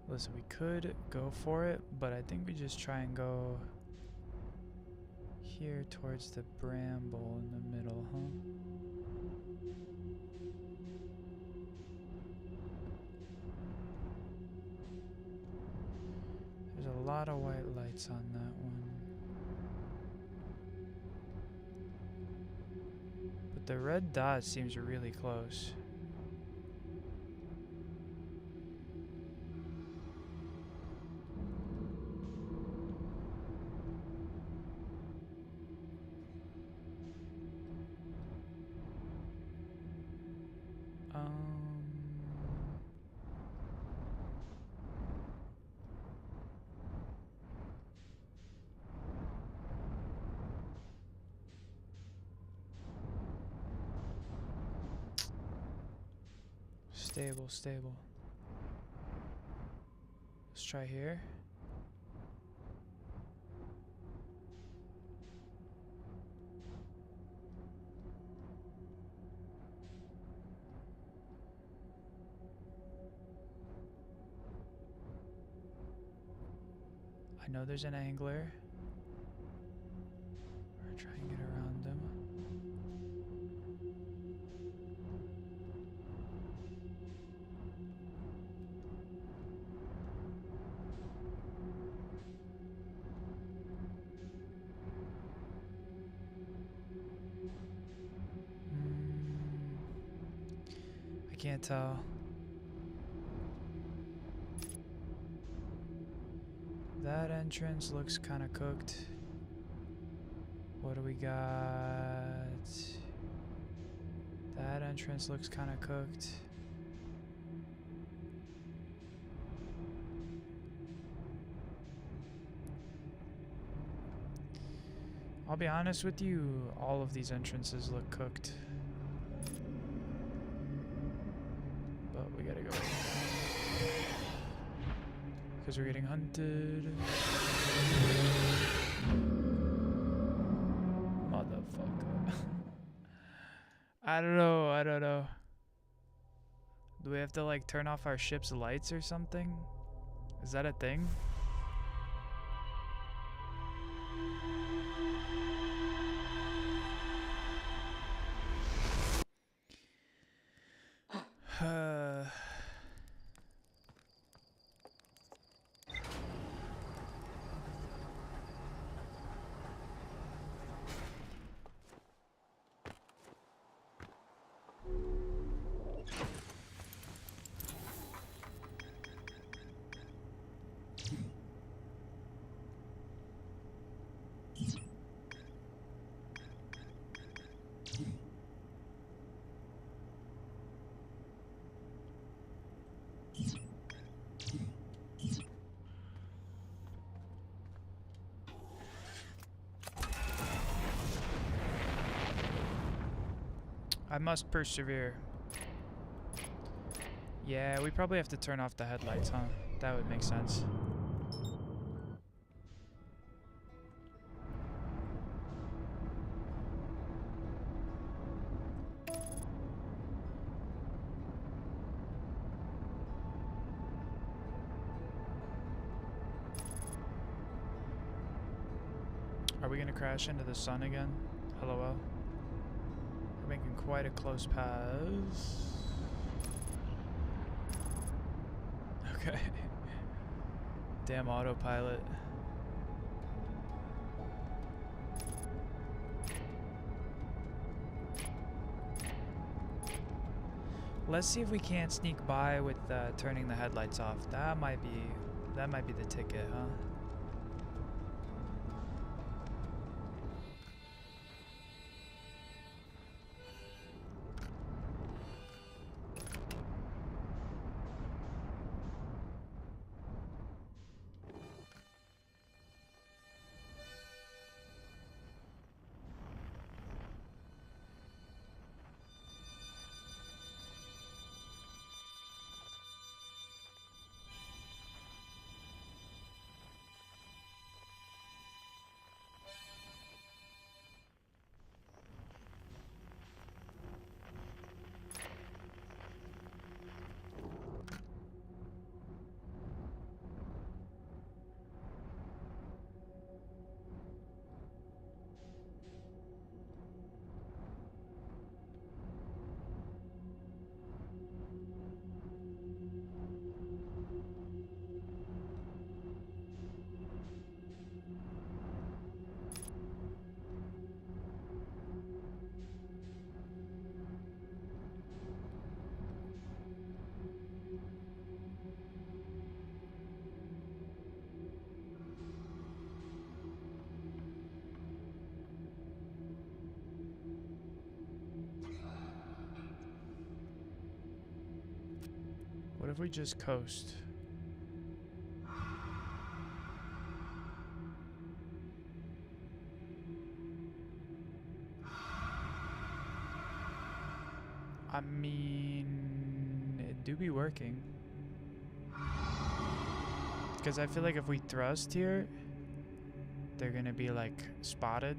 Listen, we could go for it, but I think we just try and go here towards the bramble in the middle, huh? There's a lot of white lights on that one. But the red dot seems really close. Stable. Let's try here. I know there's an angler. We're trying to get around them. I can't tell. That entrance looks kind of cooked. What do we got? That entrance looks kind of cooked. I'll be honest with you, all of these entrances look cooked. But we gotta go. Because we're getting hunted. Motherfucker. I don't know. Do we have to like turn off our ship's lights or something? Is that a thing? I must persevere. Yeah, we probably have to turn off the headlights, huh? That would make sense. Are we gonna crash into the sun again? LOL. We're making quite a close pass. Okay. Damn autopilot. Let's see if we can't sneak by with turning the headlights off. That might be the ticket, huh? What if we just coast? I mean, it do be working. Because I feel like if we thrust here, they're gonna be like spotted.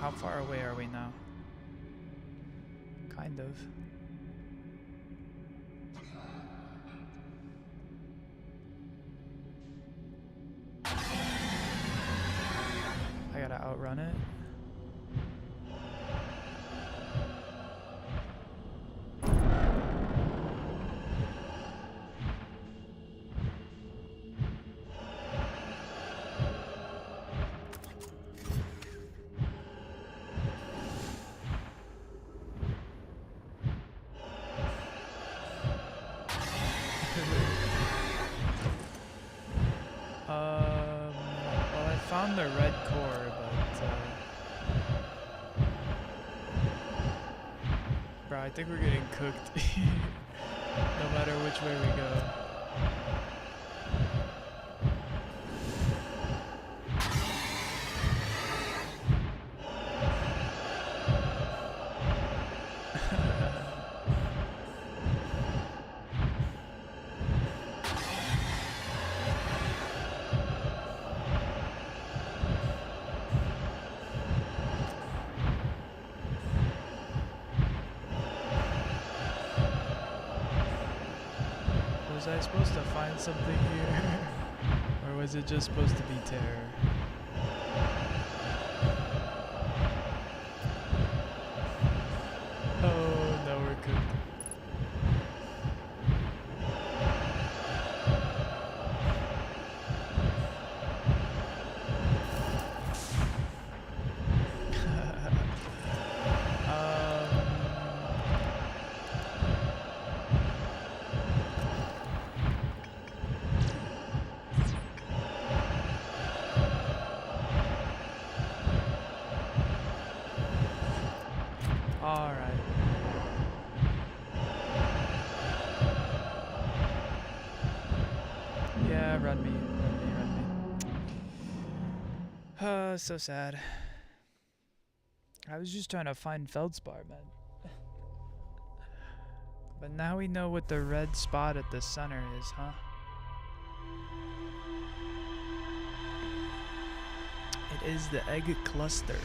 How far away are we now? Kind of. I gotta outrun it. Well, I found the red core, but bro, I think we're getting cooked no matter which way we go. Was I supposed to find something here? Or was it just supposed to be terror? Oh, no, we're cooked. Alright. Yeah, run me. So sad. I was just trying to find Feldspar, man. But now we know what the red spot at the center is, huh? It is the egg cluster.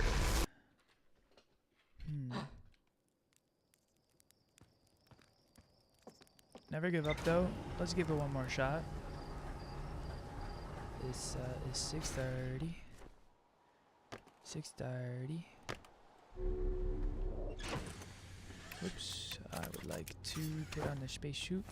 Never give up though. Let's give it one more shot. This is 6:30. 6:30. Oops. I would like to put on the space chute.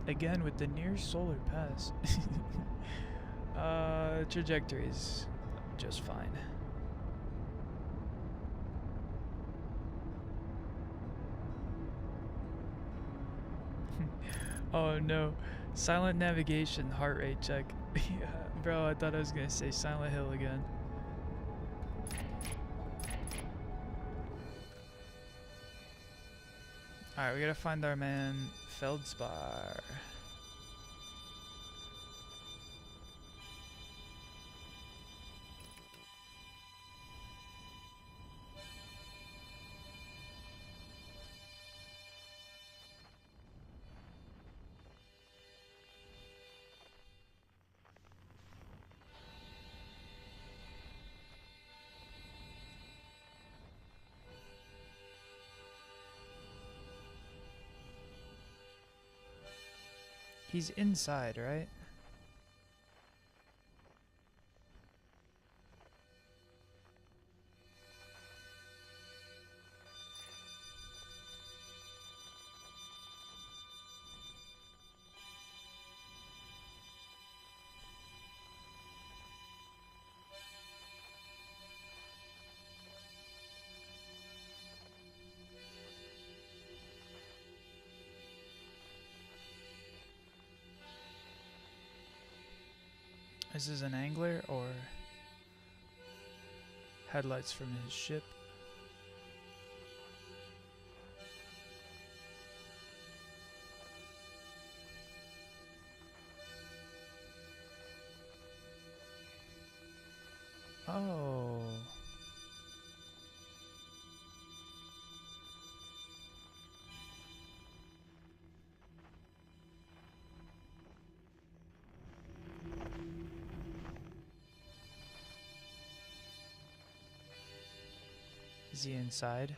Again with the near solar pass. Trajectory is just fine. Oh no. Silent navigation heart rate check. Yeah, bro, I thought I was gonna say Silent Hill again. Alright, we gotta find our man Feldspar. He's inside, right? This is an angler or headlights from his ship. Oh. Is he inside?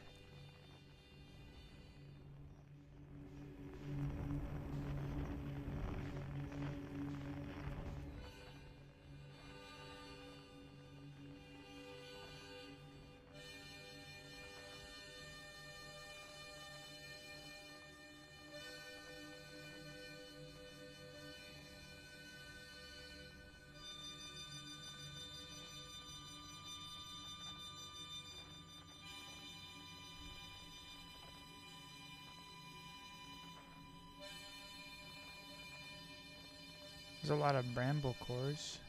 There's a lot of bramble cores.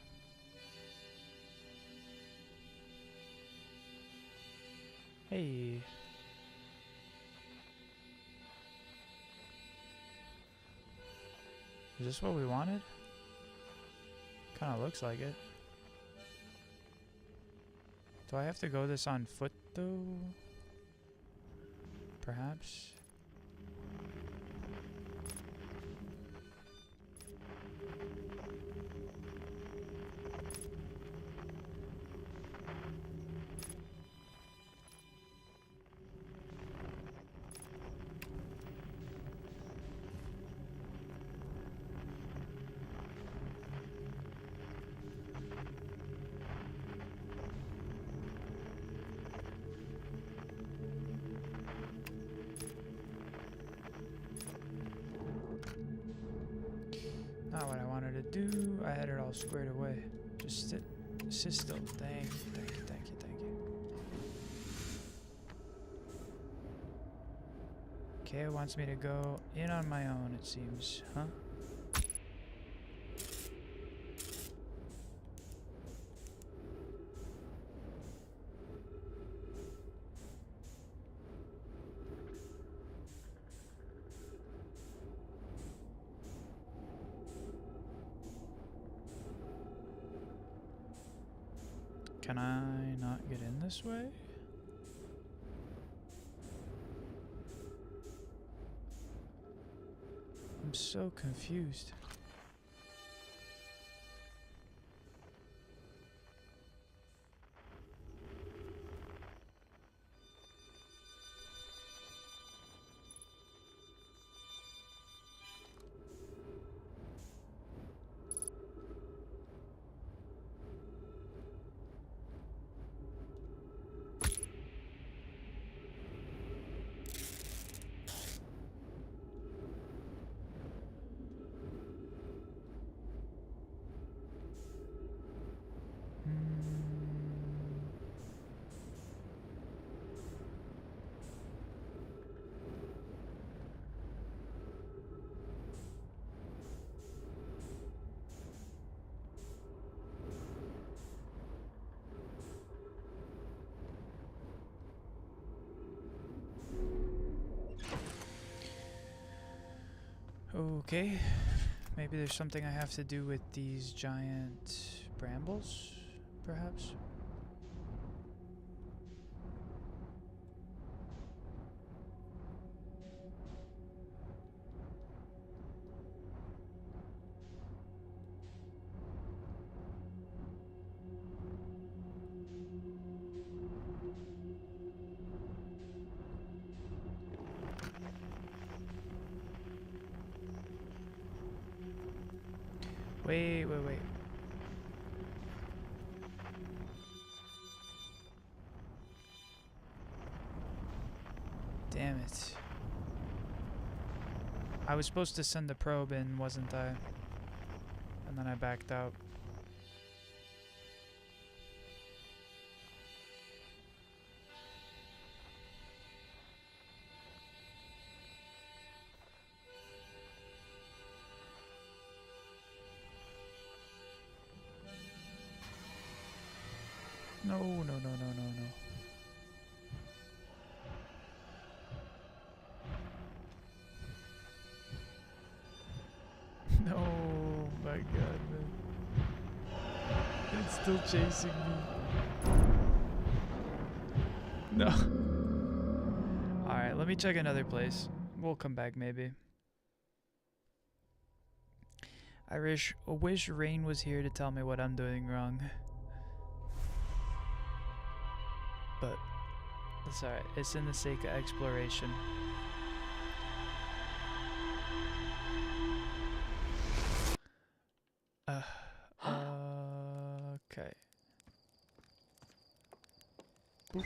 Hey. Is this what we wanted? Kinda looks like it. Do I have to go this on foot though? Perhaps? Not what I wanted to do. I had it all squared away. Just sit still. Thank you, thank you, thank you, thank you. Okay, it wants me to go in on my own, it seems. Huh? Can I not get in this way? I'm so confused. Okay, maybe there's something I have to do with these giant brambles, perhaps? Wait. Damn it. I was supposed to send the probe in, wasn't I? And then I backed out. No. No, my god, man. It's still chasing me. No. Alright, let me check another place. We'll come back maybe. I wish Rain was here to tell me what I'm doing wrong. But it's alright. It's in the sake of exploration. Okay. Boop.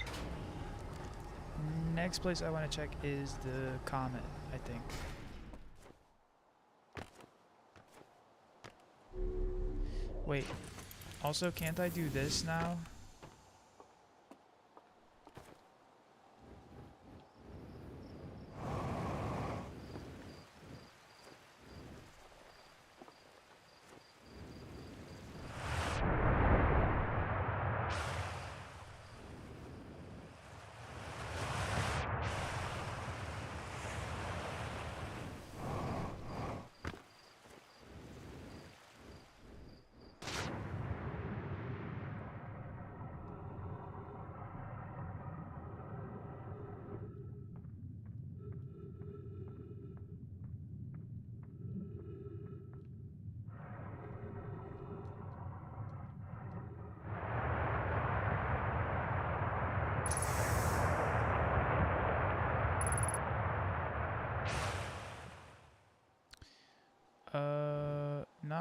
Next place I want to check is the comet, I think. Wait. Also, can't I do this now?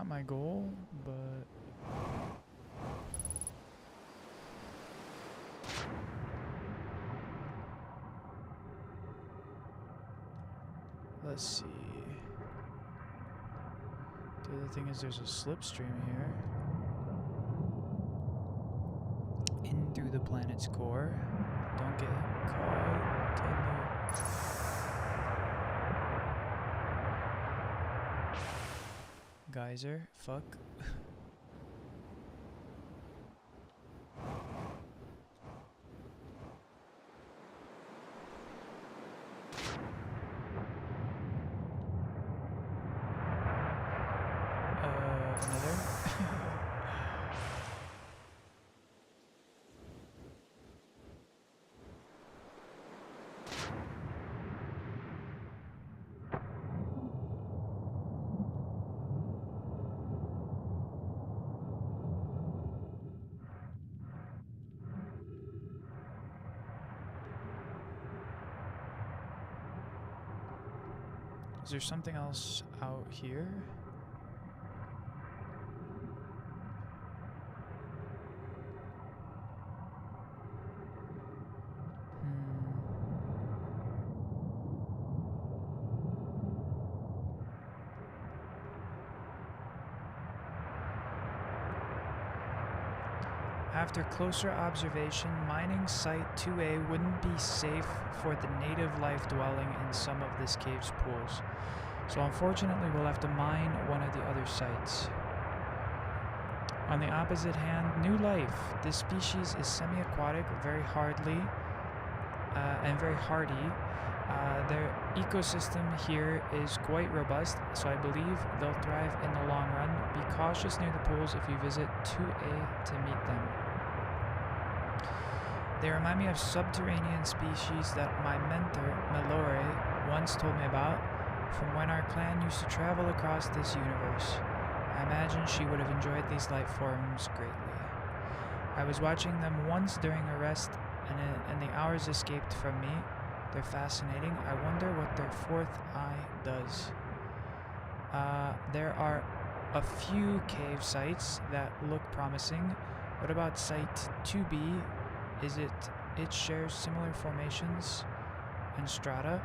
not my goal, but let's see. The other thing is there's a slipstream here. In through the planet's core. Don't get caught in the geyser. Fuck. Another. Is there something else out here? After closer observation, mining Site 2A wouldn't be safe for the native life dwelling in some of this cave's pools. So unfortunately, we'll have to mine one of the other sites. On the opposite hand, new life. This species is semi-aquatic, very hardy. Their ecosystem here is quite robust, so I believe they'll thrive in the long run. Be cautious near the pools if you visit 2A to meet them. They remind me of subterranean species that my mentor, Melore, once told me about from when our clan used to travel across this universe. I imagine she would have enjoyed these life forms greatly. I was watching them once during a rest, and the hours escaped from me. They're fascinating. I wonder what their fourth eye does. There are a few cave sites that look promising. What about Site 2B? It shares similar formations and strata.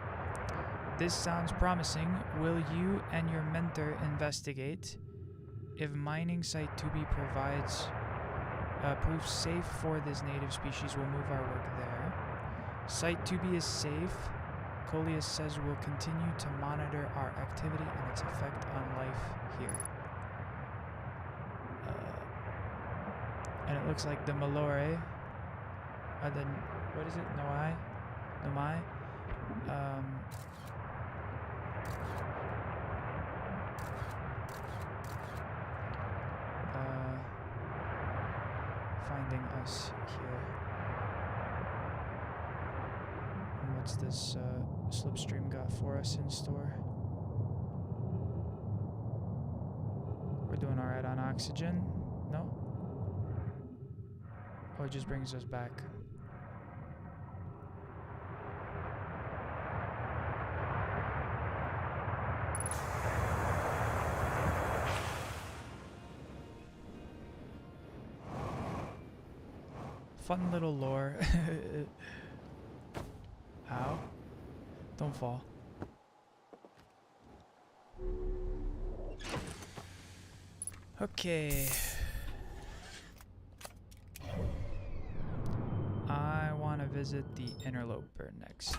This sounds promising. Will you and your mentor investigate? If mining Site 2B proves safe for this native species, we'll move our work there. Site 2B is safe. Coleus says we'll continue to monitor our activity and its effect on life here. And it looks like the Melore, what is it? Nomai? Finding us here. And what's this slipstream got for us in store? We're doing alright on oxygen? No? Oh, it just brings us back. Fun little lore. Ow. Don't fall. Okay. I want to visit the interloper next.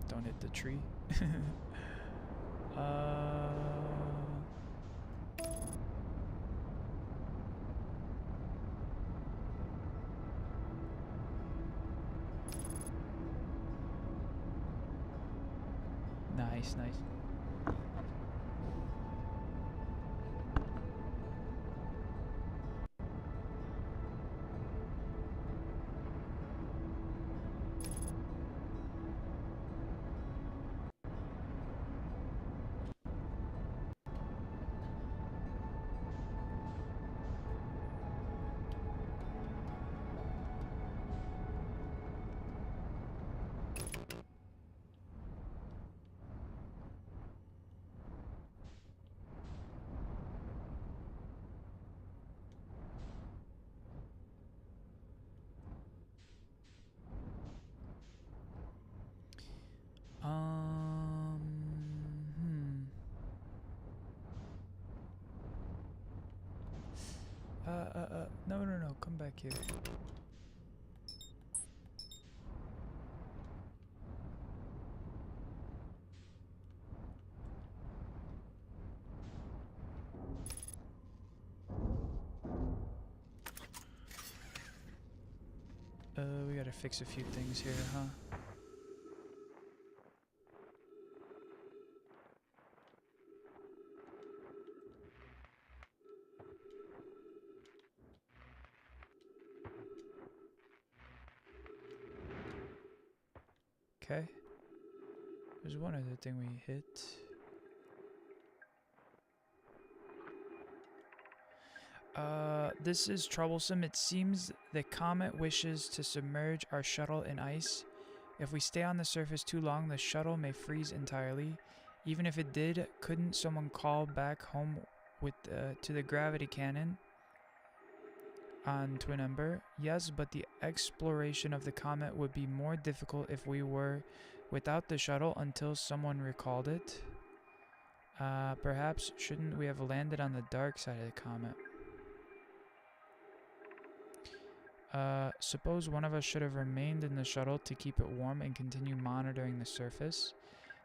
Don't hit the tree. Nice. come back here. We gotta fix a few things here, huh? Okay. There's one other thing we hit. This is troublesome. It seems the comet wishes to submerge our shuttle in ice. If we stay on the surface too long, the shuttle may freeze entirely. Even if it did, couldn't someone call back home with to the gravity cannon on Twin Ember? Yes, but the exploration of the comet would be more difficult if we were without the shuttle until someone recalled it. Perhaps shouldn't we have landed on the dark side of the comet? Suppose one of us should have remained in the shuttle to keep it warm and continue monitoring the surface.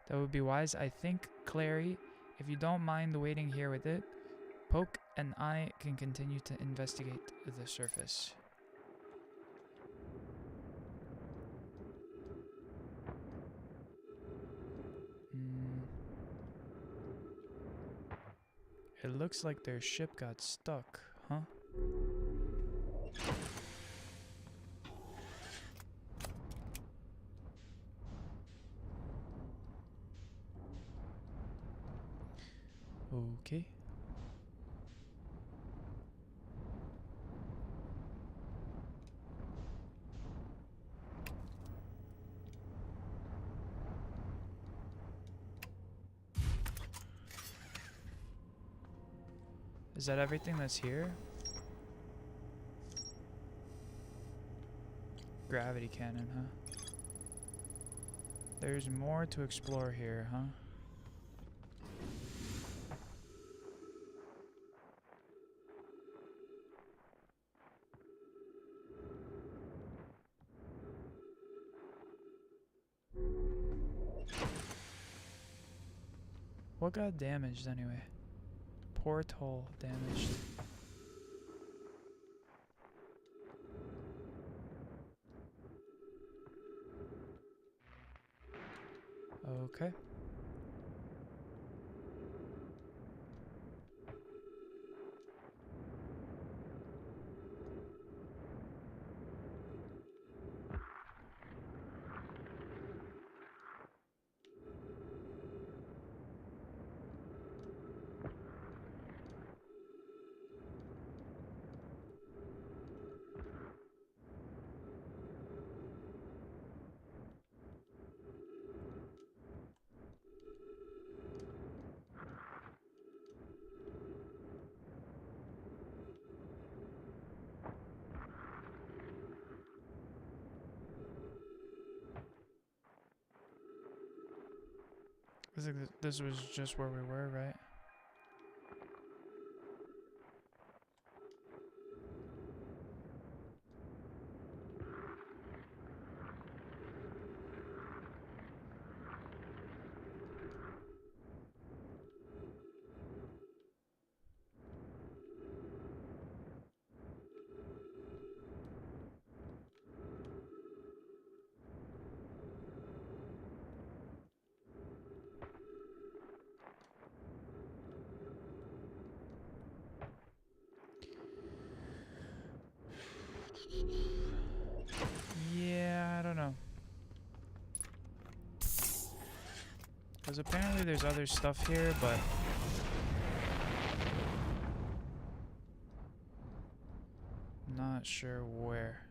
That would be wise. I think, Clary, if you don't mind waiting here with it, Poke and I can continue to investigate the surface. It looks like their ship got stuck, huh? Okay. Is that everything that's here? Gravity cannon, huh? There's more to explore here, huh? What got damaged anyway? Porthole damaged. Okay. This was just where we were, right? Yeah, I don't know. Because apparently there's other stuff here, but... not sure where.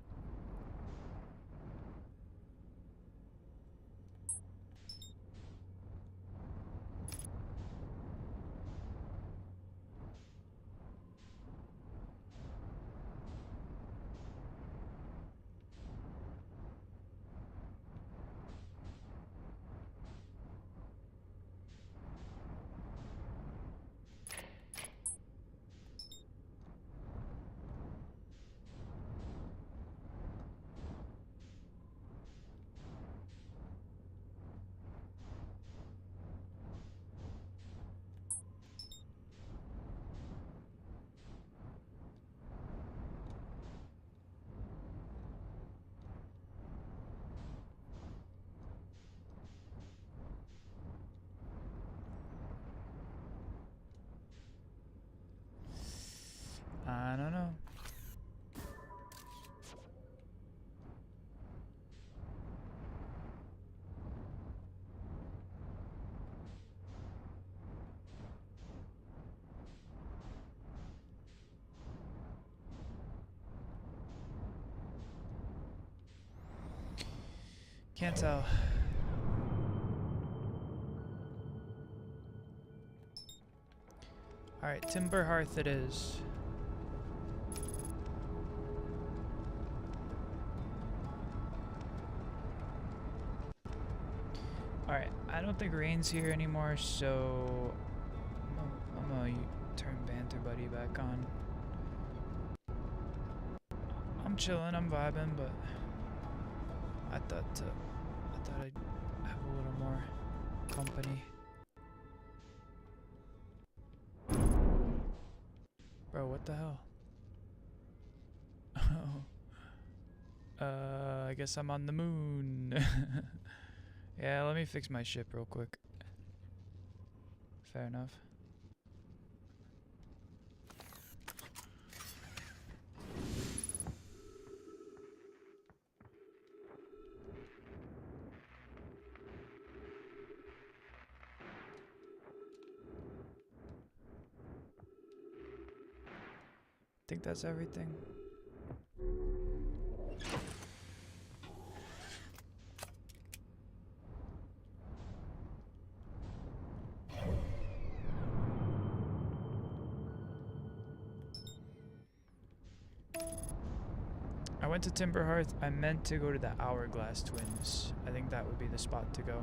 Can't tell. Alright, Timber Hearth it is. Alright, I don't think Rain's here anymore, so I'm gonna turn Banter Buddy back on. I'm chilling, I'm vibing, but I thought I'd have a little more company. Bro, what the hell? I guess I'm on the moon. Yeah, let me fix my ship real quick. Fair enough. I think that's everything. I went to Timber Hearth. I meant to go to the Hourglass Twins. I think that would be the spot to go.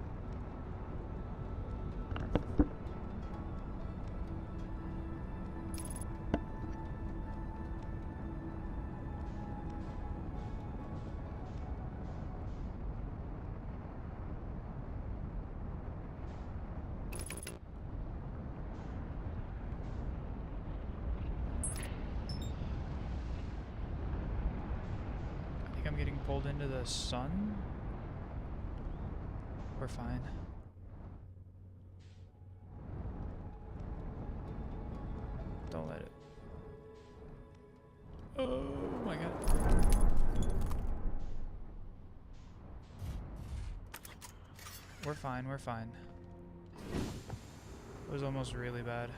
I'm getting pulled into the sun. We're fine. Don't let it. Oh my god. We're fine, we're fine. It was almost really bad.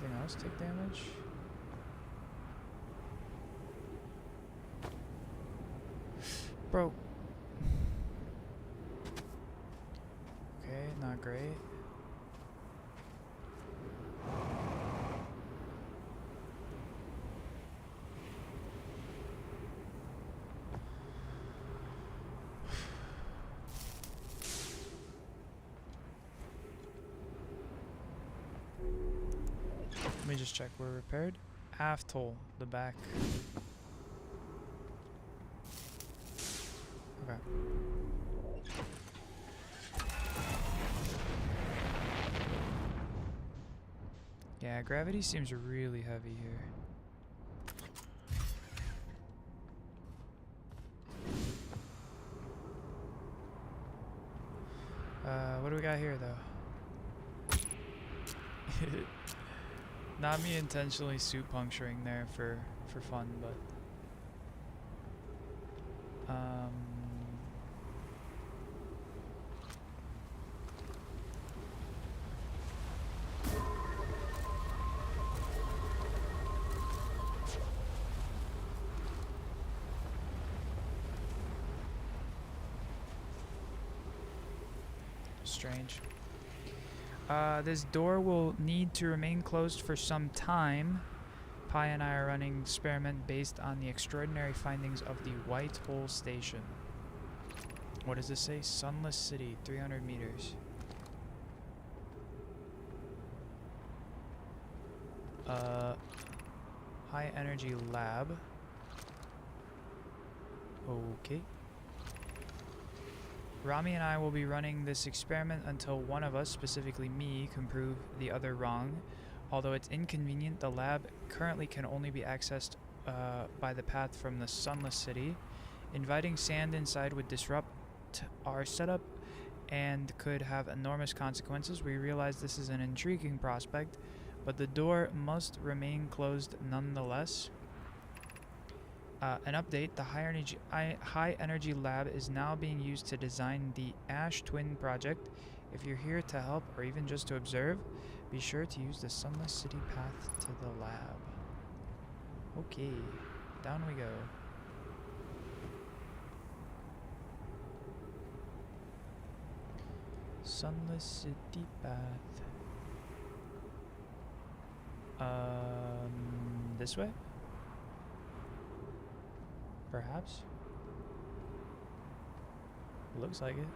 Anything else take damage? Bro. Okay, not great. Let me just check. We're repaired. Aft hole, the back. Okay. Yeah, gravity seems really heavy here. What do we got here, though? Not me intentionally suit puncturing there for fun, but strange. This door will need to remain closed for some time. Pi and I are running an experiment based on the extraordinary findings of the White Hole Station. What does this say? Sunless City, 300 meters. High Energy Lab. Okay. Rami and I will be running this experiment until one of us, specifically me, can prove the other wrong. Although it's inconvenient, the lab currently can only be accessed by the path from the Sunless City. Inviting sand inside would disrupt our setup and could have enormous consequences. We realize this is an intriguing prospect, but the door must remain closed nonetheless. An update, the High Energy Lab is now being used to design the Ash Twin project, If you're here to help or even just to observe, be sure to use the Sunless City path to the lab. Okay, down we go. Sunless City path. This way? Perhaps? Looks like it.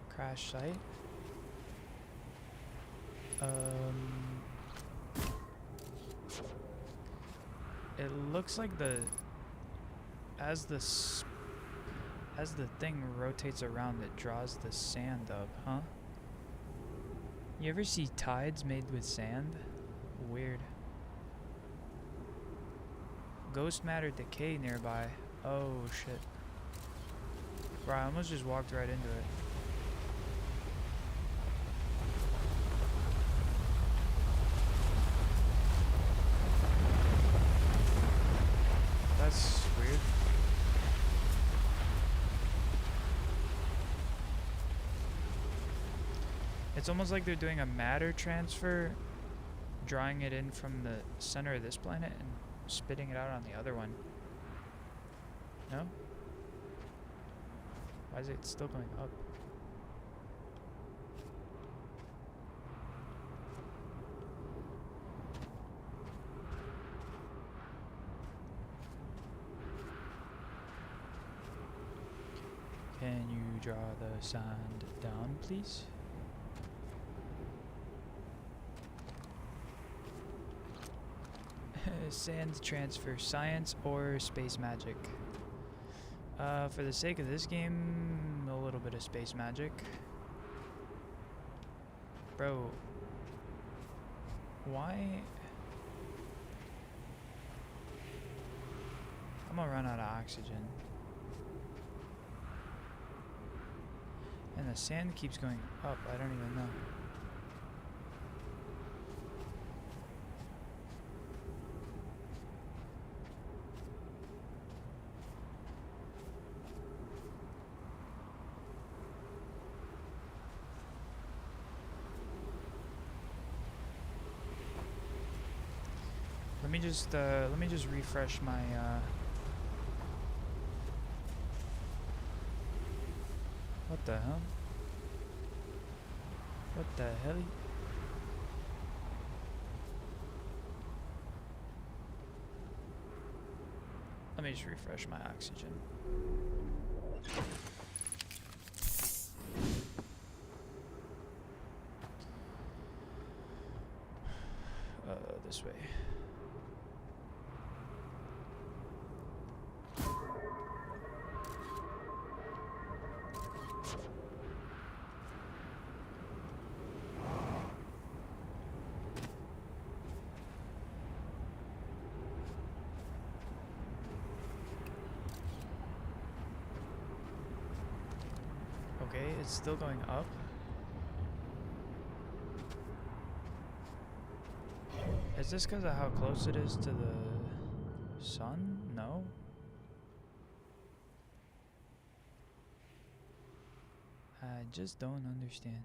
Crash site. It looks like as the thing rotates around, it draws the sand up, huh? You ever see tides made with sand? Weird. Ghost matter decay nearby. Oh shit. Bro, I almost just walked right into it. That's weird. It's almost like they're doing a matter transfer, drawing it in from the center of this planet and spitting it out on the other one. No? Why is it still going up? Can you draw the sand down, please? Sand transfer, science or space magic? For the sake of this game, a little bit of space magic. Bro, why? I'm gonna run out of oxygen. And the sand keeps going up, I don't even know. Let me just refresh my what the hell? What the hell? Let me just refresh my oxygen. This way. Okay, it's still going up. Is this because of how close it is to the sun? No? I just don't understand.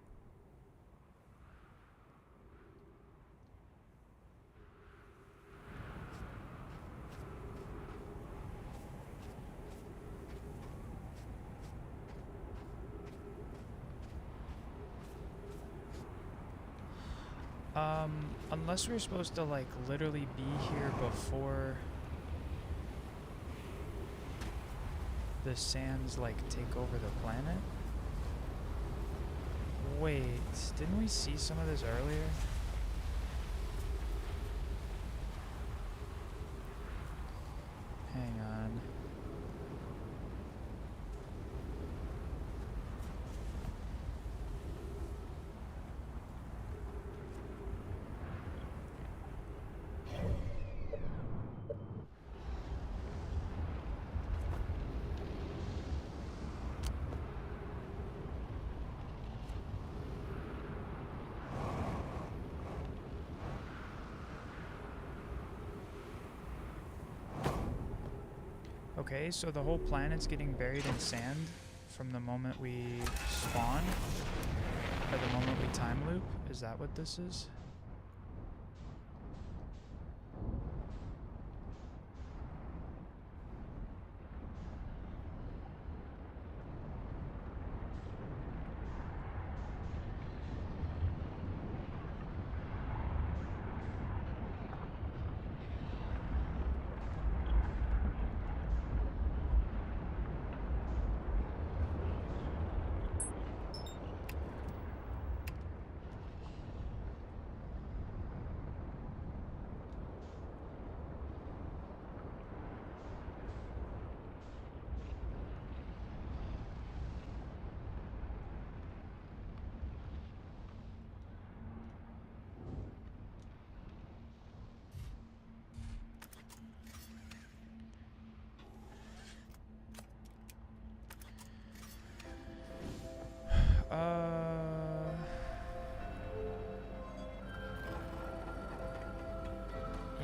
Unless we're supposed to like literally be here before the sands like take over the planet. Wait, didn't we see some of this earlier? Hang on. Okay, so the whole planet's getting buried in sand. from the moment we spawn, or the moment we time loop. Is that what this is?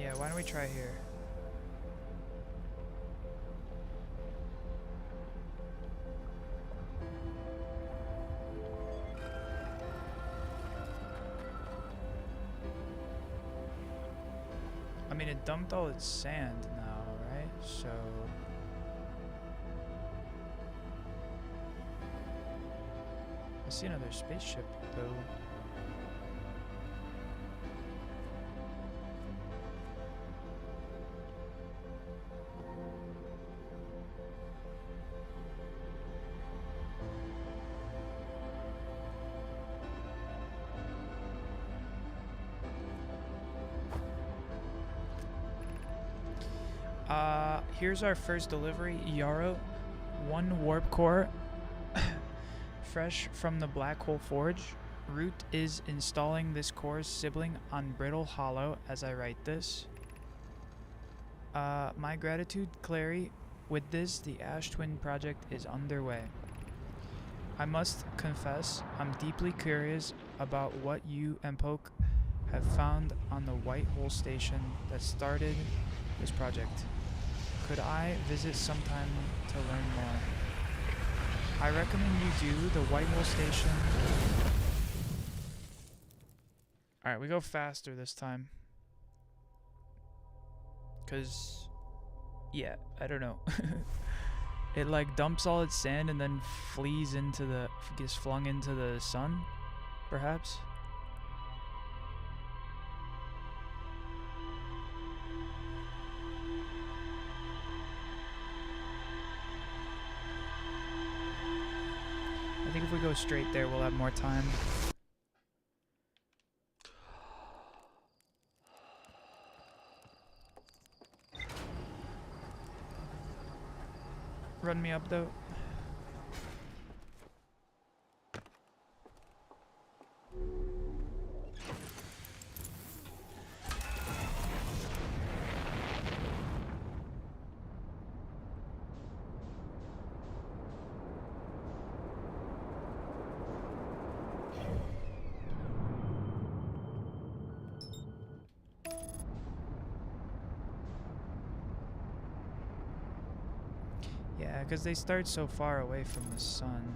Yeah, why don't we try here? I mean, it dumped all its sand now, right? So... I see another spaceship, though. Here's our first delivery, Yarrow. 1 warp core, fresh from the Black Hole Forge. Root is installing this core's sibling on Brittle Hollow as I write this. My gratitude, Clary. With this, the Ash Twin project is underway. I must confess, I'm deeply curious about what you and Poke have found on the White Hole Station that started this project. Could I visit sometime to learn more? I recommend you do the White Hole Station. Alright, we go faster this time. Cause, yeah, I don't know. It like dumps all its sand and then flees into the, gets flung into the sun, perhaps? I think if we go straight there, we'll have more time. Run me up, though. Yeah, because they start so far away from the sun.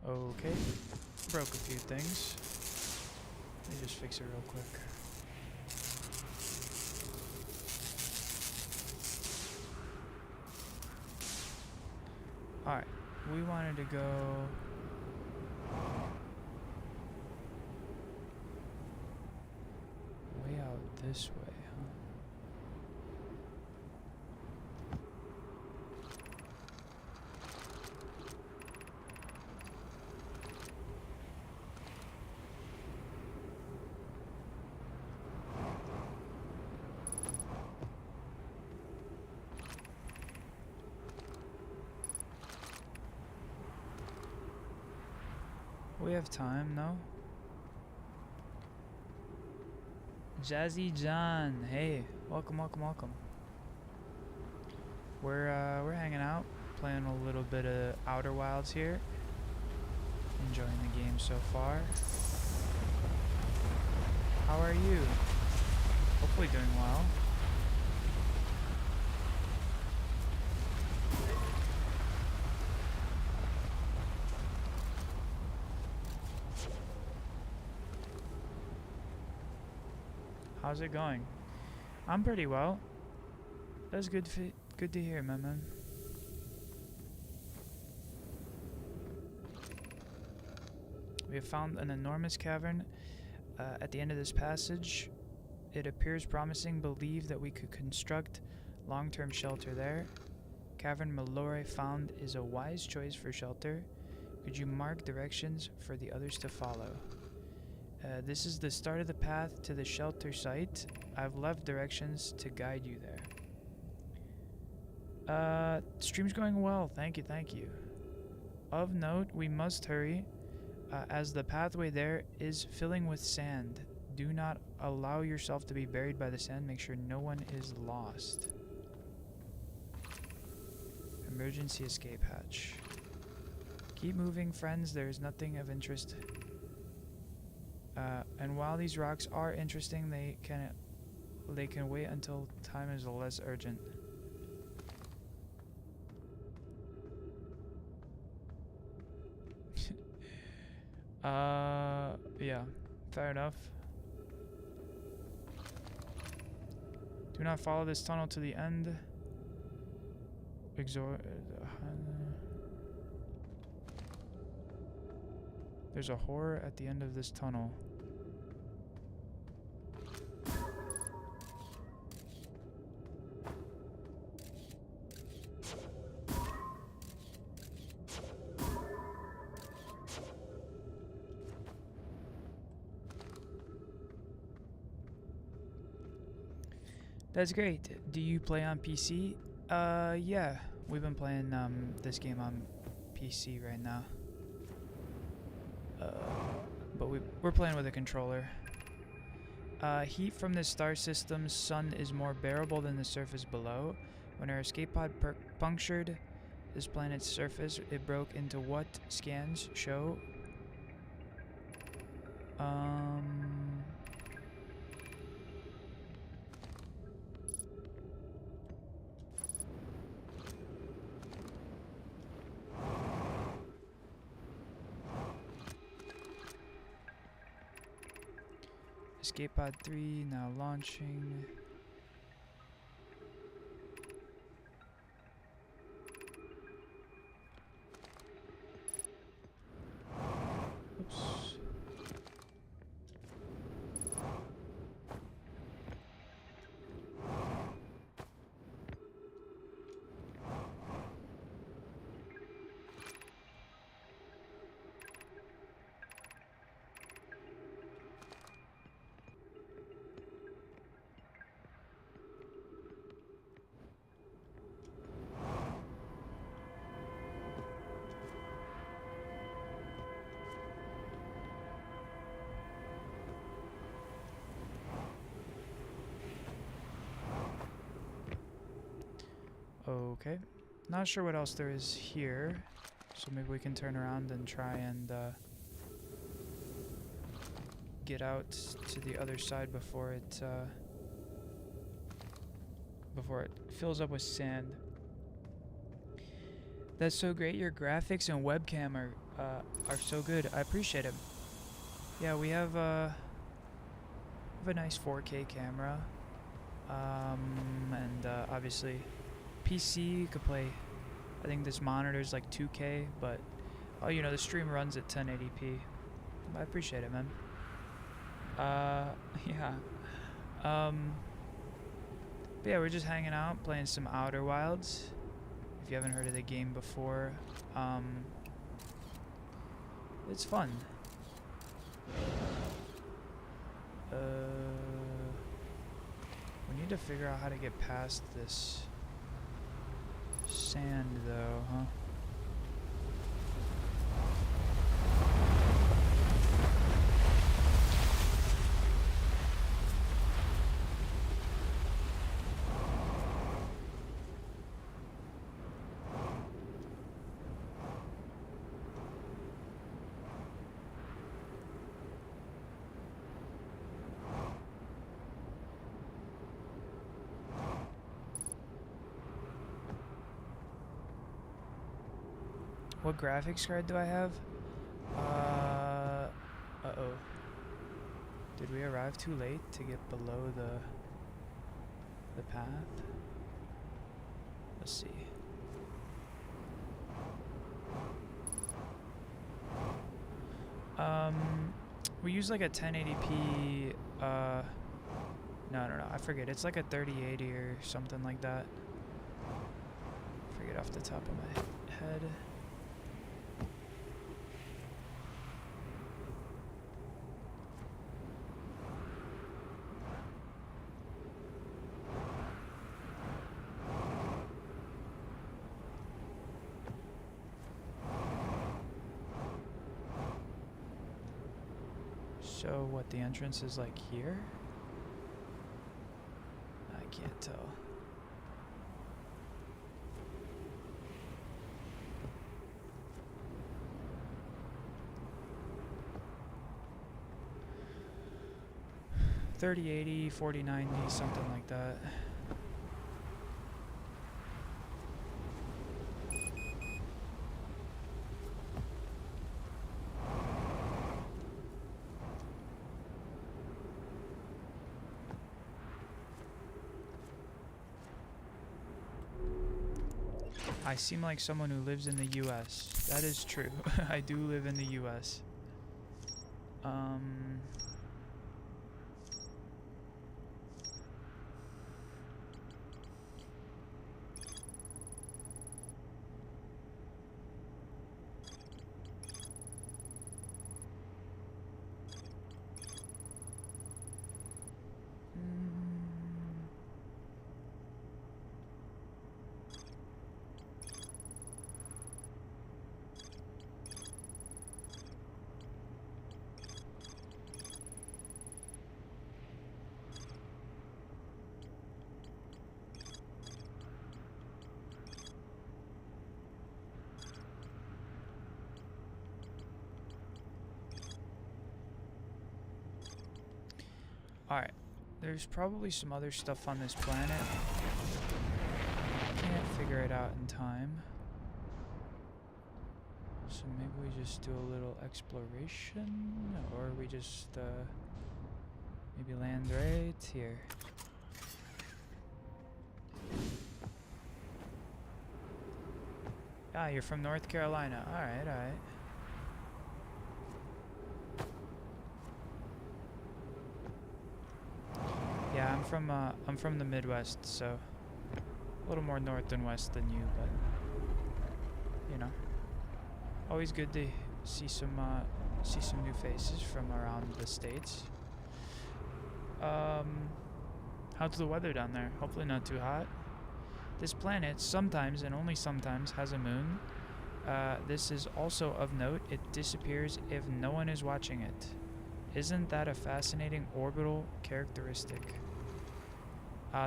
Okay, broke a few things. Let me just fix it real quick. Alright, we wanted to go... way out this way, huh? We have time, no? Jazzy John, hey, welcome, welcome, welcome. We're hanging out, playing a little bit of Outer Wilds here. Enjoying the game so far. How are you? Hopefully doing well. How's it going? I'm pretty well. That's good to hear, man. We have found an enormous cavern at the end of this passage. It appears promising. Believe that we could construct long-term shelter there. Cavern Malore found is a wise choice for shelter. Could you mark directions for the others to follow? This is the start of the path to the shelter site. I've left directions to guide you there. Stream's going well. Thank you, thank you. Of note, we must hurry, as the pathway there is filling with sand. Do not allow yourself to be buried by the sand. Make sure no one is lost. Emergency escape hatch. Keep moving, friends. There is nothing of interest. And while these rocks are interesting, they can wait until time is less urgent. Yeah, fair enough. Do not follow this tunnel to the end. There's a horror at the end of this tunnel. That's great. Do you play on PC? Yeah. We've been playing this game on PC right now. But we're playing with a controller. Heat from the star system's sun is more bearable than the surface below. When our escape pod punctured this planet's surface, it broke into what scans show. Escape pod 3 now launching. Oops. Okay, not sure what else there is here, so maybe we can turn around and try and get out to the other side before it fills up with sand. That's so great. Your graphics and webcam are so good. I appreciate it. Yeah, we have a nice 4K camera, and obviously. PC could play, I think this monitor is like 2K, but you know, the stream runs at 1080p. I appreciate it, man. Yeah. But yeah, we're just hanging out, playing some Outer Wilds. If you haven't heard of the game before, it's fun. We need to figure out how to get past this sand though, huh? What graphics card do I have? Uh-oh. Did we arrive too late to get below the path? Let's see. We use like a 1080p, no, I forget. It's like a 3080 or something like that. Forget off the top of my head. So what, the entrance is like here? I can't tell. $3080, $4090, something like that. I seem like someone who lives in the US. That is true. I do live in the US. Alright, there's probably some other stuff on this planet. Can't figure it out in time. So maybe we just do a little exploration, or we just maybe land right here. Ah, you're from North Carolina. Alright, alright. Yeah, I'm from the Midwest, so a little more north and west than you, but you know, always good to see some new faces from around the states. How's the weather down there? Hopefully not too hot. This planet sometimes, and only sometimes, has a moon. This is also of note. It disappears if no one is watching it. Isn't that a fascinating orbital characteristic?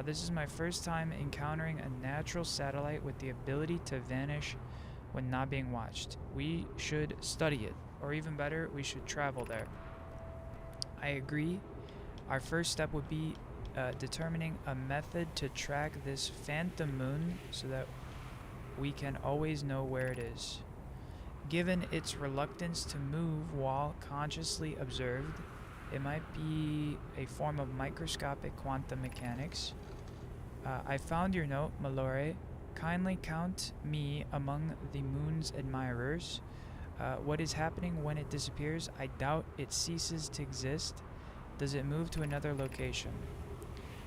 This is my first time encountering a natural satellite with the ability to vanish when not being watched. We should study it, or even better, we should travel there. I agree. Our first step would be determining a method to track this phantom moon so that we can always know where it is. Given its reluctance to move while consciously observed, it might be a form of microscopic quantum mechanics. I found your note, Mallory. Kindly count me among the moon's admirers. What is happening when it disappears? I doubt it ceases to exist. Does it move to another location?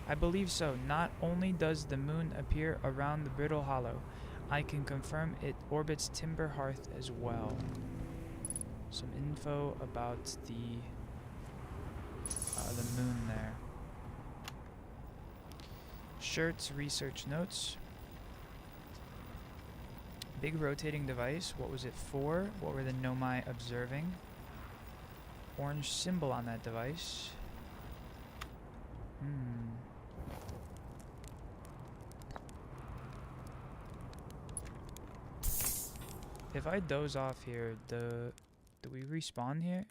I believe so. Not only does the moon appear around the Brittle Hollow, I can confirm it orbits Timber Hearth as well. Some info about the moon there. Shirts, research notes. Big rotating device. What was it for? What were the Nomai observing? Orange symbol on that device. If I doze off here, do we respawn here?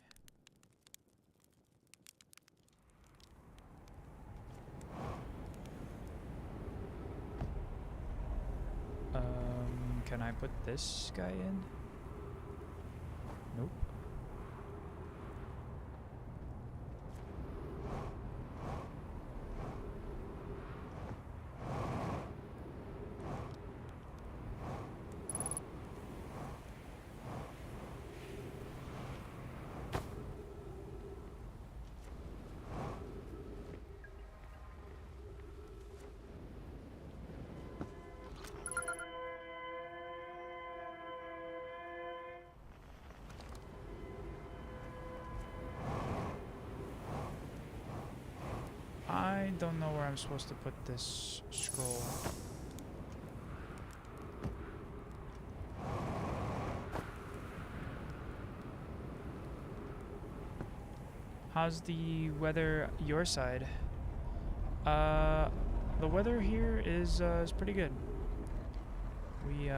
Can I put this guy in? I don't know where I'm supposed to put this scroll. How's the weather your side? The weather here is pretty good. We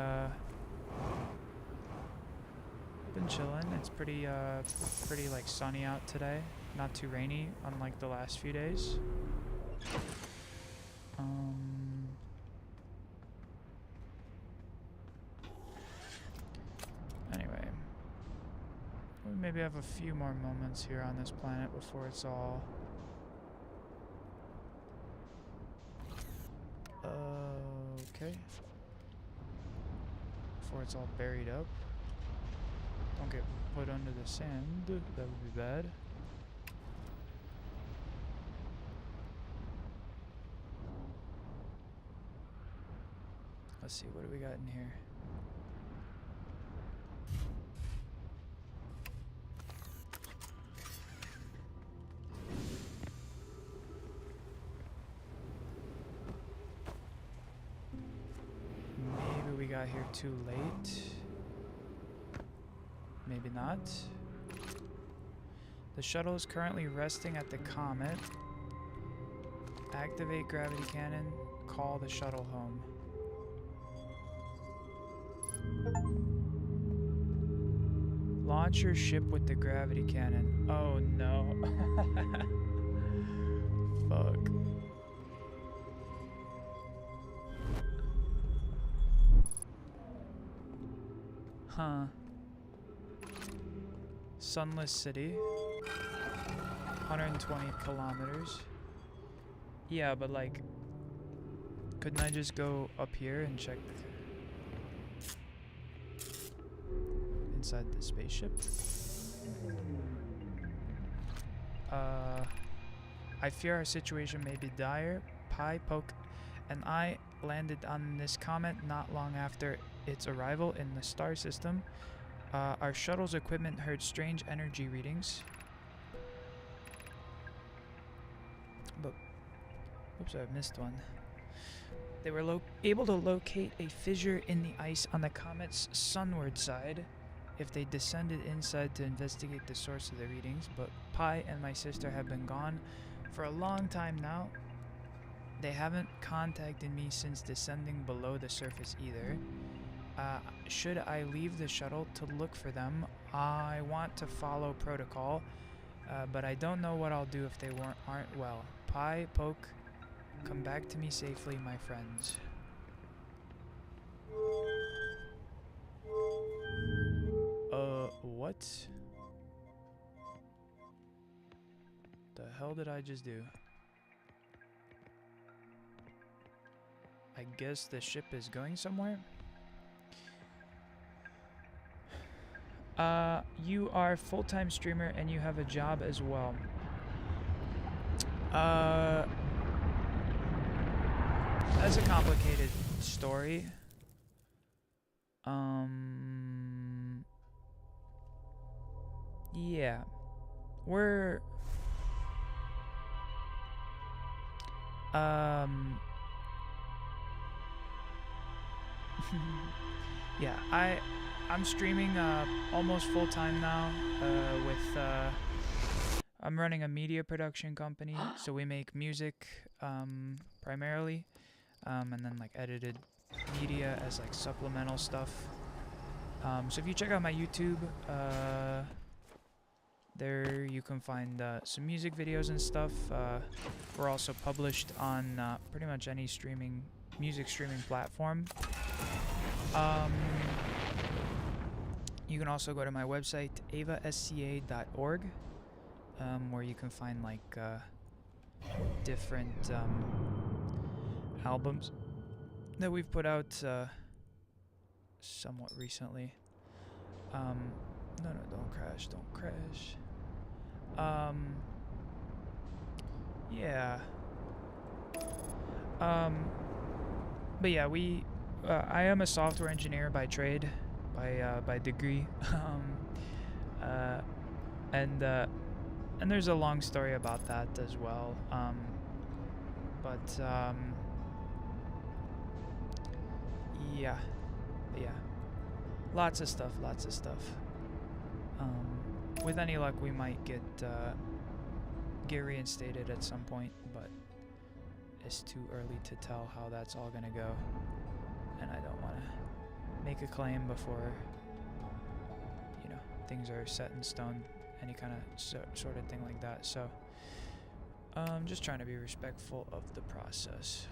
been chilling. It's pretty like sunny out today. Not too rainy, unlike the last few days. Anyway, we maybe have a few more moments here on this planet before it's all okay. Before it's all buried up. Don't get put under the sand. That would be bad. Let's see, what do we got in here? Maybe we got here too late. Maybe not. The shuttle is currently resting at the comet. Activate gravity cannon. Call the shuttle home. Launch your ship with the gravity cannon. Oh no. Fuck. Huh. Sunless City. 120 kilometers. Yeah, but like, couldn't I just go up here and check inside the spaceship? I fear our situation may be dire. Pi, Poke, and I landed on this comet not long after its arrival in the star system. Our shuttle's equipment heard strange energy readings. But, oops, I missed one. They were able to locate a fissure in the ice on the comet's sunward side if they descended inside to investigate the source of the readings, but Pi and my sister have been gone for a long time now. They haven't contacted me since descending below the surface either. Should I leave the shuttle to look for them? I want to follow protocol, but I don't know what I'll do if they aren't well. Pi, Poke, come back to me safely, my friends. What? The hell did I just do? I guess the ship is going somewhere? You are a full-time streamer and you have a job as well. That's a complicated story. Yeah. We're... yeah, I'm streaming almost full-time now with I'm running a media production company, so we make music primarily, and then like edited media as like supplemental stuff. So if you check out my YouTube, there you can find some music videos and stuff. We're also published on pretty much any music streaming platform. You can also go to my website, avasca.org, where you can find like different albums that we've put out somewhat recently. No, don't crash, don't crash. Yeah. But yeah, I am a software engineer by trade, by degree. And there's a long story about that as well. But yeah, lots of stuff. With any luck, we might get reinstated at some point, but it's too early to tell how that's all gonna go, and I don't want to make a claim before, you know, things are set in stone, any kind of sort of thing like that. So just trying to be respectful of the process.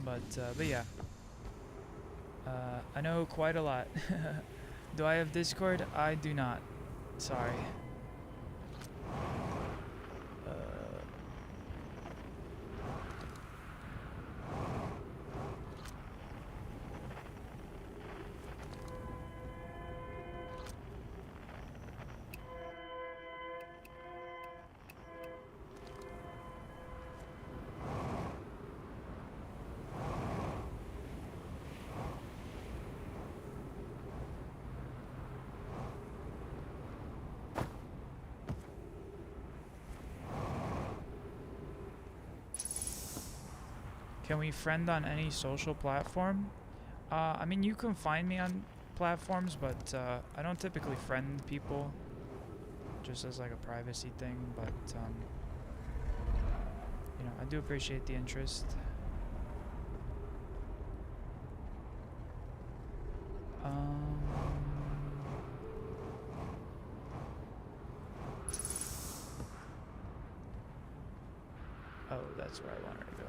But yeah, I know quite a lot. Do I have Discord? I do not. Sorry. Can we friend on any social platform? I mean, you can find me on platforms, but I don't typically friend people, just as like a privacy thing. But you know, I do appreciate the interest. Oh, that's where I wanted to go.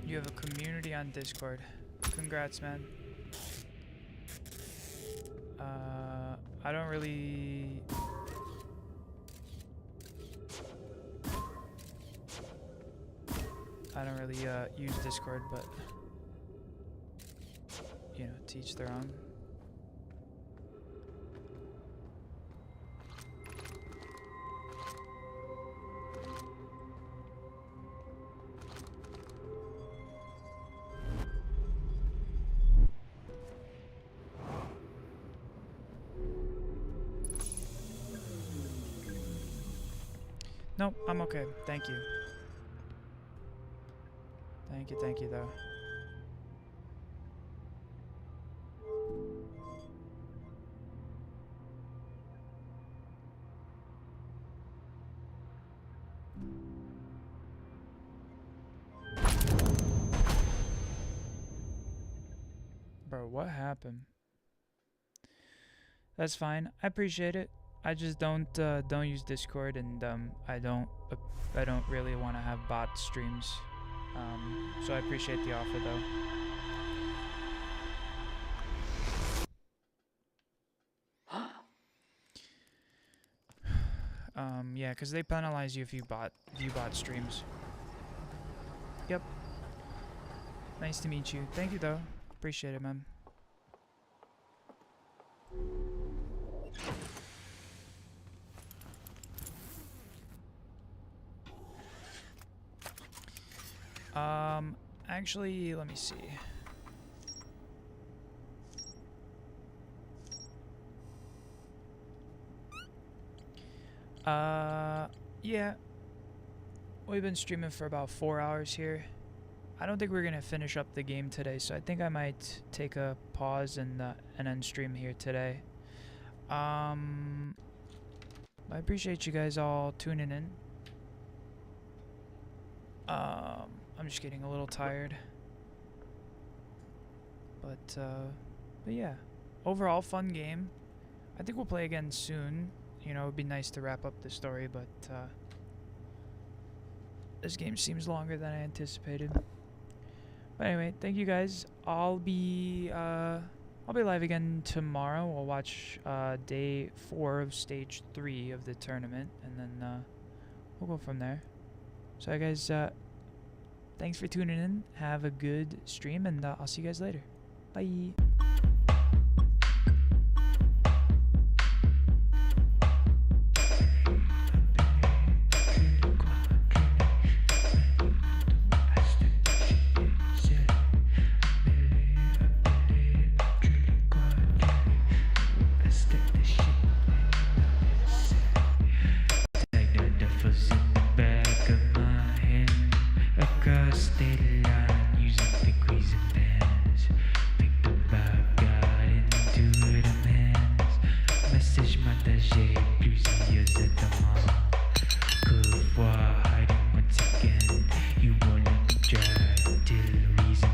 You have a community on Discord. Congrats, man. I don't really... use Discord, but you know, to each their own. Nope, I'm okay. Thank you. Thank you though. Bro, what happened? That's fine. I appreciate it. I just don't use Discord, and I don't really want to have bot streams. So I appreciate the offer though. Yeah, because they penalize you if you bot streams. Yep. Nice to meet you. Thank you though. Appreciate it, man. Actually, let me see. Yeah. We've been streaming for about 4 hours here. I don't think we're gonna finish up the game today, so I think I might take a pause and end stream here today. I appreciate you guys all tuning in. I'm just getting a little tired. But yeah. Overall, fun game. I think we'll play again soon. You know, it'd be nice to wrap up the story, but this game seems longer than I anticipated. But anyway, thank you guys. I'll be live again tomorrow. We'll watch day 4 of stage 3 of the tournament, and then we'll go from there. So, guys, thanks for tuning in. Have a good stream, and I'll see you guys later. Bye. Like the devil's in the back of my head, across state lines.